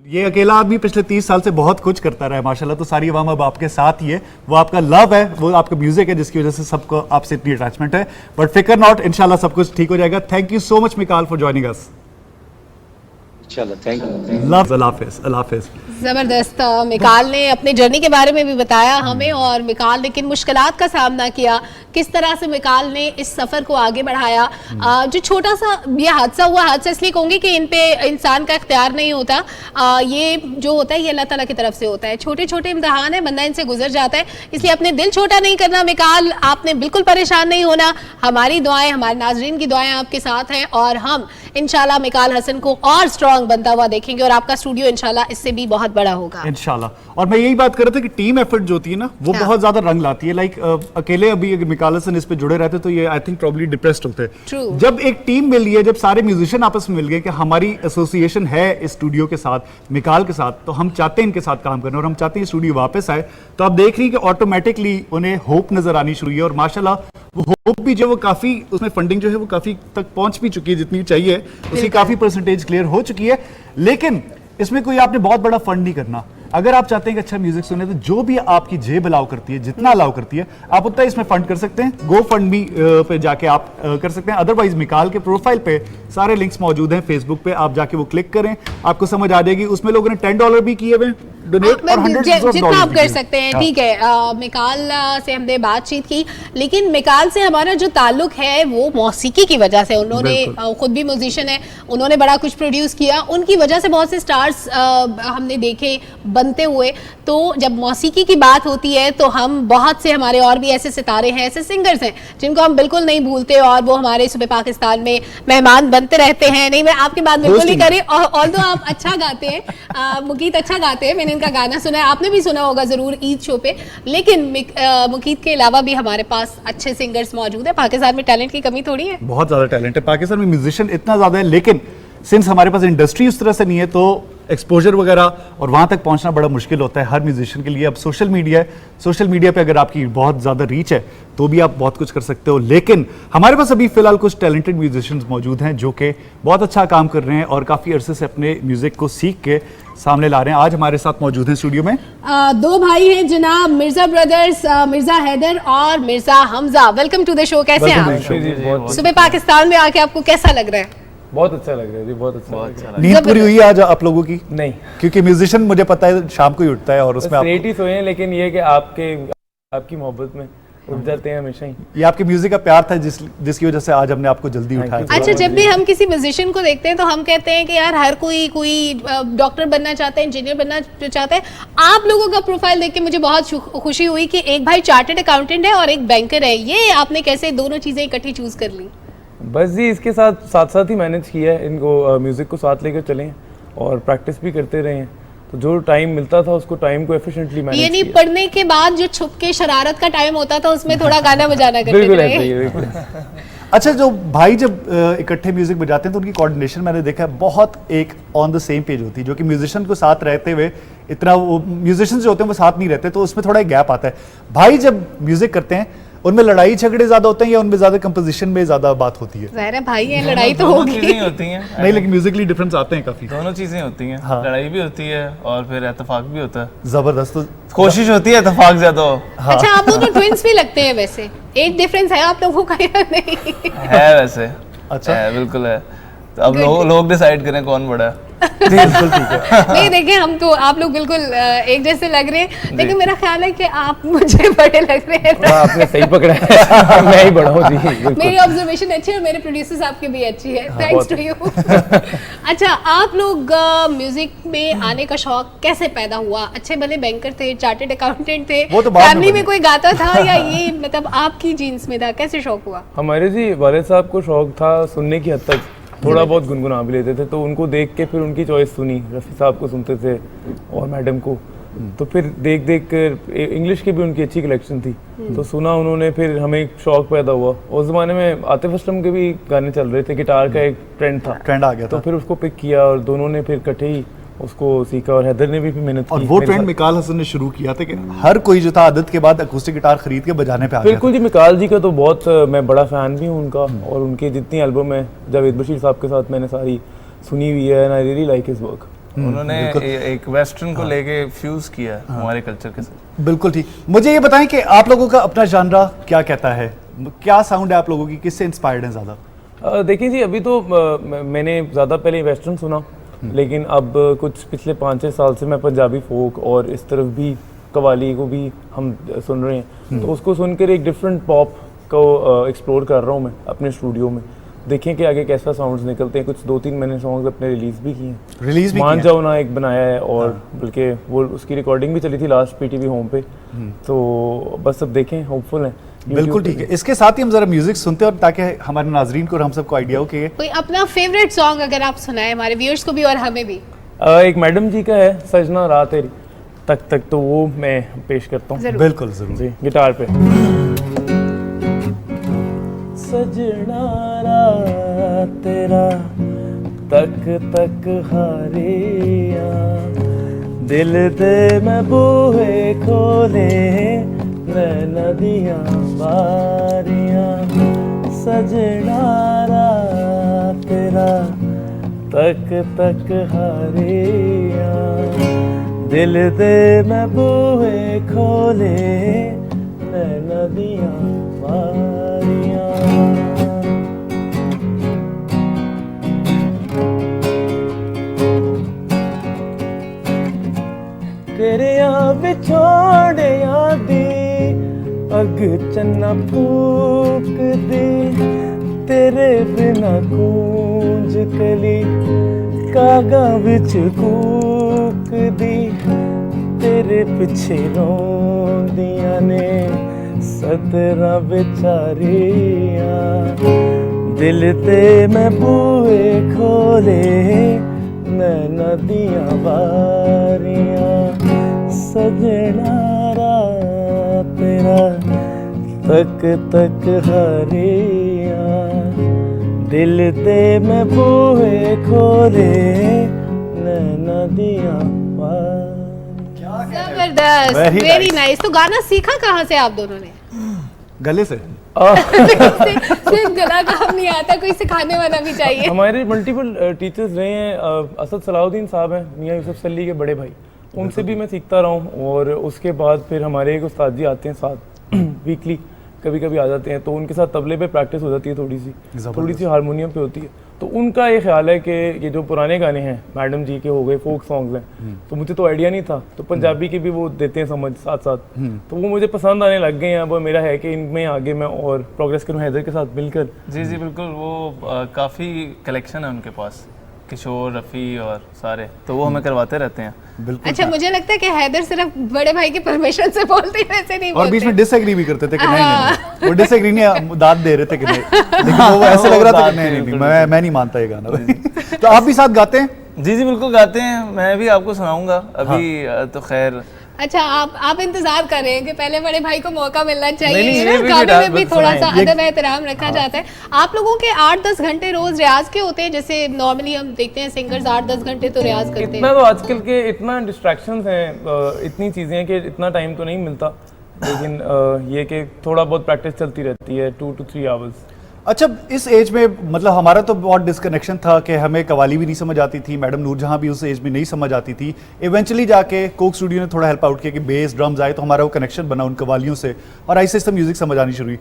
ये अकेला आदमी पिछले 30 साल से बहुत कुछ करता रहा है माशाल्लाह। तो सारी आवाम अब आपके साथ ही है, वो आपका लव है, वो आपका म्यूजिक है जिसकी वजह से सबको आपसे इतनी अटैचमेंट है। बट फिकर नॉट, इंशाल्लाह सब कुछ ठीक हो जाएगा। Thank you so much Mikaal for joining us. इंशाल्लाह, थैंक यू। लव, अल्लाह हाफिज़, अल्लाह हाफिज़। ज़बरदस्त। मिकाल ने अपनी जर्नी के बारे में भी बताया हमें, और मिकाल ने किन मुश्किलात का सामना किया, किस तरह से मिकाल ने इस सफ़र को आगे बढ़ाया। जो छोटा सा ये हादसा हुआ, हादसा इसलिए कहूँगी कि इन पे इंसान का इख्तियार नहीं होता। ये जो होता है ये अल्लाह ताला की तरफ से होता है। छोटे छोटे इम्तिहान है, बंदा इनसे गुजर जाता है, इसलिए अपने दिल छोटा नहीं करना। मिकाल, आपने बिल्कुल परेशान नहीं होना। हमारी दुआएं, हमारे नाजरीन की दुआएं आपके साथ हैं और हम इंशाल्लाह मिकाल हसन को और स्ट्रॉन्ग बनता हुआ देखेंगे और आपका स्टूडियो इंशाल्लाह इससे भी बहुत बड़ा होगा इंशाल्लाह। और मैं यही बात कर रहा था कि टीम एफर्ट जो होती है ना वो बहुत ज्यादा रंग लाती है। लाइक अकेले अभी मिकाल हसन इस पे जुड़े रहते तो ये आई थिंक प्रॉब्ली डिप्रेस्ड होते। जब एक टीम मिल है, जब सारे म्यूजिशियन आपस में मिल गए कि हमारी एसोसिएशन है इस स्टूडियो के साथ, मिकाल के साथ, तो हम चाहते हैं इनके साथ काम करना और हम चाहते हैं स्टूडियो वापस आए। तो आप देख रही हैं कि ऑटोमेटिकली उन्हें होप नजर आनी शुरू हुई है और माशाल्लाह वो होप भी जो वो काफी, उसमें फंडिंग जो है वो काफी तक पहुंच भी चुकी है, जितनी चाहिए उसकी काफी परसेंटेज क्लियर हो चुकी है। लेकिन इसमें कोई आपने बहुत बड़ा फंड नहीं करना। अगर आप चाहते हैं कि अच्छा म्यूजिक सुने तो जो भी आपकी जेब अलाउ करती है, जितना अलाउ करती है, आप उतना इसमें फंड कर सकते हैं। गो फंड मी पे जाके आप कर सकते हैं। अदरवाइज मिकाल के प्रोफाइल पे सारे लिंक्स मौजूद हैं। फेसबुक पे आप जाके वो क्लिक करें, आपको समझ आ जाएगी। उसमें लोगों ने $10 भी किए हुए डोनेट और जितना आप कर सकते हैं। ठीक है, मिकाल से हमने बातचीत की, लेकिन मिकाल से हमारा जो ताल्लुक है वो मौसीकी की वजह से। उन्होंने खुद भी म्यूजिशियन है, उन्होंने बड़ा कुछ प्रोड्यूस किया, उनकी वजह से बहुत से स्टार्स हमने देखे बनते हुए। तो जब मौसीकी की बात होती है तो हम बहुत से, हमारे और भी ऐसे सितारे हैं, ऐसे सिंगर्स हैं जिनको हम बिल्कुल नहीं भूलते और वो हमारे सूबे पाकिस्तान में मेहमान बनते रहते हैं। नहीं, मैं आपकी बात बिल्कुल नहीं करी, और तो आप अच्छा गाते हैं, मुकीत अच्छा गाते हैं, मैंने इनका गाना सुना है, आपने भी सुना होगा जरूर ईद शो पे। लेकिन मुकीत के अलावा भी हमारे पास अच्छे सिंगर्स मौजूद है। पाकिस्तान में टैलेंट की कमी थोड़ी है, बहुत ज्यादा टैलेंट है पाकिस्तान में, म्यूजिशियन इतना ज्यादा है। लेकिन सिंस हमारे पास इंडस्ट्री उस तरह से नहीं है तो एक्सपोजर वगैरह और वहाँ तक पहुँचना बड़ा मुश्किल होता है हर म्यूजिशियन के लिए। अब सोशल मीडिया है, सोशल मीडिया पे अगर आपकी बहुत ज़्यादा रीच है तो भी आप बहुत कुछ कर सकते हो। लेकिन हमारे पास अभी फ़िलहाल कुछ टैलेंटेड म्यूजिशियंस मौजूद हैं जो कि बहुत अच्छा काम कर रहे हैं और काफ़ी अरसे से अपने म्यूज़िक को सीख के सामने ला रहे हैं। आज हमारे साथ मौजूद हैं स्टूडियो में दो भाई हैं जनाब, मिर्जा ब्रदर्स, मिर्जा हैदर और Mirza Hamza. Welcome to the show. कैसे हैं आप? सुबह पाकिस्तान में आके आपको कैसा लग रहा है? बहुत अच्छा लग रहा है जी, बहुत अच्छा। नींद पूरी हुई है आज आप लोगों की? नहीं, क्योंकि म्यूजिशियन मुझे पता है शाम को ही उठता है और उसमें आप लेट ही सोए हैं, लेकिन ये कि आपकी मोहब्बत में उठ जाते हैं हमेशा ही। ये आपके म्यूजिक का प्यार था जिसकी वजह से आज हमने आपको जल्दी उठाया। अच्छा, जब भी हम किसी म्यूजिशियन को देखते हैं तो हम कहते हैं कि यार हर कोई डॉक्टर बनना चाहता है, इंजीनियर बनना चाहता है। आप लोगों का प्रोफाइल देख के मुझे बहुत खुशी हुई कि एक भाई चार्टर्ड अकाउंटेंट है और एक बैंकर है। ये आपने कैसे दोनों चीजें इकट्ठी चूज कर ली? बस जी इसके साथ ही मैनेज किया है। इनको म्यूजिक को साथ लेकर चलें और प्रैक्टिस भी करते रहे हैं, तो जो टाइम मिलता था उसको टाइम को एफिशिएंटली मैनेज किया। यानी पढ़ने के बाद जो छुप के शरारत का टाइम होता था उसमें थोड़ा गाना बजाना करते थे। अच्छा, जो भाई जब इकट्ठे म्यूजिक बजाते हैं तो उनकी कोऑर्डिनेशन मैंने देखा है बहुत एक ऑन द सेम पेज होती है, जो कि म्यूजिशियन को साथ रहते हुए इतना वो म्यूजिशियन जो होते हैं वो साथ नहीं रहते, तो उसमें थोड़ा एक गैप आता है। भाई जब म्यूजिक करते हैं उनमें लड़ाई झगड़े ज्यादा होते हैं या उनमें ज्यादा कंपोजिशन में ज्यादा बात होती है? ज़ाहिर है भाई है, लड़ाई तो होगी। होती हैं नहीं, लेकिन म्यूजिकली डिफरेंस आते हैं काफी। दोनों चीजें होती हैं। हाँ। लड़ाई भी होती है और फिर इत्तेफाक भी होता है। जबरदस्त। तो कोशिश होती है इत्तेफाक ज्यादा हो। हाँ। अच्छा, आप दोनों ट्विंस भी लगते हैं वैसे, एज डिफरेंस है आप लोगों का या नहीं? है वैसे। अच्छा है, बिल्कुल है। तो अब लोग डिसाइड करें कौन बड़ा है। बिल्कुल ठीक है। नहीं देखिए, हम तो आप लोग बिल्कुल एक जैसे लग रहे हैं, लेकिन मेरा ख्याल है कि आप मुझे बड़े लग रहे हैं। आपने सही पकड़ा है। मैं ही बड़ा हूँ जी। मेरी ऑब्जर्वेशन अच्छी है और मेरे प्रोड्यूसर्स आपके भी अच्छी है। Thanks to you. अच्छा, आप लोग म्यूजिक में आने का शौक कैसे पैदा हुआ? अच्छे भले बैंकर थे, चार्टर्ड अकाउंटेंट थे, फैमिली में कोई गाता था या ये मतलब आपकी जीन्स में था? कैसे शौक हुआ? हमारे जी वालिद साहब को शौक था सुनने की हद तक, थोड़ा बहुत गुनगुना भी लेते थे, तो उनको देख के फिर उनकी चॉइस सुनी। रफ़ी साहब को सुनते थे और मैडम को, तो फिर देख कर इंग्लिश की भी उनकी अच्छी कलेक्शन थी, तो सुना उन्होंने, फिर हमें शौक पैदा हुआ। उस ज़माने में आतिफ असलम के भी गाने चल रहे थे, गिटार का एक ट्रेंड आ गया था, तो फिर उसको पिक किया और दोनों ने फिर इकट्ठे ही उसको सीखा और हैदर ने भी मेहनत की। और वो ट्रेंड मिकाल हसन ने शुरू किया था कि हर कोई जो था आदत के बाद अकूस्टिक गिटार खरीद के बजाने पे आ गया। बिल्कुल जी, मिकाल जी का तो बहुत मैं बड़ा फ़ैन भी हूँ उनका, और उनकी जितनी एल्बम है जावेद बशीर साहब के साथ मैंने सारी सुनी हुई है, and I really like his work. उन्होंने एक वेस्टर्न को लेके फ्यूज किया हमारे कल्चर के साथ। बिल्कुल ठीक। मुझे ये बताएं कि आप लोगों का अपना जानरा क्या कहता है, क्या साउंड है आप लोगों की, किससे इंस्पायर्ड है ज़्यादा? देखिए जी, अभी तो मैंने ज़्यादा पहले वेस्टर्न सुना, लेकिन अब कुछ पिछले 5-6 साल से मैं पंजाबी फोक और इस तरफ भी कवाली को भी हम सुन रहे हैं, तो उसको सुनकर एक डिफरेंट पॉप को एक्सप्लोर कर रहा हूँ मैं अपने स्टूडियो में। देखें कि आगे कैसा साउंड्स निकलते हैं। कुछ 2-3 मैंने सॉन्ग्स अपने रिलीज़ भी किए हैं। मान जाओ ना एक बनाया है, और बल्कि वो उसकी रिकॉर्डिंग भी चली थी लास्ट पीटीवी होम पे, तो बस अब देखें, होपफुल हैं। बिल्कुल ठीक है। इसके साथ ही हम जरा म्यूजिक सुनते हैं और ताकि हमारे नाजरीन को और हम सबको आइडिया हो कि कोई अपना फेवरेट सॉन्ग अगर आप सुनाएं हमारे व्यूअर्स को भी और हमें भी। एक मैडम जी का है, सजना रात तेरी तक तक, तो वो मैं पेश करता हूँ। बिल्कुल जरूर जी, गिटार पे। सजना रात तेरा तक तक हारिया, दिल दे मैं बूहे खोले नदियाँ बारियाँ। सजना रात तेरा तक तक हारिया, दिल दे मैं बूहे खोले नदियाँ बारियाँ। तेरे यहाँ बिछोड़े दी अग चन्ना फूक दे, तेरे बिना गूंज कली कागा बिच कूक दी। तेरे पिछे रोंदियां ने 17 बेचारियां, दिल ते मैं बूहे खोले नदियाँ बारियां। सजना रात तेरा तक तक हारिया, दिल ते मैं बूहे खोले नदियाँ जबरदस्त, Very वेरी nice. नाइस। तो गाना सीखा कहाँ से आप दोनों ने? गले से सिर्फ गला काम नहीं आता, कोई सिखाने वाला भी चाहिए। हमारे मल्टीपल टीचर्स रहे हैं। असद सलाउद्दीन साहब हैं, मियाँ यूसुफ सल्ली के बड़े भाई, उनसे भी मैं सीखता रहा हूँ। और उसके बाद फिर हमारे एक उस्ताद जी आते हैं साथ वीकली, कभी कभी आ जाते हैं, तो उनके साथ तबले पे प्रैक्टिस हो जाती है, थोड़ी सी हारमोनियम पे होती है। तो उनका ये ख्याल है कि ये जो पुराने गाने हैं मैडम जी के हो गए, फोक सॉन्ग्स हैं, तो मुझे तो आइडिया नहीं था, तो पंजाबी के भी वो देते हैं समझ साथ साथ, तो वो मुझे पसंद आने लग गए हैं। अब मेरा है कि इनमें आगे मैं और प्रोग्रेस करूँ हैदर के साथ मिलकर। जी जी बिल्कुल, वो काफ़ी कलेक्शन है उनके पास, किशोर, रफ़ी और सारे, तो वो हमें करवाते रहते हैं। अच्छा, मुझे लगता है कि हैदर सिर्फ बड़े भाई की परमिशन से बोलते हैं, वैसे नहीं बोलते। और बीच में डिसएग्री भी करते थे कि नहीं, वो डिसएग्री नहीं, दाद दे रहे थे कि नहीं, लेकिन वो ऐसे लग रहा था कि नहीं, मैं नहीं मानता ये गाना। तो आप भी साथ गाते हैं? जी जी बिल्कुल गाते हैं, मैं भी आपको सुनाऊंगा अभी। तो खैर, अच्छा, आप इंतजार कर रहे हैं कि पहले बड़े भाई को मौका मिलना चाहिए, नहीं, ना? ये भी गाने में भी बिल्कुल थोड़ा सा सुनाएं। अदब एहतराम रखा जाता है। आप लोगों के 8-10 घंटे रोज रियाज के होते हैं? जैसे नॉर्मली हम देखते हैं सिंगर्स 8-10 घंटे तो रियाज करते इतना हैं। तो आजकल के इतना डिस्ट्रैक्शंस हैं, इतनी चीज़ें हैं कि इतना टाइम तो नहीं मिलता, लेकिन ये कि थोड़ा बहुत प्रैक्टिस चलती रहती है 2 to 3 आवर्स। अच्छा, इस एज में मतलब हमारा तो बहुत डिस्कनेक्शन था कि हमें कवाली भी नहीं समझ आती थी, मैडम नूरजहां भी उस एज में नहीं समझ आती थी। इवेंचुअली जाके कोक स्टूडियो ने थोड़ा हेल्प आउट किया कि बेस ड्रम्स आए, तो हमारा वो कनेक्शन बना उन कवालियों से, और ऐसे ऐसे म्यूजिक समझ आनी शुरू हुई।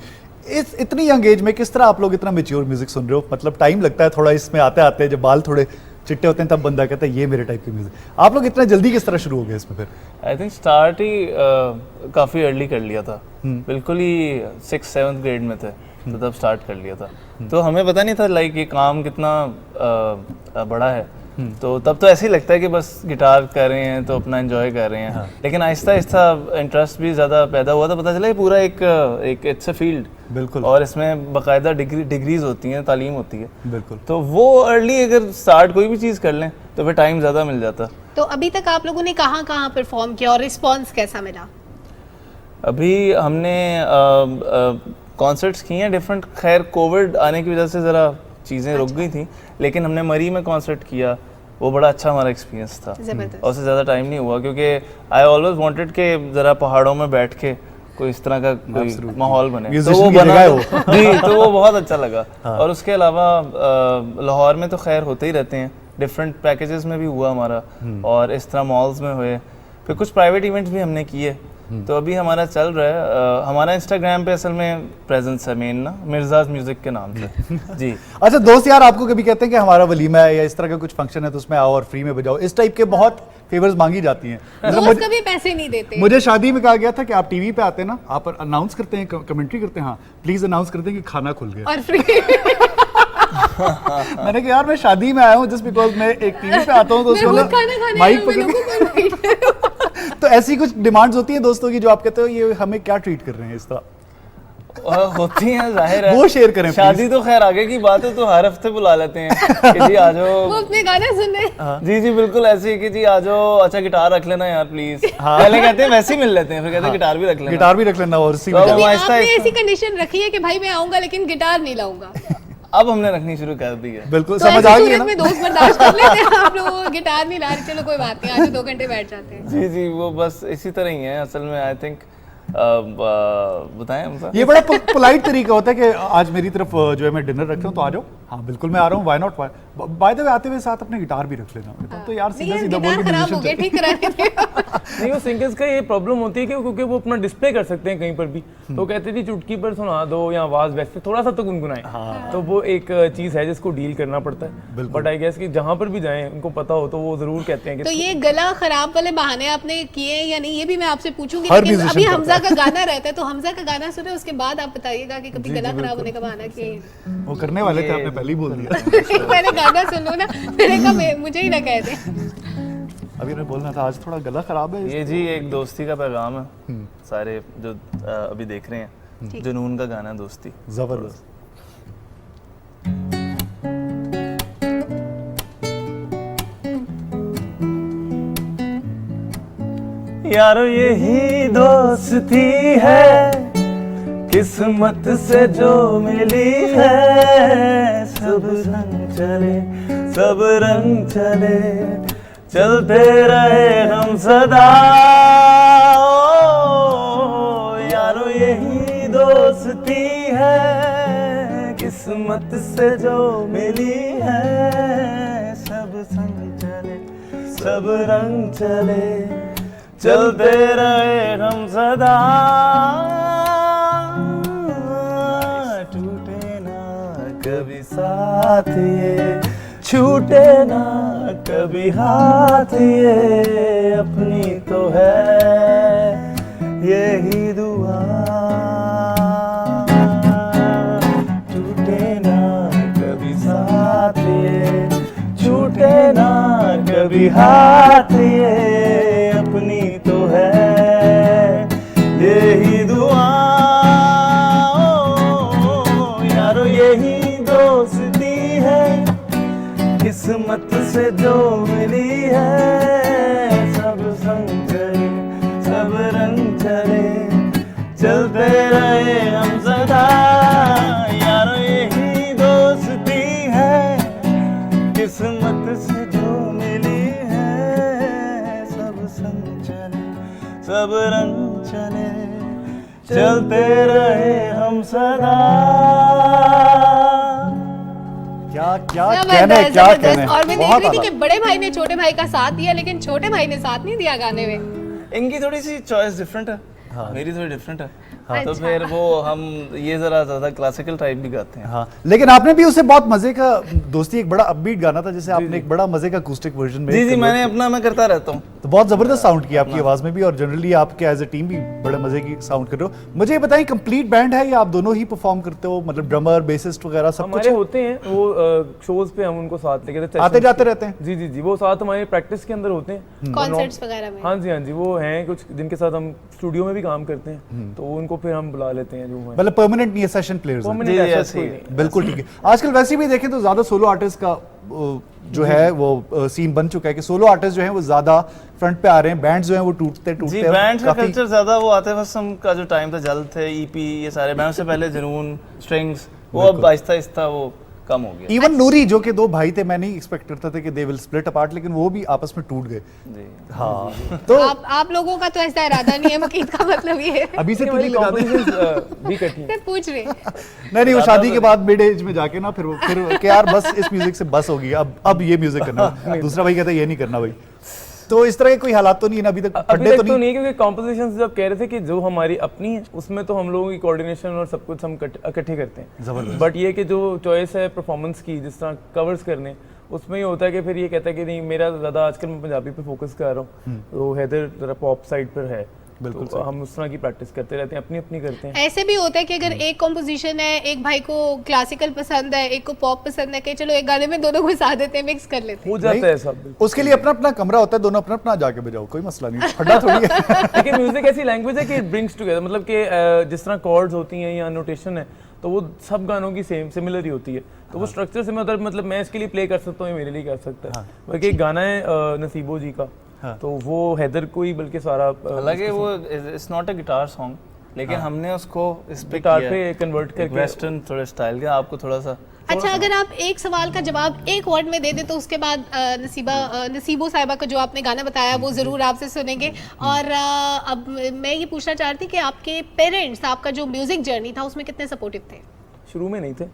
इस इतनी यंग एज में किस तरह आप लोग इतना मेच्योर म्यूजिक सुन रहे हो? मतलब टाइम लगता है थोड़ा इसमें आते आते, जब बाल थोड़े चिट्टे होते हैं तब बंदा कहता है ये मेरे टाइप की म्यूजिक। आप लोग इतना जल्दी किस तरह शुरू हो गए इसमें फिर? आई थिंक स्टार्ट ही काफ़ी अर्ली कर लिया था, बिल्कुल ही 6th-7th ग्रेड में थे, तो तब स्टार्ट कर लिया था। तो हमें पता नहीं था लाइक ये काम कितना बड़ा है, तो तब तो ऐसे ही लगता है कि बस गिटार कर रहे हैं तो अपना एंजॉय कर रहे हैं। लेकिन आहिस्ता आहिस्ता इंटरेस्ट भी ज़्यादा पैदा हुआ, तो पता चला ये पूरा एक इट्स अ फील्ड, बिल्कुल, और इसमें बाकायदा डिग्रीज होती हैं, तालीम होती है, बिल्कुल। तो वो अर्ली अगर स्टार्ट कोई भी चीज़ कर लें तो फिर टाइम ज़्यादा मिल जाता। तो अभी तक आप लोगों ने कहाँ कहाँ परफॉर्म किया और रिस्पॉन्स कैसा मिला? अभी हमने कॉन्सर्ट्स किए हैं डिफरेंट। खैर कोविड आने की वजह से ज़रा चीज़ें रुक गई थी, लेकिन हमने मरी में कॉन्सर्ट किया, वो बड़ा अच्छा हमारा एक्सपीरियंस था। और उससे ज़्यादा टाइम नहीं हुआ, क्योंकि आई ऑलवेज वांटेड के ज़रा पहाड़ों में बैठ के कोई इस तरह का कोई माहौल बने, तो वो बना जी, तो वो बहुत अच्छा लगा। और उसके अलावा लाहौर में तो खैर होते ही रहते हैं, डिफरेंट पैकेजेस में भी हुआ हमारा, और इस तरह मॉल्स में हुए, फिर कुछ प्राइवेट इवेंट्स भी हमने किए। तो अभी हमारा चल रहा है, हमारा इंस्टाग्राम पे असल में प्रेजेंस है मेन ना, मिर्जाज म्यूजिक के नाम से। जी। अच्छा, दोस्त यार आपको कभी कहते हैं कि हमारा वलीमा है या इस तरह का कुछ फंक्शन है तो उसमें आओ और फ्री में बजाओ, इस टाइप के बहुत फेवर्स मांगी जाती हैं? दोस्त कभी पैसे नहीं देते। मुझे शादी में कहा गया था कि आप टीवी पे आते हैं ना, आप अनाउंस करते हैं, कमेंट्री करते हैं, हाँ प्लीज अनाउंस करते हैं कि खाना खुल गया और फ्री। मैंने कहा यार मैं शादी में आया हूँ जस्ट बिकॉज मैं एक टीवी पे आता हूँ, तो उसको माइक पकड़ तो ऐसी कुछ डिमांड्स होती हैं दोस्तों की जो आप कहते हो ये हमें क्या ट्रीट कर रहे हैं इस तरह? होती हैं, जाहिर है। वो शेयर करें। शादी तो खैर आगे की बात है, तो हर हफ्ते बुला लेते हैं कि जी आ जाओ, वो अपने गाने सुनने। जी जी बिल्कुल ऐसे ही कि जी आ जाओ, अच्छा गिटार रख लेना यार प्लीज। पहले कहते हैं वैसे ही मिल लेते हैं, फिर कहते हैं गिटार भी रख लेना। और आपने ऐसी कंडीशन रखी है कि भाई मैं आऊंगा लेकिन गिटार नहीं लाऊंगा? अब हमने रखनी शुरू कर दी है। बिल्कुल, तो समझ आ गई ना। में दोस्त बर्दाश्त कर लेते हैं आप लोग, गिटार नहीं ला रहे, चलो कोई बात नहीं, आज 2 घंटे बैठ जाते हैं। जी जी, वो बस इसी तरह ही है असल में। आई थिंक बताएं हम, ये बड़ा पोलाइट तरीका होता है कि आज मेरी तरफ जो है मैं डिनर रख रहा हूँ तो आ जाओ। हाँ बिल्कुल मैं आ रहा हूँ, why not. By the way आते हुए साथ अपने गिटार भी रख लेना। तो यार सीधा सीधा बोल के खराब हो गया, ठीक करा देते। नहीं, वो सिंगर्स का ये प्रॉब्लम होती है कि क्योंकि वो अपना डिस्प्ले कर सकते हैं कहीं पर भी, तो कहते थे चुटकी पर सुना दो या आवाज वैसे थोड़ा सा तो गुनगुनाएं। तो वो एक चीज है जिसको डील करना पड़ता है। बट आई गेस कि जहाँ पर भी जाएं उनको पता हो तो वो जरूर कहते हैं कि तो ये गला खराब वाले बहाने आपने किए या नहीं, ये भी मैं आपसे पूछूंगी। लेकिन अभी हमजा का गाना रहता है, तो हमजा का गाना सुने उसके बाद आप बताइएगा कि कभी गला खराब होने का बहाना किए। वो करने वाले थे, आपने पहले ही बोल दिया। मैंने गाना सुन लो ना, मेरे का मुझे ही ना कह दे। अभी मैं बोलना था आज थोड़ा गला खराब है। ये जी एक दोस्ती का पैगाम है सारे जो अभी देख रहे हैं, जुनून का गाना दोस्ती। जबरदस्त। यारो यही दोस्ती है, किस्मत से जो मिली है, सब रंग चले चलते रहे हम सदा, ओ यारो यही दोस्ती है किस्मत से जो मिली है। सब संग चले सब रंग चले, चलते रहे हम सदा, टूटे ना कभी साथ ये, छूटे ना कभी हाथ ये, अपनी तो है यही दुआ। टूटे ना कभी साथ ये, छूटे ना कभी हाथ ये, अपनी तो है यही दुआ। ओ यारो यही दोस्ती है किस्मत से जो मिली है। सब संग चले सब रंग चले, चलते रहे हम सदा, यारो यही दोस्ती है किस्मत से जो मिली है। सब संग चले सब रंग चले, चलते रहे हम सदा। क्या क्या कहना है, क्या कहना है। और मैं देख रही थी कि बड़े भाई ने छोटे भाई का साथ दिया, लेकिन छोटे भाई ने साथ नहीं दिया गाने में। इनकी थोड़ी सी चॉइस डिफरेंट है, मेरी थोड़ी डिफरेंट है। हाँ। तो फिर वो हम ये जरा ज्यादा क्लासिकल टाइप भी गाते हैं। हाँ, लेकिन आपने भी उससे बहुत मजे का दोस्ती, एक बड़ा अपबीट गाना था जिसे आपने एक बड़ा मजे का अकॉस्टिक वर्जन में। जी मैंने अपना मैं करता रहता हूँ। तो बहुत जबरदस्त साउंड किया आपकी आवाज में भी, और जनरली आपके एज ए टीम भी बड़े मजे की साउंड कर रहे हो। मुझे ये बताइए, कंप्लीट बैंड है या आप दोनों ही परफॉर्म करते हो, मतलब ड्रमर बेसिस्ट वगैरह सब कुछ? हमारे होते हैं वो शोज पे, हम उनको साथ लेके आते जाते रहते हैं। जी जी जी, वो साथ हमारे प्रैक्टिस के अंदर होते हैं, कॉन्सर्ट्स वगैरह में। हाँ जी, वो हैं कुछ जिनके साथ हम स्टूडियो में भी काम करते हैं, तो उनको फिर हम बुला लेते हैं। जो मतलब परमानेंट नहीं है, सेशन प्लेयर्स हैं। बिल्कुल ठीक है। आजकल वैसे भी देखें तो ज्यादा सोलो आर्टिस्ट का जो है वो सीन बन चुका है कि सोलो आर्टिस्ट जो हैं वो ज्यादा फ्रंट पे आ रहे हैं, बैंड्स जो हैं वो टूटते जी, बैंड का कल्चर ज्यादा वो आते वसम का जो टाइम था, जल्द थे, ईपी, ये सारे बैंड से पहले जुनून, स्ट्रिंग्स, वो अब आहिस्ता आहिस्ता वो कम हो गया। इवन नूरी जो कि दो भाई थे, मैं नहीं एक्सपेक्ट करता था कि दे विल स्प्लिट अपार्ट, लेकिन वो भी आपस में टूट गए। हाँ, तो आप लोगों का तो ऐसा इरादा नहीं है, मुकीद का मतलब ये है अभी से भी कटी मैं पूछ रही। नहीं वो शादी के बाद मिड एज में जाके ना फिर कि यार बस इस म्यूजिक से बस होगी, अब ये म्यूजिक करना। दूसरा भाई कहता है ये नहीं करना भाई। तो इस तरह के कोई हालात तो नहीं है ना अभी तक? अभी तक तो नहीं, क्योंकि कॉम्पोजिशन जब कह रहे थे कि जो हमारी अपनी है उसमें तो हम लोगों की कोऑर्डिनेशन और सब कुछ हम इकट्ठे करते हैं। बट ये कि जो चॉइस है परफॉर्मेंस की, जिस तरह कवर्स करने, उसमें ये होता है कि फिर ये कहता है कि नहीं, मेरा ज़्यादा आजकल मैं पंजाबी पे फोकस कर रहा हूँ, तो हैदर ज़रा पॉप साइड पर है, बिल्कुल तो हम उस तरह की प्रैक्टिस करते रहते हैं, अपनी अपनी करते हैं। ऐसे भी होता है कि अगर एक कॉम्पोजिशन है, एक भाई को क्लासिकल पसंद है, एक को पॉप पसंद है, कि चलो एक गाने में दोनों को साथ देते हैं, मिक्स कर लेते हैं, हो जाता है सब। उसके लिए अपना अपना कमरा होता है, दोनों अपना अपना जाके बजाओ, कोई मसला नहीं, फटा थोड़ी है। लेकिन म्यूजिक ऐसी लैंग्वेज है कि इट ब्रिंग्स टुगेदर, मतलब कि जिस तरह कॉर्ड्स होती हैं या नोटेशन है, तो वो सब गानों की सेम सिमिलर ही होती है, तो वो स्ट्रक्चर से मतलब मैं इसके लिए प्ले कर सकता हूँ, मेरे लिए कर सकता है। बाकी एक गाना है नसीबो जी का, तो वो हैदर को ही बल्कि सारा, हालांकि वो it's not a guitar song, लेकिन हमने उसको इस पे गिटार पे कन्वर्ट करके वेस्टर्न थोड़े स्टाइल का आपको थोड़ा सा। अच्छा, अगर आप एक सवाल का जवाब एक वर्ड में दे दे तो उसके बाद नसीबो साहिबा को जो आपने गाना बताया वो ज़रूर आपसे सुनेंगे। और अब मैं ये पूछना चाहती कि आपके पेरेंट्स आपका जो म्यूजिक जर्नी था उसमें कितने सपोर्टिव थे? शुरू में नहीं थे,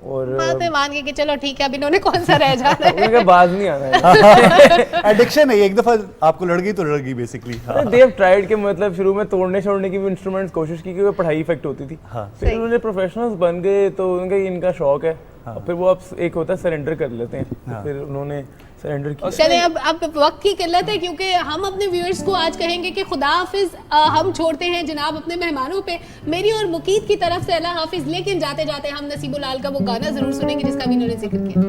और बाद में मान गए कि चलो ठीक है, अब इन्होंने कौन सा रह जाना है। उनका बाज नहीं आना है। एडिक्शन है, एक दफा आपको लड़ गई तो लड़ गई बेसिकली। दे हैव ट्राइड के मतलब शुरू में तोड़ने छोड़ने की भी इंस्ट्रूमेंट्स कोशिश की, क्योंकि पढ़ाई इफेक्ट होती थी। फिर उन्होंने प्रोफेशनल्स बन गए, तो उनका इनका शौक है, और फिर वो अब एक होता है सरेंडर कर लेते हैं, फिर उन्होंने सरेंडर किया। चले अब वक्त की किल्लत है, क्योंकि हम अपने व्यूअर्स को आज कहेंगे कि खुदा हाफिज, हम छोड़ते हैं जनाब अपने मेहमानों पे, मेरी और मुकीद की तरफ से अल्लाह हाफिज, लेकिन जाते जाते हम नसीबो लाल का वो गाना जरूर सुनेंगे जिसका भी इन्होंने जिक्र किया।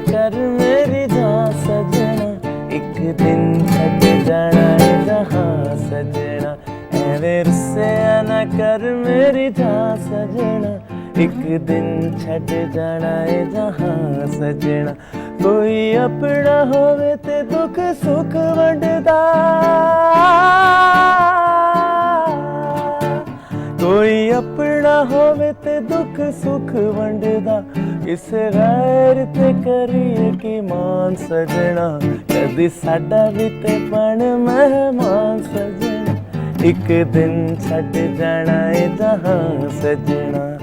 कर मेरी जान सजना, एक दिन छट जाना है जहां सजना, मेरे से ना कर मेरी जान सजना, एक दिन छट जाना है जहां सजना, कोई अपना होवे ते दुख सुख वंडदा, कोई सुख वंडदा किसे गैर ते करिए कि मान सजना कदी साडा भी ते बन मेहमान सजना एक दिन छड़ जाना है जहां सजना